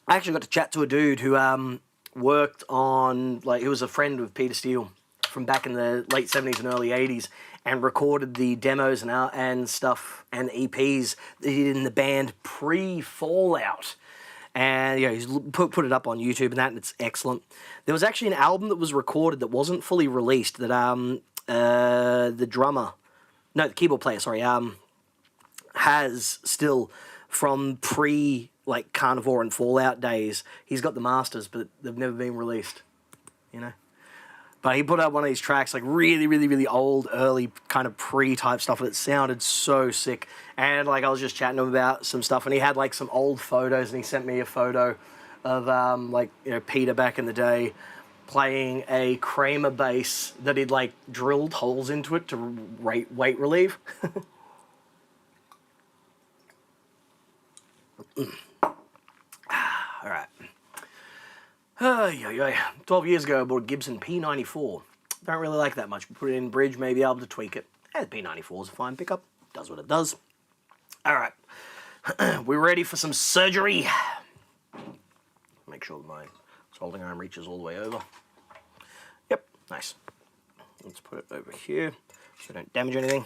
Speaker 1: I actually got to chat to a dude who worked on, like, he was a friend of Peter Steele from back in the late 70s and early 80s, and recorded the demos and stuff and EPs that he did in the band pre-Fallout. And you know, he's put it up on YouTube and that, and it's excellent. There was actually an album that was recorded that wasn't fully released that the keyboard player, sorry, has still from like Carnivore and Fallout days. He's got the masters, but they've never been released, you know. But he put out one of these tracks, like really, really, really old, early kind of pre-type stuff, and it sounded so sick. And like I was just chatting to him about some stuff, and he had like some old photos, and he sent me a photo of like, you know, Peter back in the day playing a Kramer bass that he'd like drilled holes into it to weight relieve. All right. 12 years ago, I bought a Gibson P94. Don't really like that much. Put it in bridge, maybe able to tweak it. The P94 is a fine pickup. Does what it does. All right. We're ready for some surgery. Make sure that my soldering iron reaches all the way over. Yep, nice. Let's put it over here so I don't damage anything.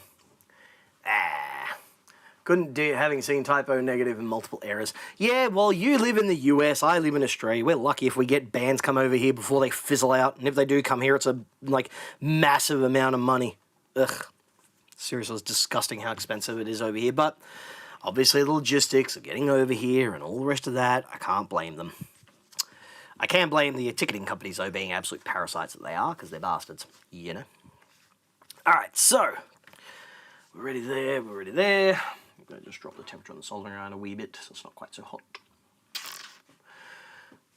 Speaker 1: Couldn't do it, having seen typo negative and multiple errors. Yeah, well, you live in the US, I live in Australia. We're lucky if we get bands come over here before they fizzle out. And if they do come here, it's a, like, massive amount of money. Ugh. Seriously, it's disgusting how expensive it is over here. But obviously the logistics of getting over here and all the rest of that, I can't blame them. I can't blame the ticketing companies, though, being absolute parasites that they are, because they're bastards, you know. All right, so we're ready there, we're ready there. I'm going to just drop the temperature on the soldering iron a wee bit so it's not quite so hot.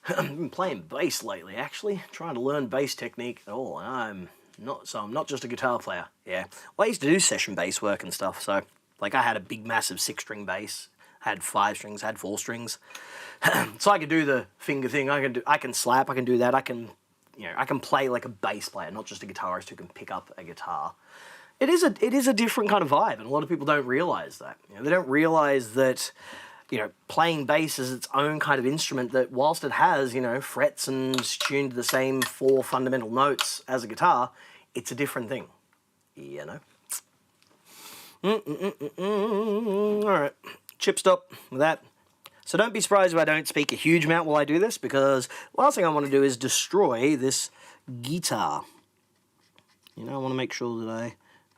Speaker 1: I've been playing bass lately, actually, trying to learn bass technique at all. I'm not just a guitar player. Yeah, well, I used to do session bass work and stuff. So, like, I had a big, massive 6-string bass. I had 5 strings, I had 4 strings. So I could do the finger thing. I can slap. I can do that. I can play like a bass player, not just a guitarist who can pick up a guitar. It is a different kind of vibe, and a lot of people don't realize that. You know, they don't realize that, you know, playing bass is its own kind of instrument that, whilst it has, you know, frets and is tuned to the same 4 fundamental notes as a guitar, it's a different thing. You know? All right, chip stop with that. So don't be surprised if I don't speak a huge amount while I do this, because the last thing I want to do is destroy this guitar. You know, I want to make sure that I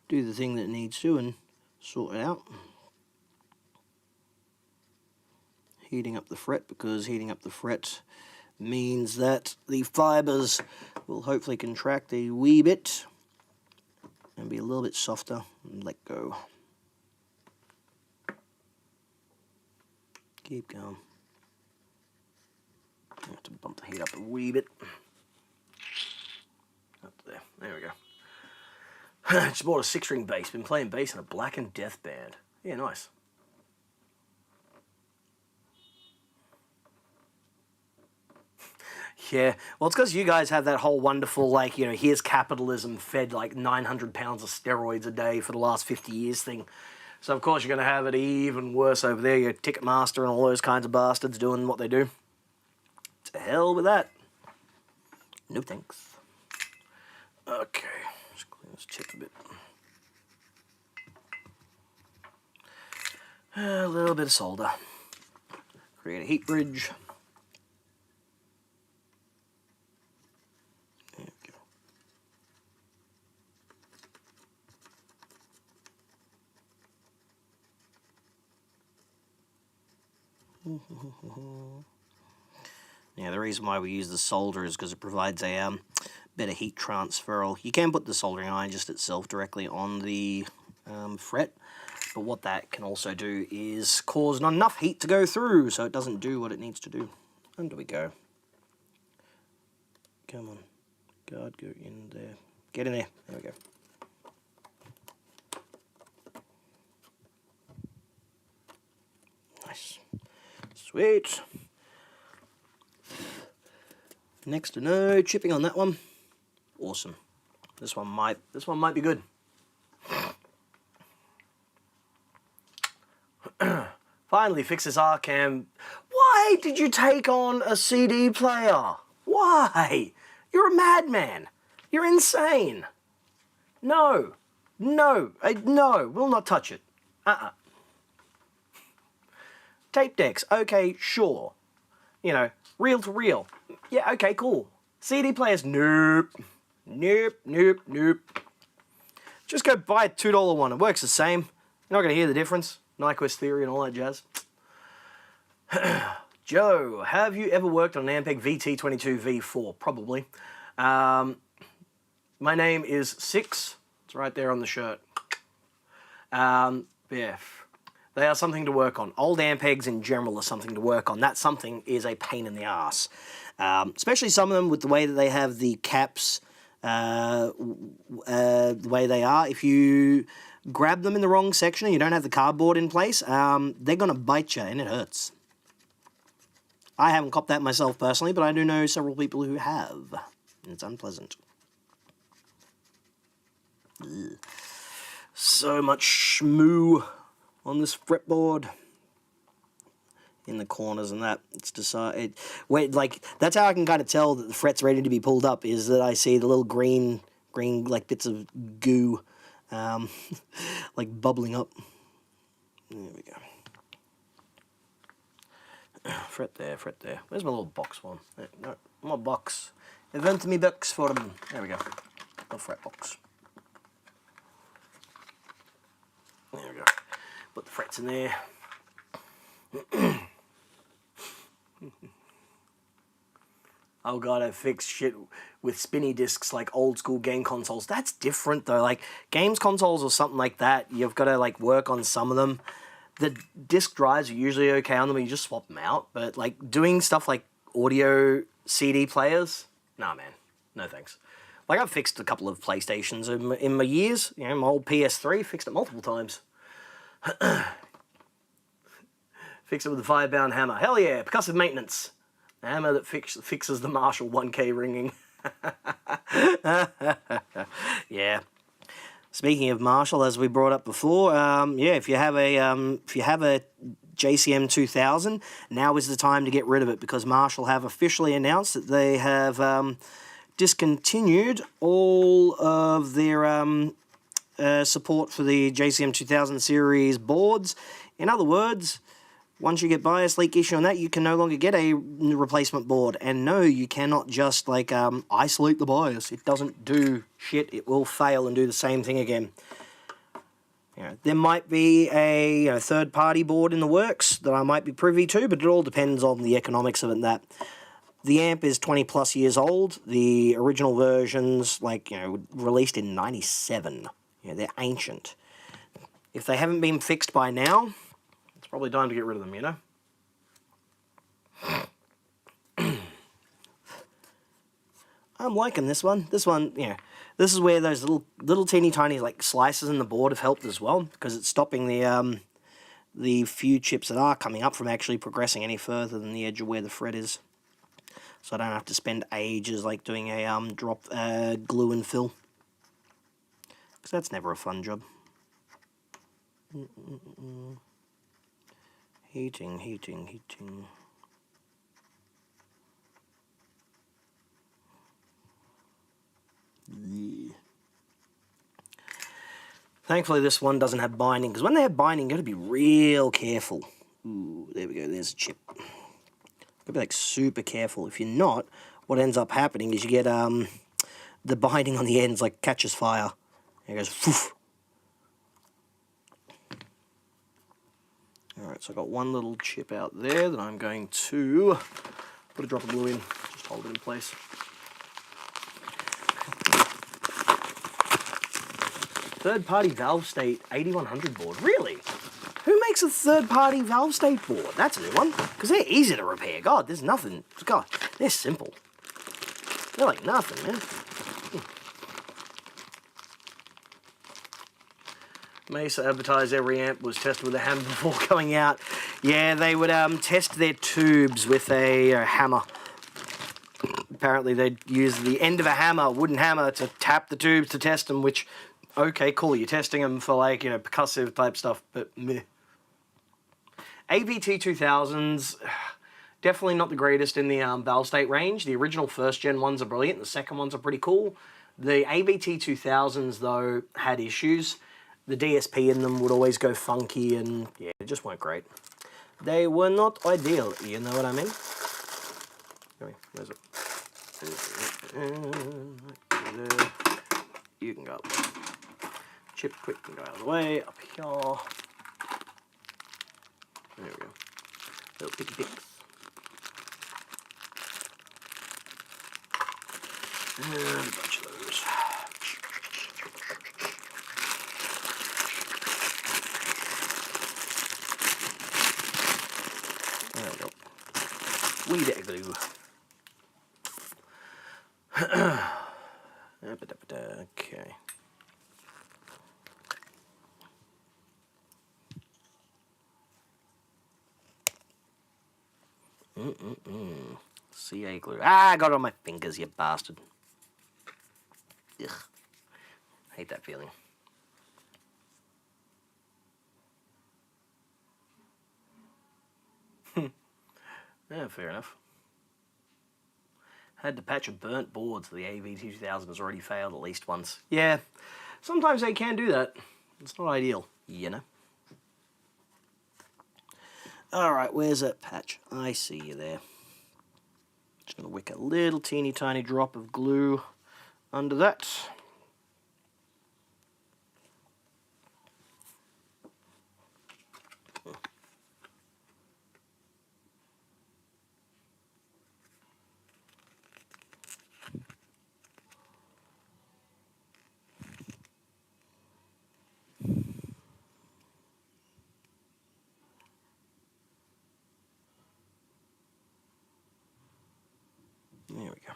Speaker 1: do the thing that it needs to and sort it out. Heating up the fret, because heating up the fret means that the fibers will hopefully contract a wee bit and be a little bit softer and let go. Keep going. I have to bump the heat up a wee bit. Up there. There we go. Just bought a 6-string bass. Been playing bass in a Black and Death band. Yeah, nice. Yeah, well, it's because you guys have that whole wonderful, like, you know, here's capitalism fed like 900 pounds of steroids a day for the last 50 years thing. So, of course, you're going to have it even worse over there. Your Ticketmaster and all those kinds of bastards doing what they do. To hell with that. No thanks. Okay, let's clean this chip a bit. A little bit of solder. Create a heat bridge. There we go. Now, the reason why we use the solder is because it provides a better heat transfer. You can put the soldering iron just itself directly on the fret, but what that can also do is cause not enough heat to go through, so it doesn't do what it needs to do. Under we go. Come on. God, go in there. Get in there. There we go. Nice. Sweet. Next to no chipping on that one. Awesome. This one might be good. Finally fix this R-cam. Why did you take on a CD player? Why? You're a madman. You're insane. No. No. No. We'll not touch it. Tape decks. Okay, sure. You know, reel to reel. Yeah, okay, cool. CD players. Nope. Nope. Nope. Nope. Just go buy a $2 one. It works the same. You're not going to hear the difference. Nyquist theory and all that jazz. Joe, have you ever worked on an Ampeg VT22V4? Probably. My name is Six. It's right there on the shirt. Yeah. They are something to work on. Old Ampegs in general are something to work on. That something is a pain in the ass. Especially some of them with the way that they have the caps, the way they are. If you grab them in the wrong section and you don't have the cardboard in place, they're going to bite you and it hurts. I haven't copped that myself personally, but I do know several people who have. And it's unpleasant. Ugh. So much schmoo on this fretboard. In the corners and that. It's decided. Wait, like, that's how I can kind of tell that the fret's ready to be pulled up, is that I see the little green, like, bits of goo, like, bubbling up. There we go. Fret there, fret there. Where's my little box one? No, my box. Invent me box for them. There we go. No fret box. There we go. Put the frets in there. Oh god, I fixed shit with spinny discs like old school game consoles. That's different though. Like games consoles or something like that, you've got to like work on some of them. The disc drives are usually okay on them, and you just swap them out. But like doing stuff like audio CD players, nah man, no thanks. Like I've fixed a couple of PlayStations in my years. You know, my old PS3, fixed it multiple times. Fix it with a 5-pound hammer. Hell yeah, percussive maintenance. A hammer that fixes the Marshall 1K ringing. Yeah. Speaking of Marshall, as we brought up before, yeah, if you have a JCM 2000, now is the time to get rid of it, because Marshall have officially announced that they have discontinued all of their support for the JCM 2000 series boards. In other words, once you get bias leak issue on that, you can no longer get a replacement board. And no, you cannot just like isolate the bias. It doesn't do shit. It will fail and do the same thing again. You know, there might be a third-party board in the works that I might be privy to, but it all depends on the economics of it and that. The amp is 20+ years old. The original versions, released in '97. They're ancient. If they haven't been fixed by now, it's probably time to get rid of them, you know? I'm liking this one. This one, this is where those little teeny tiny slices in the board have helped as well, because it's stopping the few chips that are coming up from actually progressing any further than the edge of where the fret is. So I don't have to spend ages doing a drop glue and fill, because that's never a fun job. Heating. Yeah. Thankfully this one doesn't have binding, because when they have binding, you've got to be real careful. Ooh, there we go, there's a chip. You've got to be super careful. If you're not, what ends up happening is you get the binding on the ends catches fire. And it goes poof. Alright, so I've got one little chip out there that I'm going to put a drop of glue in, just hold it in place. Third-party valve state 8100 board. Really? Who makes a third-party valve state board? That's a new one, because they're easy to repair. God, there's nothing. God, they're simple. They're like nothing, man. Mesa advertised every amp was tested with a hammer before going out. Yeah, they would test their tubes with a hammer apparently they'd use the end of a hammer, wooden hammer, to tap the tubes to test them, which, okay, cool, you're testing them for, like, you know, percussive type stuff, but meh. AVT 2000s, definitely not the greatest in the valve state range. The original first gen ones are brilliant, the second ones are pretty cool. The AVT 2000s, though, had issues. The DSP in them would always go funky, and yeah, it just weren't great. They were not ideal, you know what I mean? Where's it? You can go up there. Chip quick can go out of the way, up here. There we go. Little picky picks. And a bunch of those. There we go. Wee bit of glue. Okay. CA glue. Ah, I got it on my fingers, you bastard. Ugh. Hate that feeling. Yeah, fair enough. Had to patch a burnt board, so the AVT 2000 has already failed at least once. Yeah, sometimes they can do that. It's not ideal, you know. Alright, where's that patch? I see you there. Just going to wick a little teeny tiny drop of glue under that. There we go.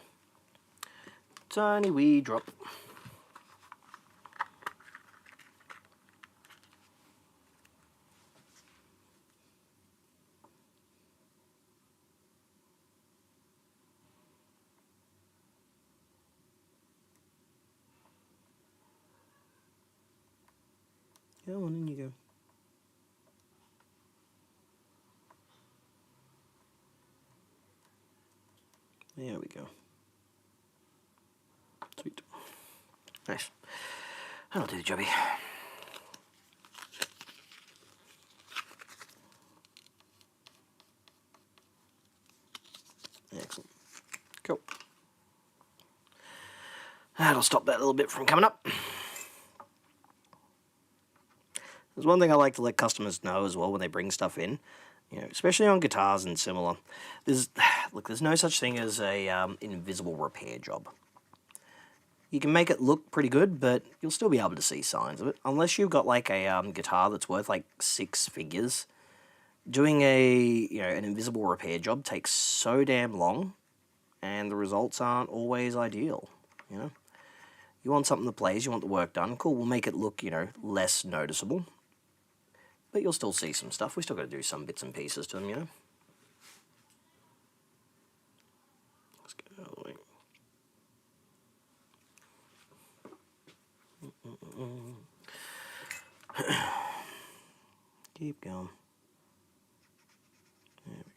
Speaker 1: Tiny wee drop. Go on, in you go. There we go. Sweet. Nice. That'll do the jobby. Excellent. Cool. That'll stop that little bit from coming up. There's one thing I like to let customers know as well when they bring stuff in, you know, especially on guitars and similar. There's no such thing as a invisible repair job. You can make it look pretty good, but you'll still be able to see signs of it. Unless you've got like a guitar that's worth like 6 figures, doing an invisible repair job takes so damn long, and the results aren't always ideal, you know. You want something that plays, you want the work done, cool, we'll make it look, you know, less noticeable. But you'll still see some stuff. We still got to do some bits and pieces to them, you know. Let's go all the way. Keep going. There we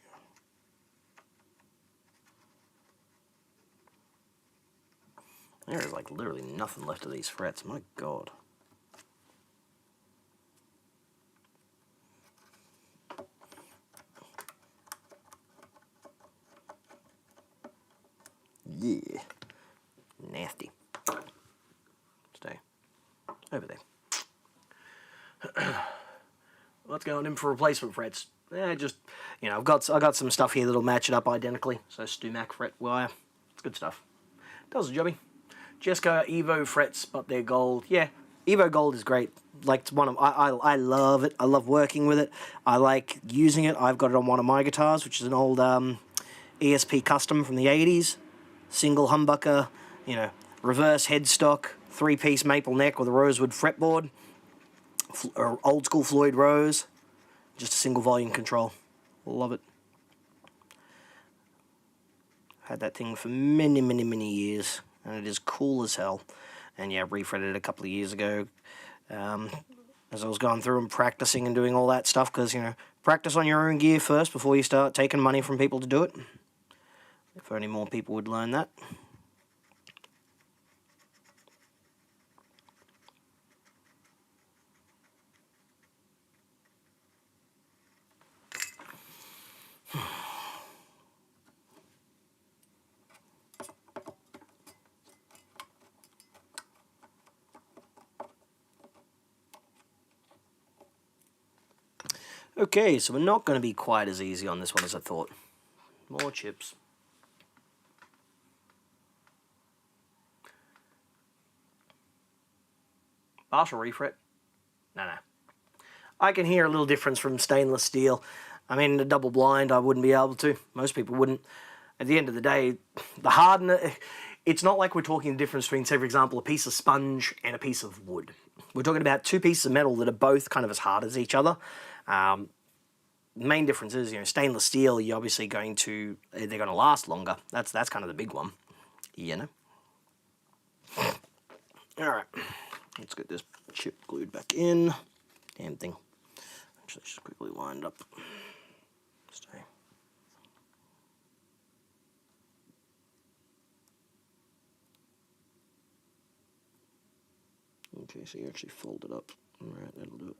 Speaker 1: go. There is like literally nothing left of these frets. My God. Yeah. Nasty. Stay. Over there. What's going in for replacement frets? Just, you know, I've got some stuff here that'll match it up identically. So Stumac fret wire. It's good stuff. Does the jobby. Jesco Evo frets, but they're gold. Yeah, Evo Gold is great. Like, it's one of I love it. I love working with it. I like using it. I've got it on one of my guitars, which is an old ESP Custom from the 80s. Single humbucker, you know, reverse headstock, 3-piece maple neck with a rosewood fretboard, old school Floyd Rose, just a single volume control. Love it. Had that thing for many, many, many years, and it is cool as hell. And yeah, refretted it a couple of years ago, as I was going through and practicing and doing all that stuff, because, you know, practice on your own gear first before you start taking money from people to do it. If only more people would learn that. Okay, so we're not going to be quite as easy on this one as I thought. More chips. Partial refret? No. I can hear a little difference from stainless steel. I mean, a double blind, I wouldn't be able to. Most people wouldn't. At the end of the day, the hardness... It's not like we're talking the difference between, say, for example, a piece of sponge and a piece of wood. We're talking about two pieces of metal that are both kind of as hard as each other. The main difference is, you know, stainless steel, you're obviously going to... They're going to last longer. That's kind of the big one. You know? Alright. Let's get this chip glued back in. Damn thing. Actually, just quickly wind up. Stay. Okay, so you actually fold it up. Alright, that'll do it.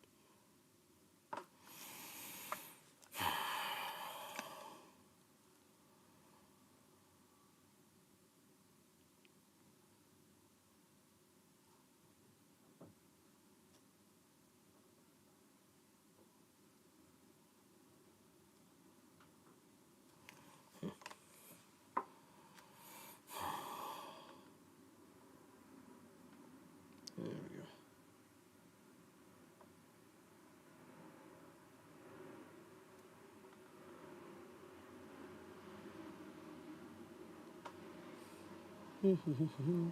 Speaker 1: There we go.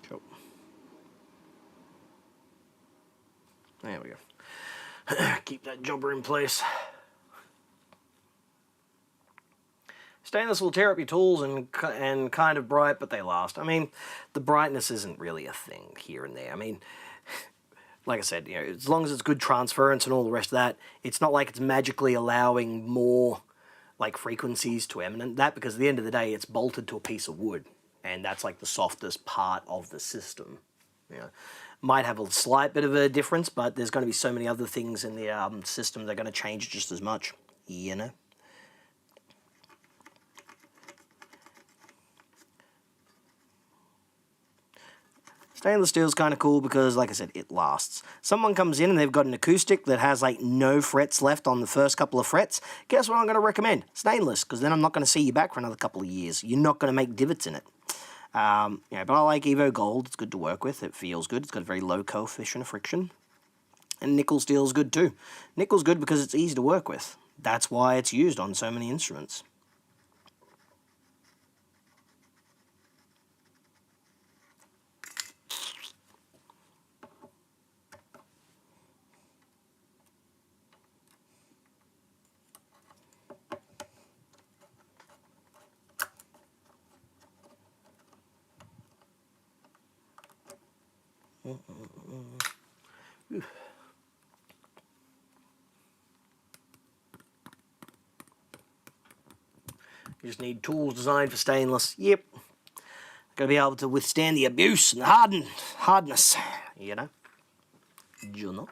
Speaker 1: Cool. There we go. Keep that jobber in place. Stainless will tear up your tools and kind of bright, but they last. I mean, the brightness isn't really a thing here and there. I mean, like I said, you know, as long as it's good transference and all the rest of that, it's not like it's magically allowing more, like, frequencies to emanate that, because at the end of the day, it's bolted to a piece of wood, and that's like the softest part of the system. You know, might have a slight bit of a difference, but there's going to be so many other things in the system that are going to change just as much, you know? Stainless steel is kind of cool because, like I said, it lasts. Someone comes in and they've got an acoustic that has, like, no frets left on the first couple of frets. Guess what I'm going to recommend? Stainless, because then I'm not going to see you back for another couple of years. You're not going to make divots in it. Yeah, but I like Evo Gold. It's good to work with. It feels good. It's got a very low coefficient of friction. And nickel steel is good too. Nickel's good because it's easy to work with. That's why it's used on so many instruments. You just need tools designed for stainless. Yep. Gotta be able to withstand the abuse and the hardness. You know? You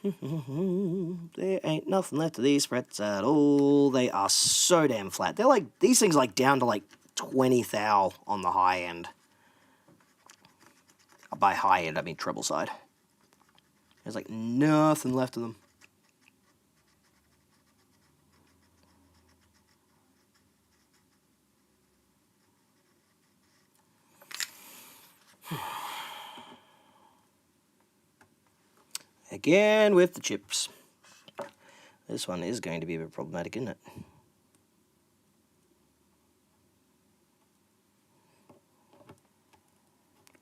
Speaker 1: know? There ain't nothing left of these frets at all. They are so damn flat. They're like, these things like down to like 20 thou on the high end. By high end, I mean treble side. There's like nothing left of them. Again with the chips. This one is going to be a bit problematic, isn't it?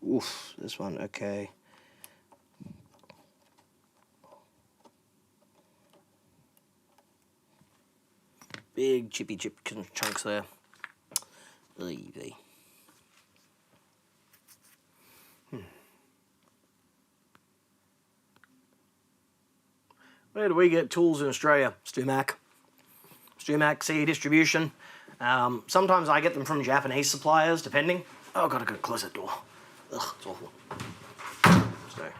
Speaker 1: Oof, this one, okay. Big chippy chip chunks there. Easy. Where do we get tools in Australia? Stumac. Stumac CE distribution. Sometimes I get them from Japanese suppliers, depending. Oh, gotta go close that door. Ugh, it's awful. So.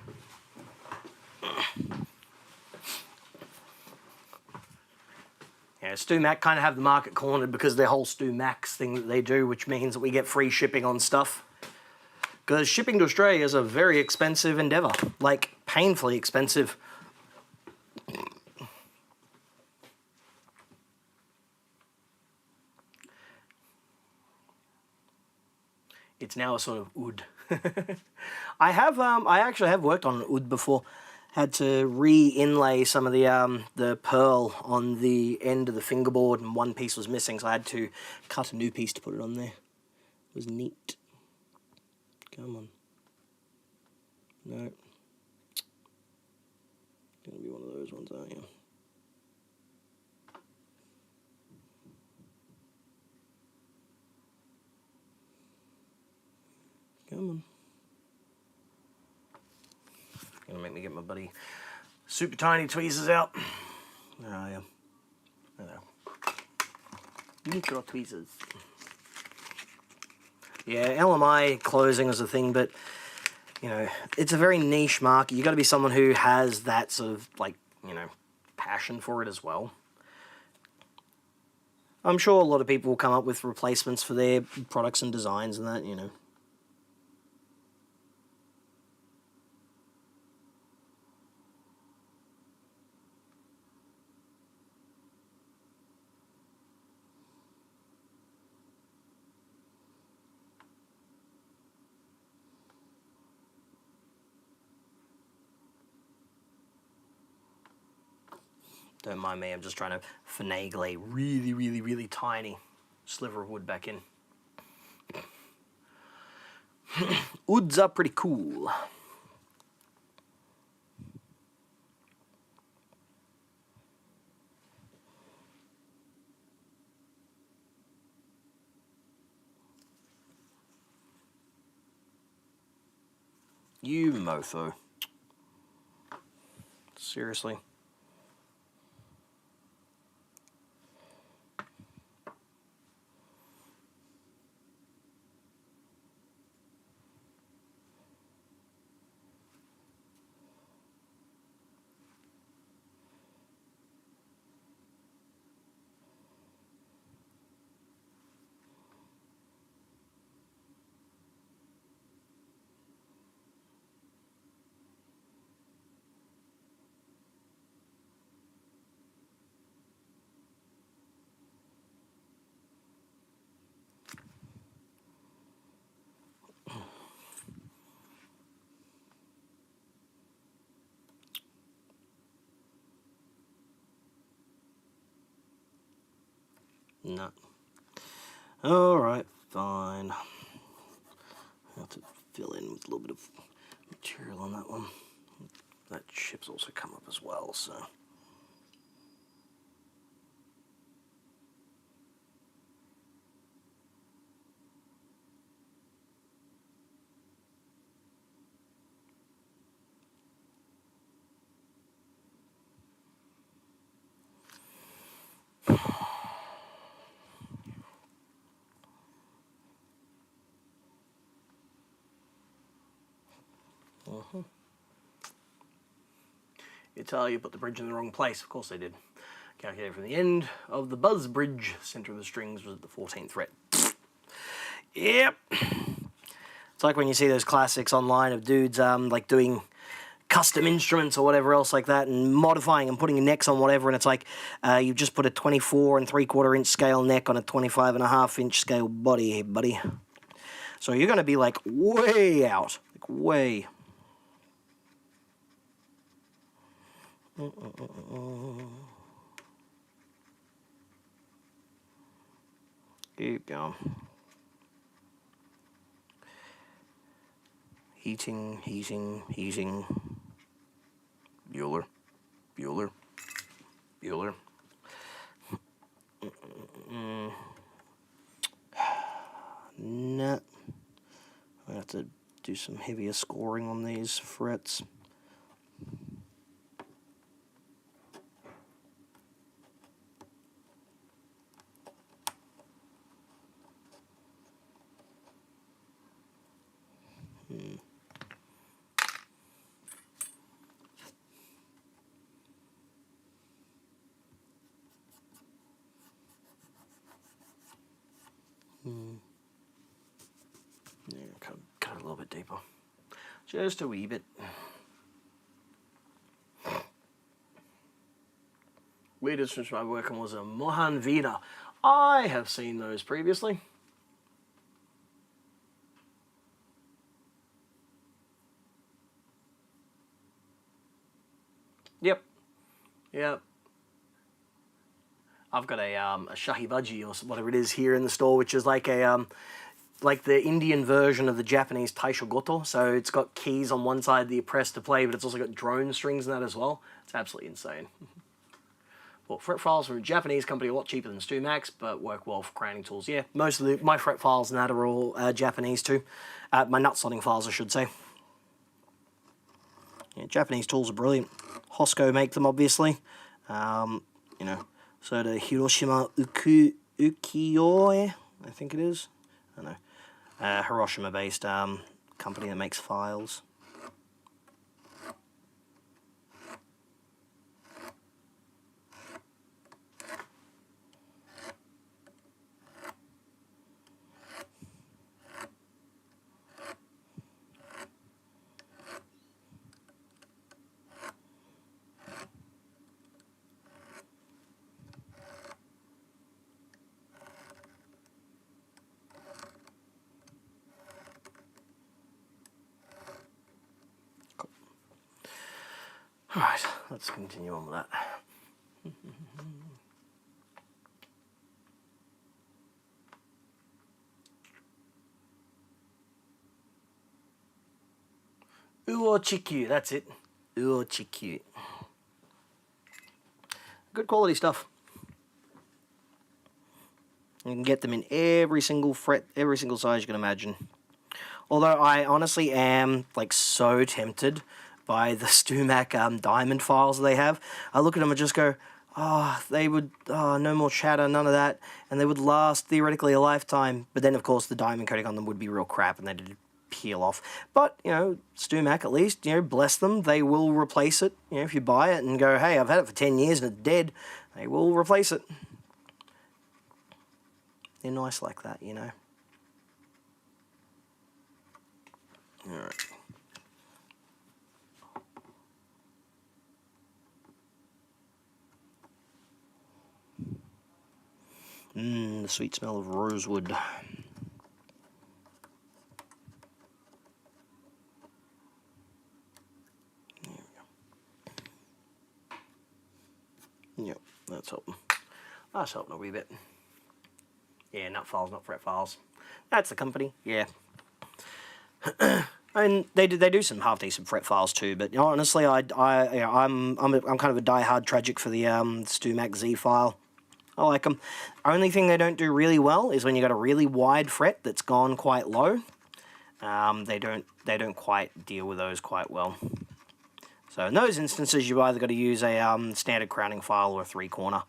Speaker 1: Yeah, Stumac kind of have the market cornered because of their whole Stumax thing that they do, which means that we get free shipping on stuff. Because shipping to Australia is a very expensive endeavour, like painfully expensive. It's now a sort of oud. I actually have worked on an oud before. Had to re-inlay some of the pearl on the end of the fingerboard, and one piece was missing, so I had to cut a new piece to put it on there. It was neat. Come on. No. Gonna be one of those ones, aren't you? Come on. Gonna make me get my buddy super tiny tweezers out. There I am. There. Micro tweezers. Yeah, LMI closing is a thing, but you know, it's a very niche market. You got to be someone who has that sort of like, you know, passion for it as well. I'm sure a lot of people will come up with replacements for their products and designs and that, you know. Don't mind me, I'm just trying to finagle a really, really, really tiny sliver of wood back in. Woods are pretty cool. You mofo. Seriously. No. Alright, fine. I have to fill in with a little bit of material on that one. That chip's also come up as well, so. Italia put the bridge in the wrong place. Of course they did. Calculated from the end of the buzz bridge, center of the strings was at the 14th fret. Yep. It's like when you see those classics online of dudes like doing custom instruments or whatever else like that, and modifying and putting necks on whatever, and it's like you've just put a 24 3/4 inch scale neck on a 25 1/2 inch scale body, buddy. So you're going to be like way out, like way. Keep going. Heating, heating, heating. Bueller, Bueller, Bueller. do some heavier scoring on these frets. Yeah, cut it a little bit deeper. Just a wee bit. Weirdest instrument I'm working was a Mohan Veena. I have seen those previously. Yep. Yep. I've got a Shahi Bhaji or whatever it is here in the store, which is like a like the Indian version of the Japanese Taisho Goto. So it's got keys on one side that you press to play, but it's also got drone strings in that as well. It's absolutely insane. Well, fret files from a Japanese company, a lot cheaper than StewMax, but work well for crowning tools. Yeah, most of my fret files and that are all Japanese too. My nut slotting files, I should say. Yeah, Japanese tools are brilliant. Hosco make them, obviously. You know, so the Hiroshima Ukiyo-e, I think it is. I don't know. Hiroshima-based company that makes files. Alright, let's continue on with that. Uochikyu, that's it. Uochikyu. Good quality stuff. You can get them in every single fret, every single size you can imagine. Although I honestly am like so tempted by the StewMac diamond files they have. I look at them and just go, oh, they would, oh, no more chatter, none of that, and they would last theoretically a lifetime. But then, of course, the diamond coating on them would be real crap, and they'd peel off. But, you know, StewMac at least, you know, bless them, they will replace it. You know, if you buy it and go, hey, I've had it for 10 years and it's dead, they will replace it. They're nice like that, you know. Alright. The sweet smell of rosewood. There we go. Yep, that's helping. That's helping a wee bit. Yeah, nut files, not fret files. That's the company. Yeah. And they do some half decent fret files too. But honestly, I'm kind of a diehard tragic for the StewMac Z file. I like them. Only thing they don't do really well is when you got a really wide fret that's gone quite low. They don't quite deal with those quite well. So in those instances, you've either got to use a standard crowning file or a 3-corner.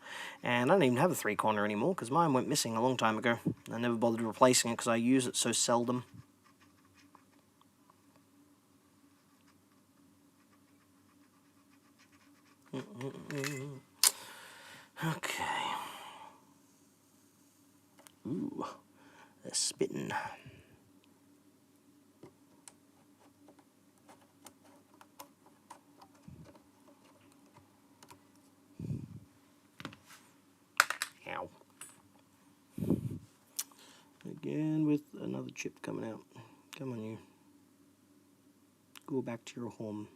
Speaker 1: And I don't even have a 3-corner anymore because mine went missing a long time ago. I never bothered replacing it because I use it so seldom. Okay. Ooh, they're spitting. Ow. Again with another chip coming out. Come on, you. Go back to your home.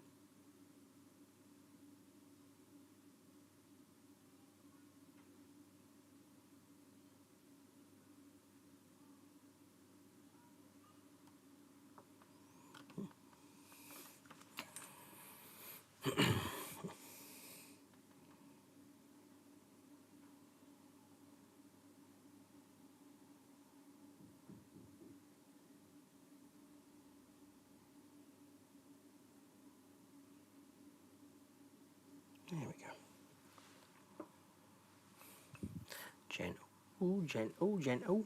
Speaker 1: Gentle, gentle.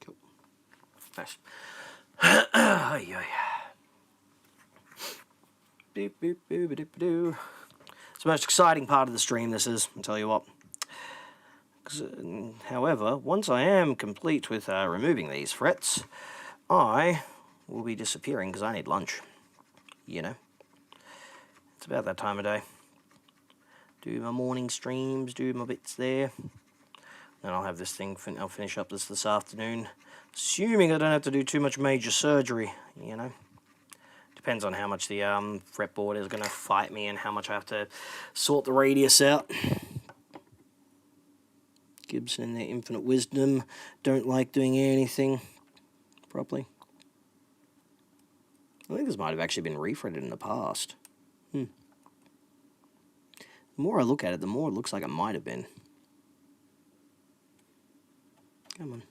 Speaker 1: Cool. Nice. Boop, boop, boop, boop, boop. It's the most exciting part of the stream, this is, I'll tell you what. However, once I am complete with removing these frets, I will be disappearing because I need lunch. You know. It's about that time of day. Do my morning streams, do my bits there. Then I'll have this thing, I'll finish up this afternoon. Assuming I don't have to do too much major surgery, you know. Depends on how much the fretboard is going to fight me and how much I have to sort the radius out. Gibson and their infinite wisdom don't like doing anything properly. I think this might have actually been refretted in the past. The more I look at it, the more it looks like it might have been. Come on.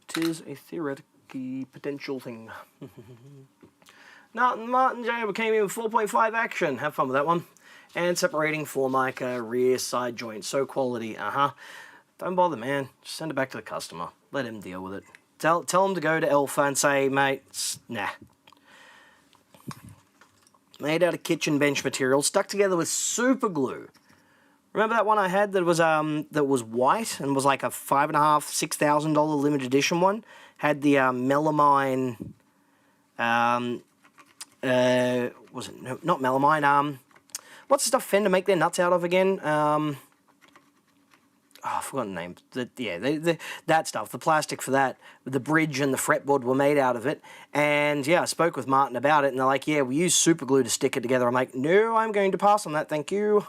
Speaker 1: 'Tis a theoretically potential thing. Martin J came in with 4.5 action. Have fun with that one. And separating Formica rear side joint. So quality. Don't bother, man. Just send it back to the customer. Let him deal with it. Tell him to go to Alpha and say, mate, nah. Made out of kitchen bench material, stuck together with super glue. Remember that one I had that was white and was like a $5,500, $6,000 limited edition one? Had the melamine. Was it no, not melamine? What's the stuff Fender make their nuts out of again? I forgot the name. That stuff, the plastic for that, the bridge and the fretboard were made out of it. And yeah, I spoke with Martin about it, and they're like, yeah, we use super glue to stick it together. I'm like, no, I'm going to pass on that, thank you.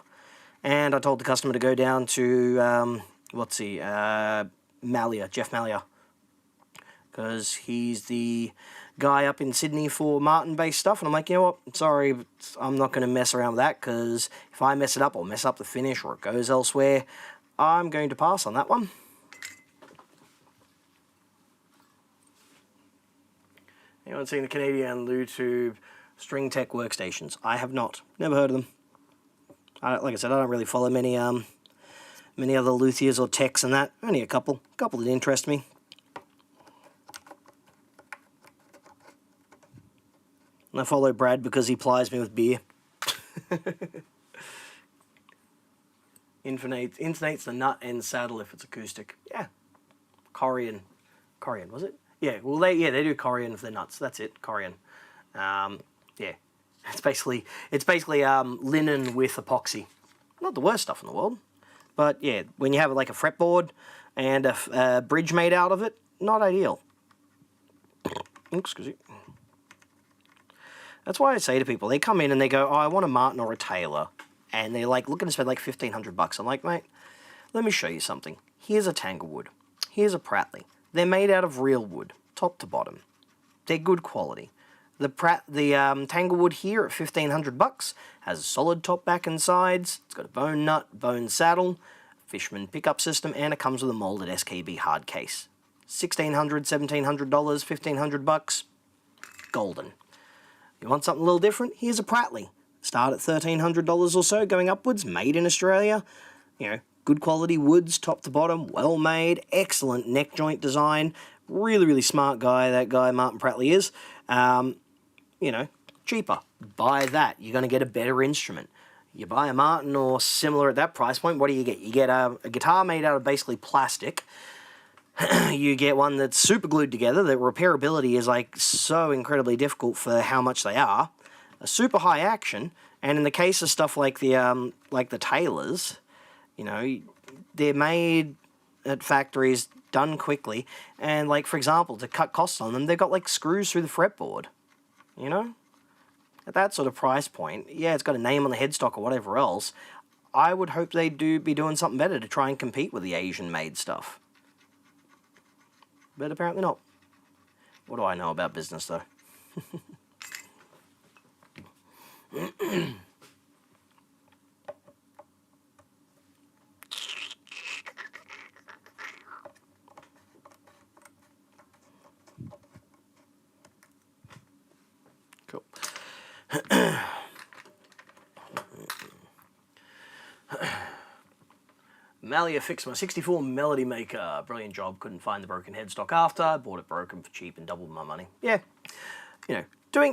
Speaker 1: And I told the customer to go down to, Jeff Mallier. Because he's the guy up in Sydney for Martin-based stuff. And I'm like, you know what, sorry, but I'm not going to mess around with that, because if I mess it up, I'll mess up the finish, or it goes elsewhere. I'm going to pass on that one. Anyone seen the Canadian Bluetooth String Tech workstations? I have not. Never heard of them. Like I said, I don't really follow many other luthiers or techs and that. Only a couple that interest me. And I follow Brad because he plies me with beer. Intonates the nut and saddle if it's acoustic. Yeah. Corian, was it? Yeah, well, they do Corian for their nuts. That's it, Corian. Yeah. It's basically linen with epoxy. Not the worst stuff in the world. But yeah, when you have like a fretboard and a bridge made out of it, not ideal. Excuse me. That's why I say to people, they come in and they go, oh, I want a Martin or a Taylor. And they're like looking to spend like $1,500. I'm like, mate, let me show you something. Here's a Tanglewood. Here's a Pratley. They're made out of real wood, top to bottom. They're good quality. The Tanglewood here at $1,500 has a solid top, back, and sides. It's got a bone nut, bone saddle, Fishman pickup system, and it comes with a molded SKB hard case. $1,600, $1,700, $1,500, golden. You want something a little different? Here's a Pratley. Start at $1,300 or so, going upwards, made in Australia. You know, good quality woods, top to bottom, well made, excellent neck joint design. Really, really smart guy, that guy Martin Pratley is. You know, cheaper. Buy that. You're going to get a better instrument. You buy a Martin or similar at that price point, what do you get? You get a guitar made out of basically plastic. You get one that's super glued together. The repairability is like so incredibly difficult for how much they are. A super high action, and in the case of stuff like the Taylors, you know, they're made at factories, done quickly, and like for example, to cut costs on them, they've got like screws through the fretboard. You know, at that sort of price point, yeah, it's got a name on the headstock or whatever else. I would hope they be doing something better to try and compete with the Asian-made stuff. But apparently not. What do I know about business, though? Malia fixed my 64 Melody Maker. Brilliant job. Couldn't find the broken headstock after. Bought it broken for cheap and doubled my money. Yeah. You know,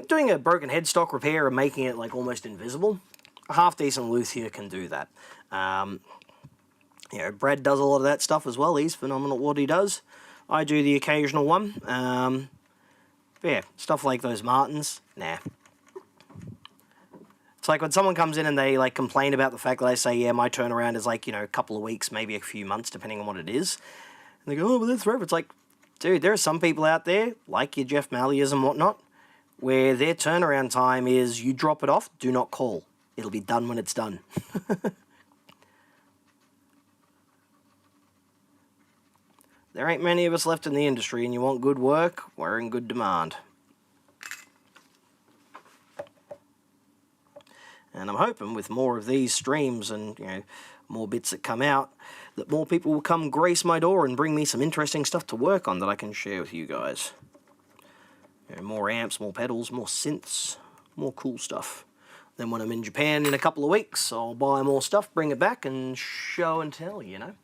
Speaker 1: doing a broken headstock repair and making it like almost invisible, a half-decent luthier can do that. You know, Brad does a lot of that stuff as well. He's phenomenal at what he does. I do the occasional one. But yeah, stuff like those Martins, nah. It's like when someone comes in and they like complain about the fact that they say, yeah, my turnaround is like, you know, a couple of weeks, maybe a few months, depending on what it is. And they go, oh, but that's forever. It's like, dude, there are some people out there, like your Jeff Malliers and whatnot, where their turnaround time is you drop it off, do not call. It'll be done when it's done. There ain't many of us left in the industry, and you want good work, we're in good demand. And I'm hoping with more of these streams and, you know, more bits that come out, that more people will come grace my door and bring me some interesting stuff to work on that I can share with you guys. You know, more amps, more pedals, more synths, more cool stuff. Then when I'm in Japan in a couple of weeks, I'll buy more stuff, bring it back, and show and tell, you know.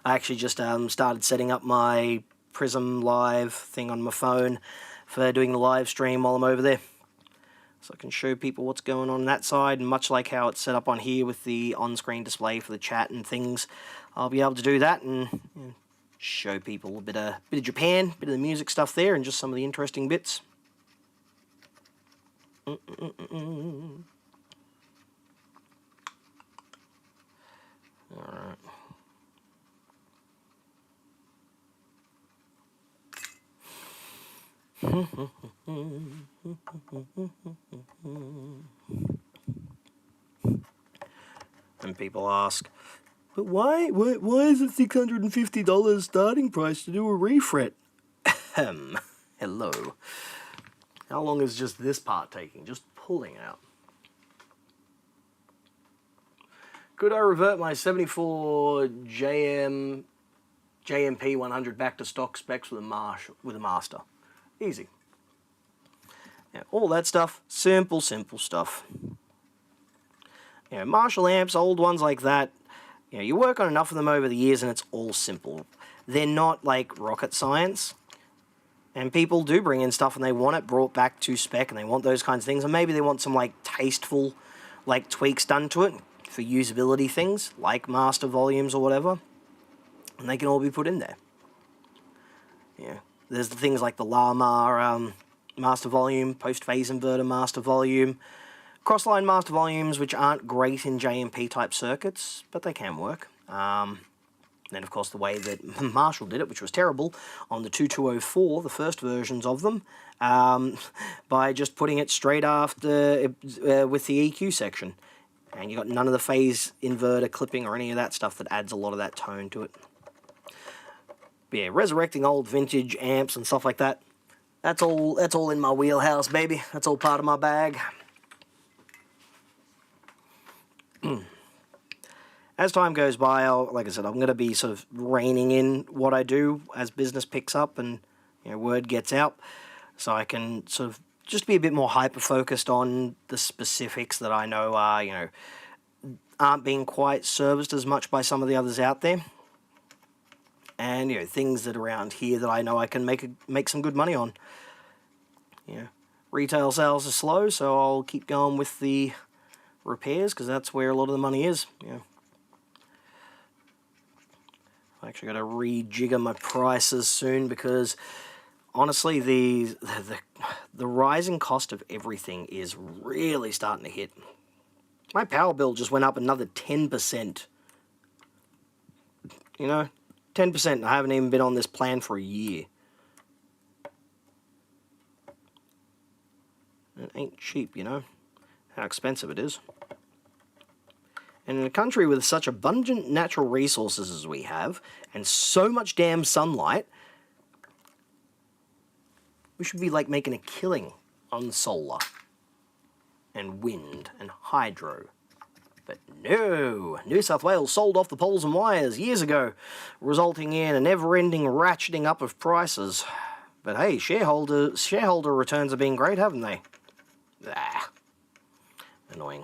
Speaker 1: I actually just started setting up my Prism Live thing on my phone for doing the live stream while I'm over there. So I can show people what's going on that side, and much like how it's set up on here with the on-screen display for the chat and things, I'll be able to do that and, you know, show people a bit of Japan, a bit of the music stuff there, and just some of the interesting bits. All right. And people ask, but why is it $650 starting price to do a refret? Hello. How long is just this part taking? Just pulling out. Could I revert my 74 JMP 100 back to stock specs with a master? Easy. Yeah, all that stuff, simple stuff. You know, Marshall amps, old ones like that, you know, you work on enough of them over the years and it's all simple. They're not like rocket science. And people do bring in stuff and they want it brought back to spec and they want those kinds of things. And maybe they want some like tasteful like tweaks done to it for usability things like master volumes or whatever. And they can all be put in there. Yeah. There's the things like the Llama master volume, post-phase inverter master volume, crossline master volumes, which aren't great in JMP type circuits, but they can work. Then, of course, the way that Marshall did it, which was terrible, on the 2204, the first versions of them, by just putting it straight after with the EQ section. And you got none of the phase inverter clipping or any of that stuff that adds a lot of that tone to it. But yeah, resurrecting old vintage amps and stuff like that, that's all in my wheelhouse, baby. That's all part of my bag. As time goes by, like I said, I'm going to be sort of reining in what I do as business picks up and, you know, word gets out, so I can sort of just be a bit more hyper-focused on the specifics that I know are, you know, aren't being quite serviced as much by some of the others out there. And, you know, things that are around here that I know I can make some good money on. You know, retail sales are slow, so I'll keep going with the repairs because that's where a lot of the money is. You know, I actually got to rejigger my prices soon because honestly, the rising cost of everything is really starting to hit. My power bill just went up another 10%. You know, 10%. I haven't even been on this plan for a year. It ain't cheap, you know, how expensive it is. And in a country with such abundant natural resources as we have, and so much damn sunlight, we should be like making a killing on solar and wind and hydro. But no, New South Wales sold off the poles and wires years ago, resulting in a never-ending ratcheting up of prices. But hey, shareholder returns have been great, haven't they? Ah, annoying.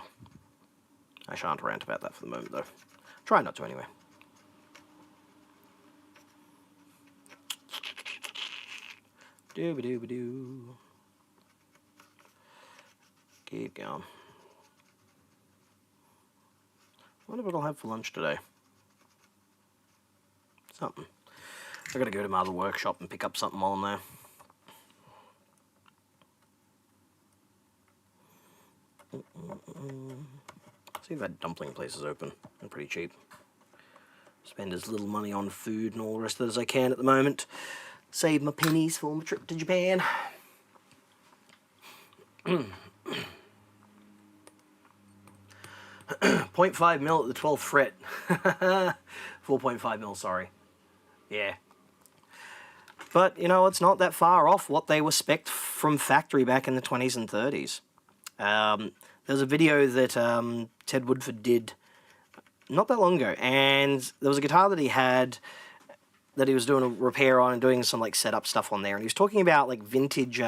Speaker 1: I shan't rant about that for the moment, though. Try not to, anyway. Dooba-dooba-doo. Keep going. Wonder what I'll have for lunch today. Something. I gotta go to my other workshop and pick up something while I'm there. See if that dumpling place is open. They're pretty cheap. Spend as little money on food and all the rest of it as I can at the moment. Save my pennies for my trip to Japan. 0.5 mil at the 12th fret. 4.5 mil, sorry. Yeah. But, you know, it's not that far off what they were spec'd from factory back in the 20s and 30s. There's a video that Ted Woodford did not that long ago, and there was a guitar that he had that he was doing a repair on and doing some, like, setup stuff on there, and he was talking about, like, vintage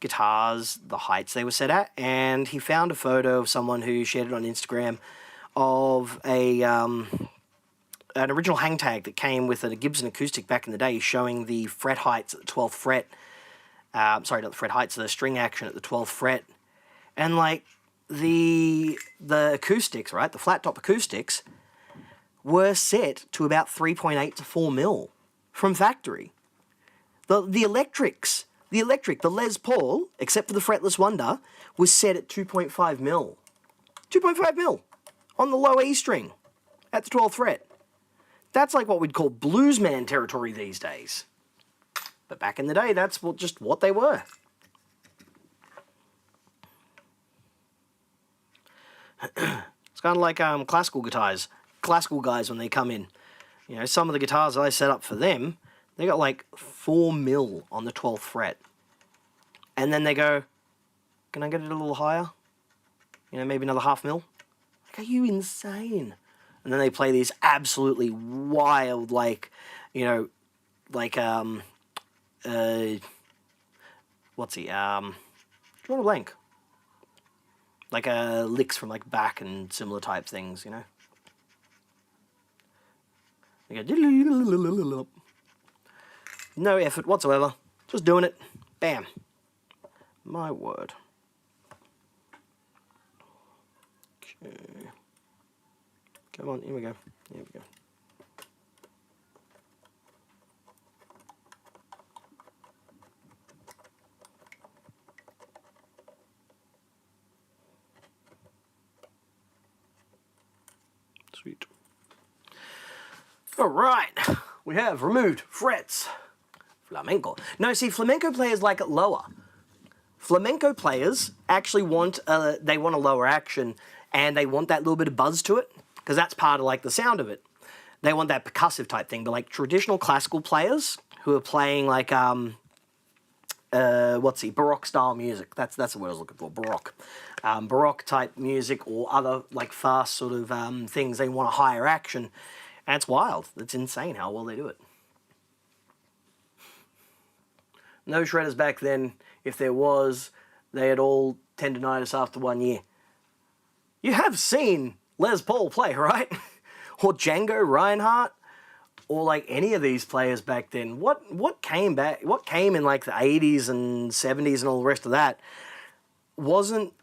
Speaker 1: guitars, the heights they were set at, and he found a photo of someone who shared it on Instagram of an original hang tag that came with a Gibson acoustic back in the day, showing the fret heights at the 12th fret. Sorry, not the fret heights, the string action at the 12th fret. And, like, the acoustics, right, the flat top acoustics, were set to about 3.8 to 4 mil from factory. The electrics, the Les Paul, except for the fretless Wonder, was set at 2.5 mil. 2.5 mil on the low E string at the 12th fret. That's like what we'd call bluesman territory these days. But back in the day, that's just what they were. It's kind of like classical guys when they come in. You know, some of the guitars I set up for them, they got like 4 mil on the 12th fret. And then they go, can I get it a little higher? You know, maybe another half mil? Like, are you insane? And then they play these absolutely wild, like, you know, like, what's he, drawing a blank. Like, licks from, like, Bach and similar type things, you know? They go, no effort whatsoever, just doing it, bam. My word. Okay. Come on, here we go. Here we go. Sweet. All right, we have removed frets. Flamenco. No, see, flamenco players like it lower. Flamenco players actually want a lower action, and they want that little bit of buzz to it, because that's part of, like, the sound of it. They want that percussive type thing, but, like, traditional classical players who are playing, like, Baroque style music. That's the word I was looking for, Baroque. Baroque type music or other, like, fast sort of things, they want a higher action. And it's wild. It's insane how well they do it. No shredders back then. If there was, they had all tendonitis after 1 year. You have seen Les Paul play, right? Or Django Reinhardt, or like any of these players back then. What came in like the 80s and 70s and all the rest of that wasn't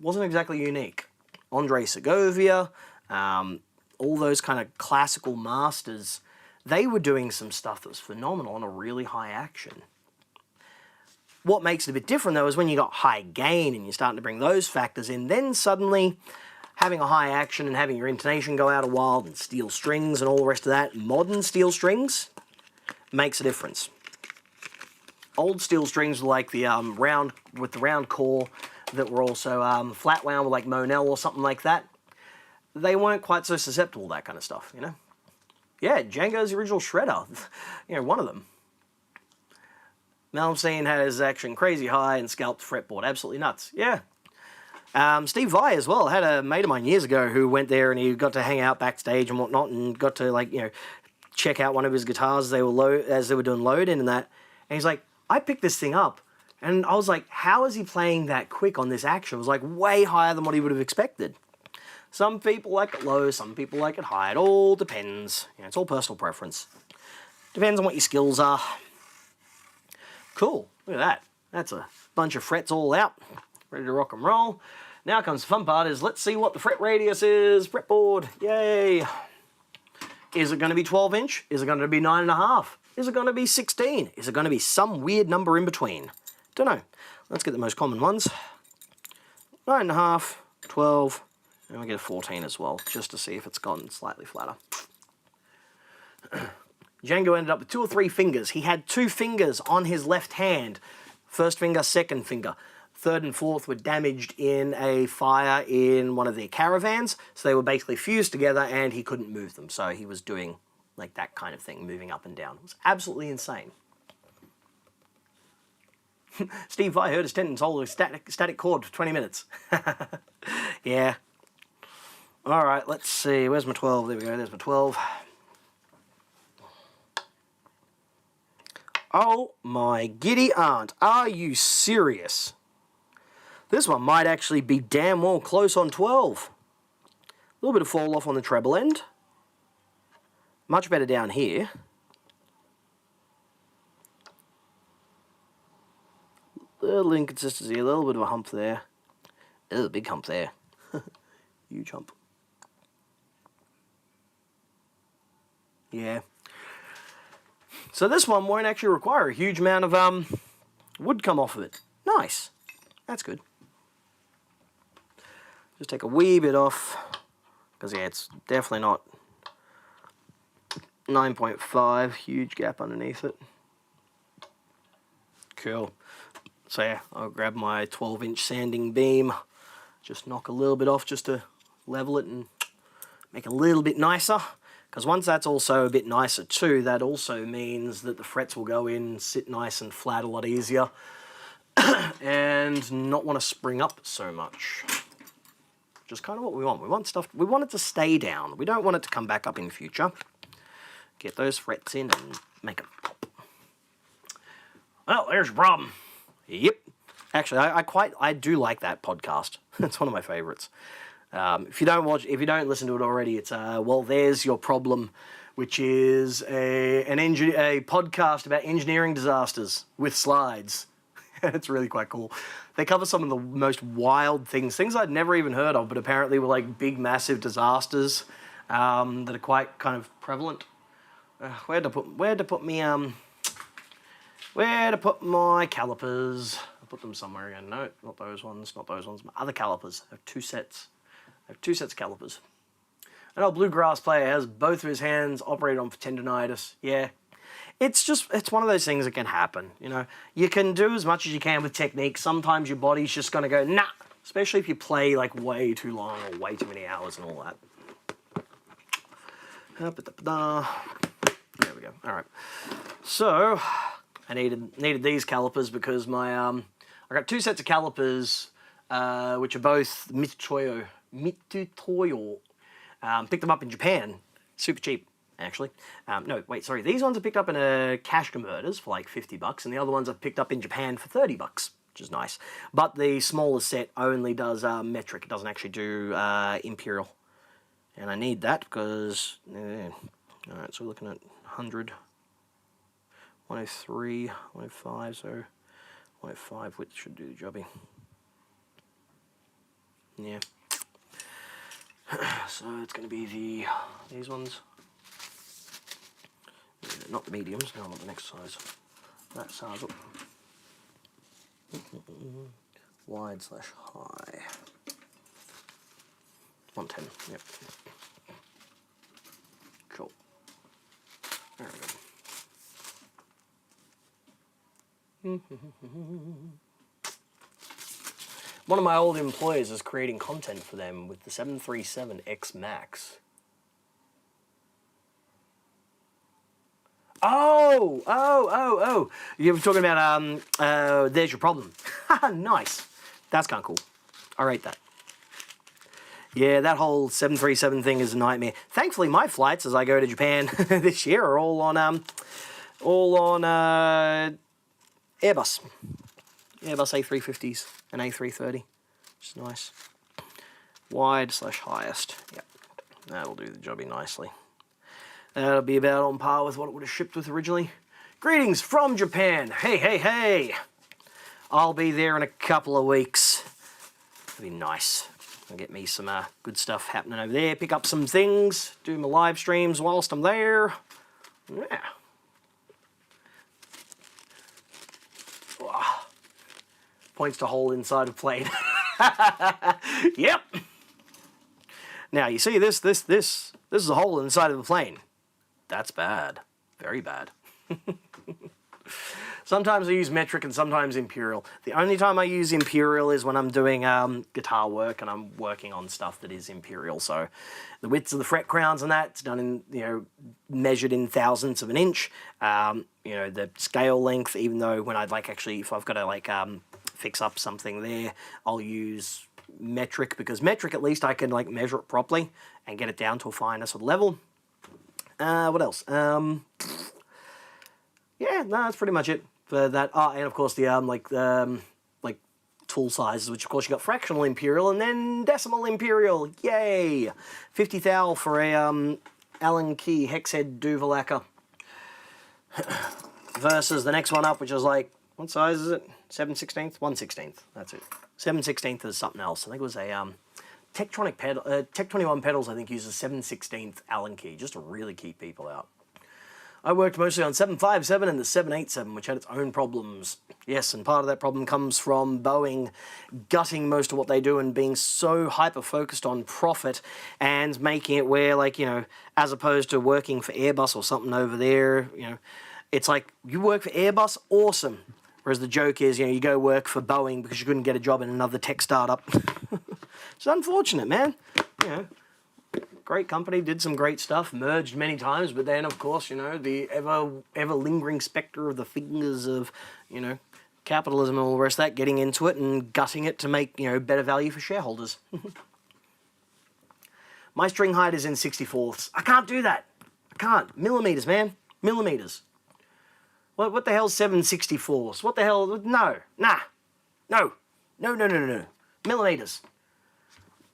Speaker 1: exactly unique. Andre Segovia, all those kind of classical masters, they were doing some stuff that was phenomenal on a really high action. What makes it a bit different, though, is when you got high gain and you're starting to bring those factors in, then suddenly having a high action and having your intonation go out a while and steel strings and all the rest of that, modern steel strings, makes a difference. Old steel strings were like the round core that were also flat wound with like Monel or something like that. They weren't quite so susceptible to that kind of stuff, you know? Yeah, Django's the original shredder, you know, one of them. Malmsteen had his action crazy high and scalped fretboard, absolutely nuts, yeah. Steve Vai as well, had a mate of mine years ago who went there and he got to hang out backstage and whatnot and got to, like, you know, check out one of his guitars as they were doing load in and that. And he's like, I picked this thing up. And I was like, how is he playing that quick on this action? It was like way higher than what he would have expected. Some people like it low, some people like it high. It all depends. You know, it's all personal preference. Depends on what your skills are. Cool. Look at that. That's a bunch of frets all out. Ready to rock and roll. Now comes the fun part is let's see what the fret radius is. Fretboard. Yay. Is it going to be 12 inch? Is it going to be 9.5? Is it going to be 16? Is it going to be some weird number in between? Don't know. Let's get the most common ones. 9.5, 12, and we'll get a 14 as well, just to see if it's gone slightly flatter. Django ended up with 2 or 3 fingers. He had 2 fingers on his left hand. First finger, second finger. Third and fourth were damaged in a fire in one of their caravans. So they were basically fused together and he couldn't move them. So he was doing like that kind of thing, moving up and down. It was absolutely insane. Steve Vai hurt his tendons holding a static cord for 20 minutes. Yeah. All right, let's see. Where's my 12? There we go. There's my 12. Oh my giddy aunt, are you serious? This one might actually be damn well close on 12. A little bit of fall off on the treble end. Much better down here. Little inconsistency, a little bit of a hump there. There's a big hump there. Huge hump. Yeah. So this one won't actually require a huge amount of wood come off of it. Nice. That's good. Just take a wee bit off, because yeah, it's definitely not 9.5, huge gap underneath it. Cool. So yeah, I'll grab my 12-inch sanding beam, just knock a little bit off just to level it and make it a little bit nicer. Because once that's also a bit nicer too, that also means that the frets will go in, sit nice and flat a lot easier, and not want to spring up so much. Just kind of what we want. We want it to stay down. We don't want it to come back up in the future. Get those frets in and make it pop. Well, there's your problem. Yep. Actually, I do like that podcast. It's one of my favorites. If you don't listen to it already, it's well, there's your problem, which is a podcast about engineering disasters with slides. It's really quite cool. They cover some of the most wild things I'd never even heard of, but apparently were like big, massive disasters that are quite kind of prevalent. Where to put my calipers? I put them somewhere again. No, not those ones. Not those ones. My other calipers. I have 2 sets. I have 2 sets of calipers. An old bluegrass player has both of his hands operated on for tendonitis. Yeah. It's one of those things that can happen, you know. You can do as much as you can with technique. Sometimes your body's just going to go, nah. Especially if you play like way too long or way too many hours and all that. There we go. All right. So I needed these calipers because my I got 2 sets of calipers, which are both Mitutoyo. Picked them up in Japan, super cheap. Actually, no, wait, sorry. These ones are picked up in a cash converters for like $50, and the other ones are picked up in Japan for $30, which is nice. But the smaller set only does metric. It doesn't actually do imperial, and I need that because. All right, so we're looking at 100, 103, 105. So 105 width should do the jobby. Yeah. So it's going to be these ones. Not the mediums, no, I want the next size. That size up. Wide / high. 110, yep. Cool. There we go. One of my old employers is creating content for them with the 737X Max. Oh! You're talking about, there's your problem. Nice. That's kind of cool. I rate that. Yeah, that whole 737 thing is a nightmare. Thankfully, my flights as I go to Japan this year are all on Airbus. Airbus A350s and A330, which is nice. wide/highest. Yep, that'll do the jobby nicely. That'll be about on par with what it would have shipped with originally. Greetings from Japan. Hey, hey, hey. I'll be there in a couple of weeks. It'll be nice. I'll get me some good stuff happening over there. Pick up some things. Do my live streams whilst I'm there. Yeah. Oh. Points to hole inside of plane. Yep. Now you see this is a hole inside of the plane. That's bad. Very bad. Sometimes I use metric and sometimes imperial. The only time I use imperial is when I'm doing guitar work and I'm working on stuff that is imperial. So the widths of the fret crowns and that, it's done in, you know, measured in thousandths of an inch. You know, the scale length, even though when I'd like actually, if I've got to like fix up something there, I'll use metric, because metric at least I can like measure it properly and get it down to a finer sort of level. What else? Yeah, no, that's pretty much it for that. And of course the like tool sizes, which of course you got fractional imperial and then decimal imperial. Yay! 50 thou for a Allen key hex head Duva lacquer. Versus the next one up, which is like, what size is it? 7/16? 1/16. That's it. 7/16 is something else. I think it was a Tektronic pedal. Tech 21 pedals, I think, uses 7/16 Allen key just to really keep people out. I worked mostly on 757 and the 787, which had its own problems. Yes, and part of that problem comes from Boeing gutting most of what they do and being so hyper-focused on profit and making it where, like, you know, as opposed to working for Airbus or something over there, you know, it's like, you work for Airbus, awesome. Whereas the joke is, you know, you go work for Boeing because you couldn't get a job in another tech startup. It's unfortunate, man. You know, great company, did some great stuff, merged many times, but then, of course, you know, the ever lingering spectre of the fingers of, you know, capitalism and all the rest of that, getting into it and gutting it to make, you know, better value for shareholders. My string height is in 64ths. I can't do that. I can't. Millimeters, man. Millimeters. What the hell's 7/64ths? What the hell? No. Nah. No. No. Millimeters.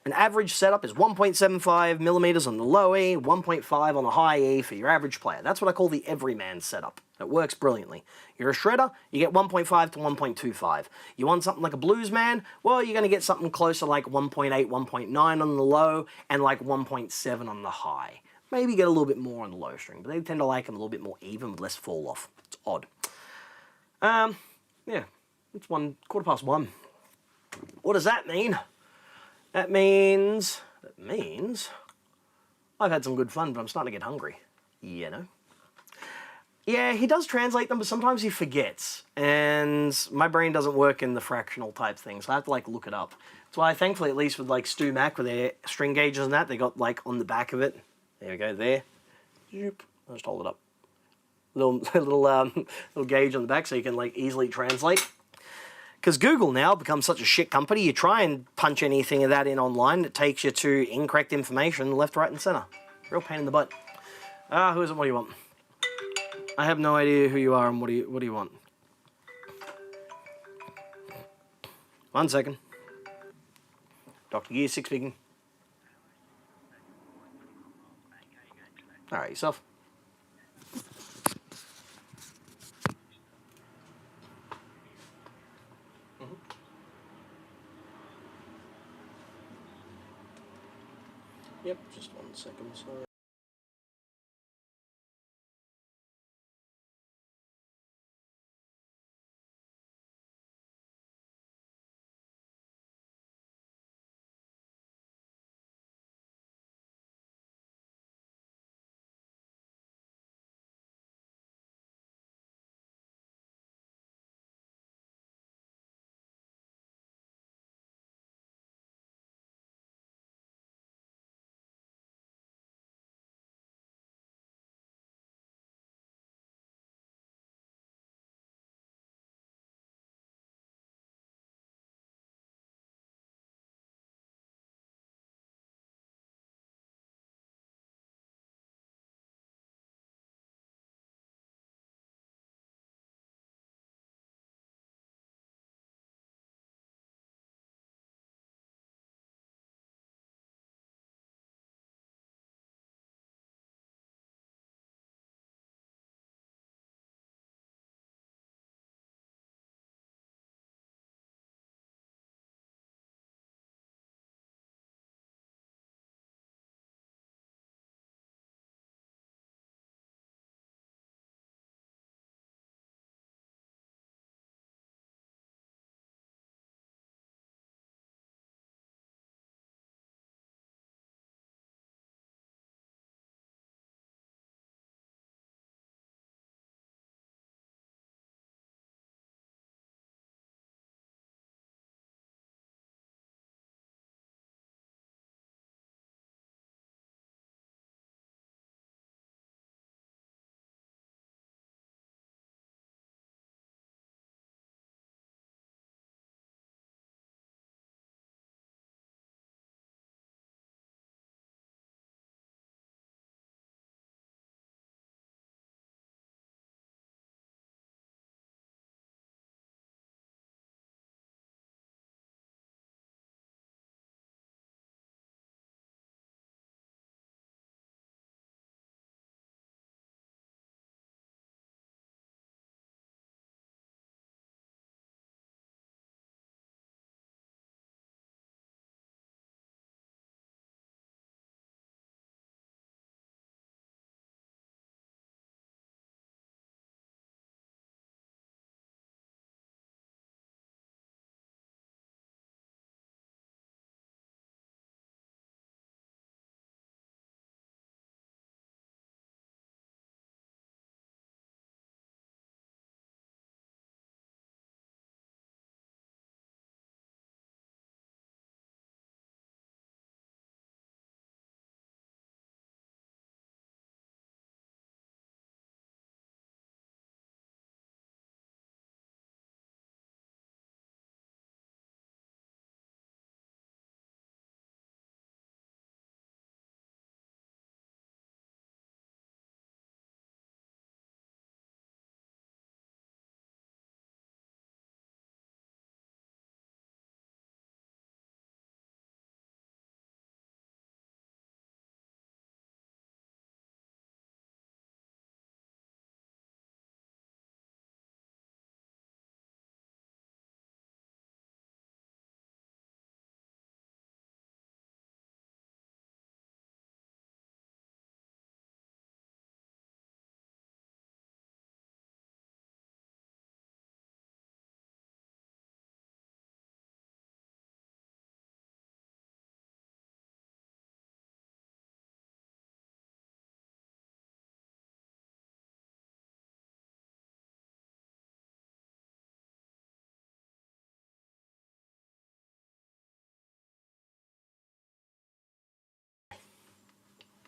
Speaker 1: An average setup is 1.75 millimeters on the low E, 1.5 on the high E for your average player. That's what I call the everyman setup. It works brilliantly. You're a shredder, you get 1.5 to 1.25. You want something like a blues man? Well, you're going to get something closer like 1.8, 1.9 on the low, and like 1.7 on the high. Maybe get a little bit more on the low string, but they tend to like them a little bit more even with less fall off. It's odd. Yeah, it's 1:15. What does that mean? That means I've had some good fun, but I'm starting to get hungry, you know? Yeah, he does translate them, but sometimes he forgets, and my brain doesn't work in the fractional type thing, so I have to, like, look it up. That's why, thankfully, at least with, like, Stu Mac, with their string gauges and that, they got, like, on the back of it, there we go, there, I'll just hold it up. Little gauge on the back so you can, like, easily translate. Because Google now becomes such a shit company, you try and punch anything of that in online, it takes you to incorrect information left, right, and center. Real pain in the butt. Who is it? What do you want? I have no idea who you are and what do you want? 1 second. Dr. Gear 6 speaking. Alright, yourself. Yep, just 1 second, sorry.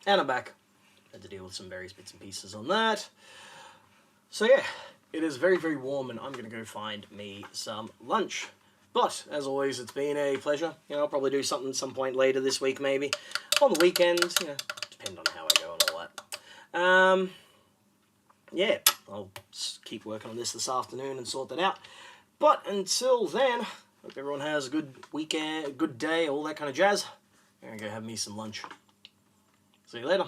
Speaker 1: And I'm back. Had to deal with some various bits and pieces on that. So yeah, it is very, very warm, and I'm going to go find me some lunch. But, as always, it's been a pleasure. You know, I'll probably do something at some point later this week, maybe. On the weekends, you know, depend on how I go and all that. Yeah, I'll keep working on this afternoon and sort that out. But until then, hope everyone has a good weekend, a good day, all that kind of jazz. I'm going to go have me some lunch. See you later.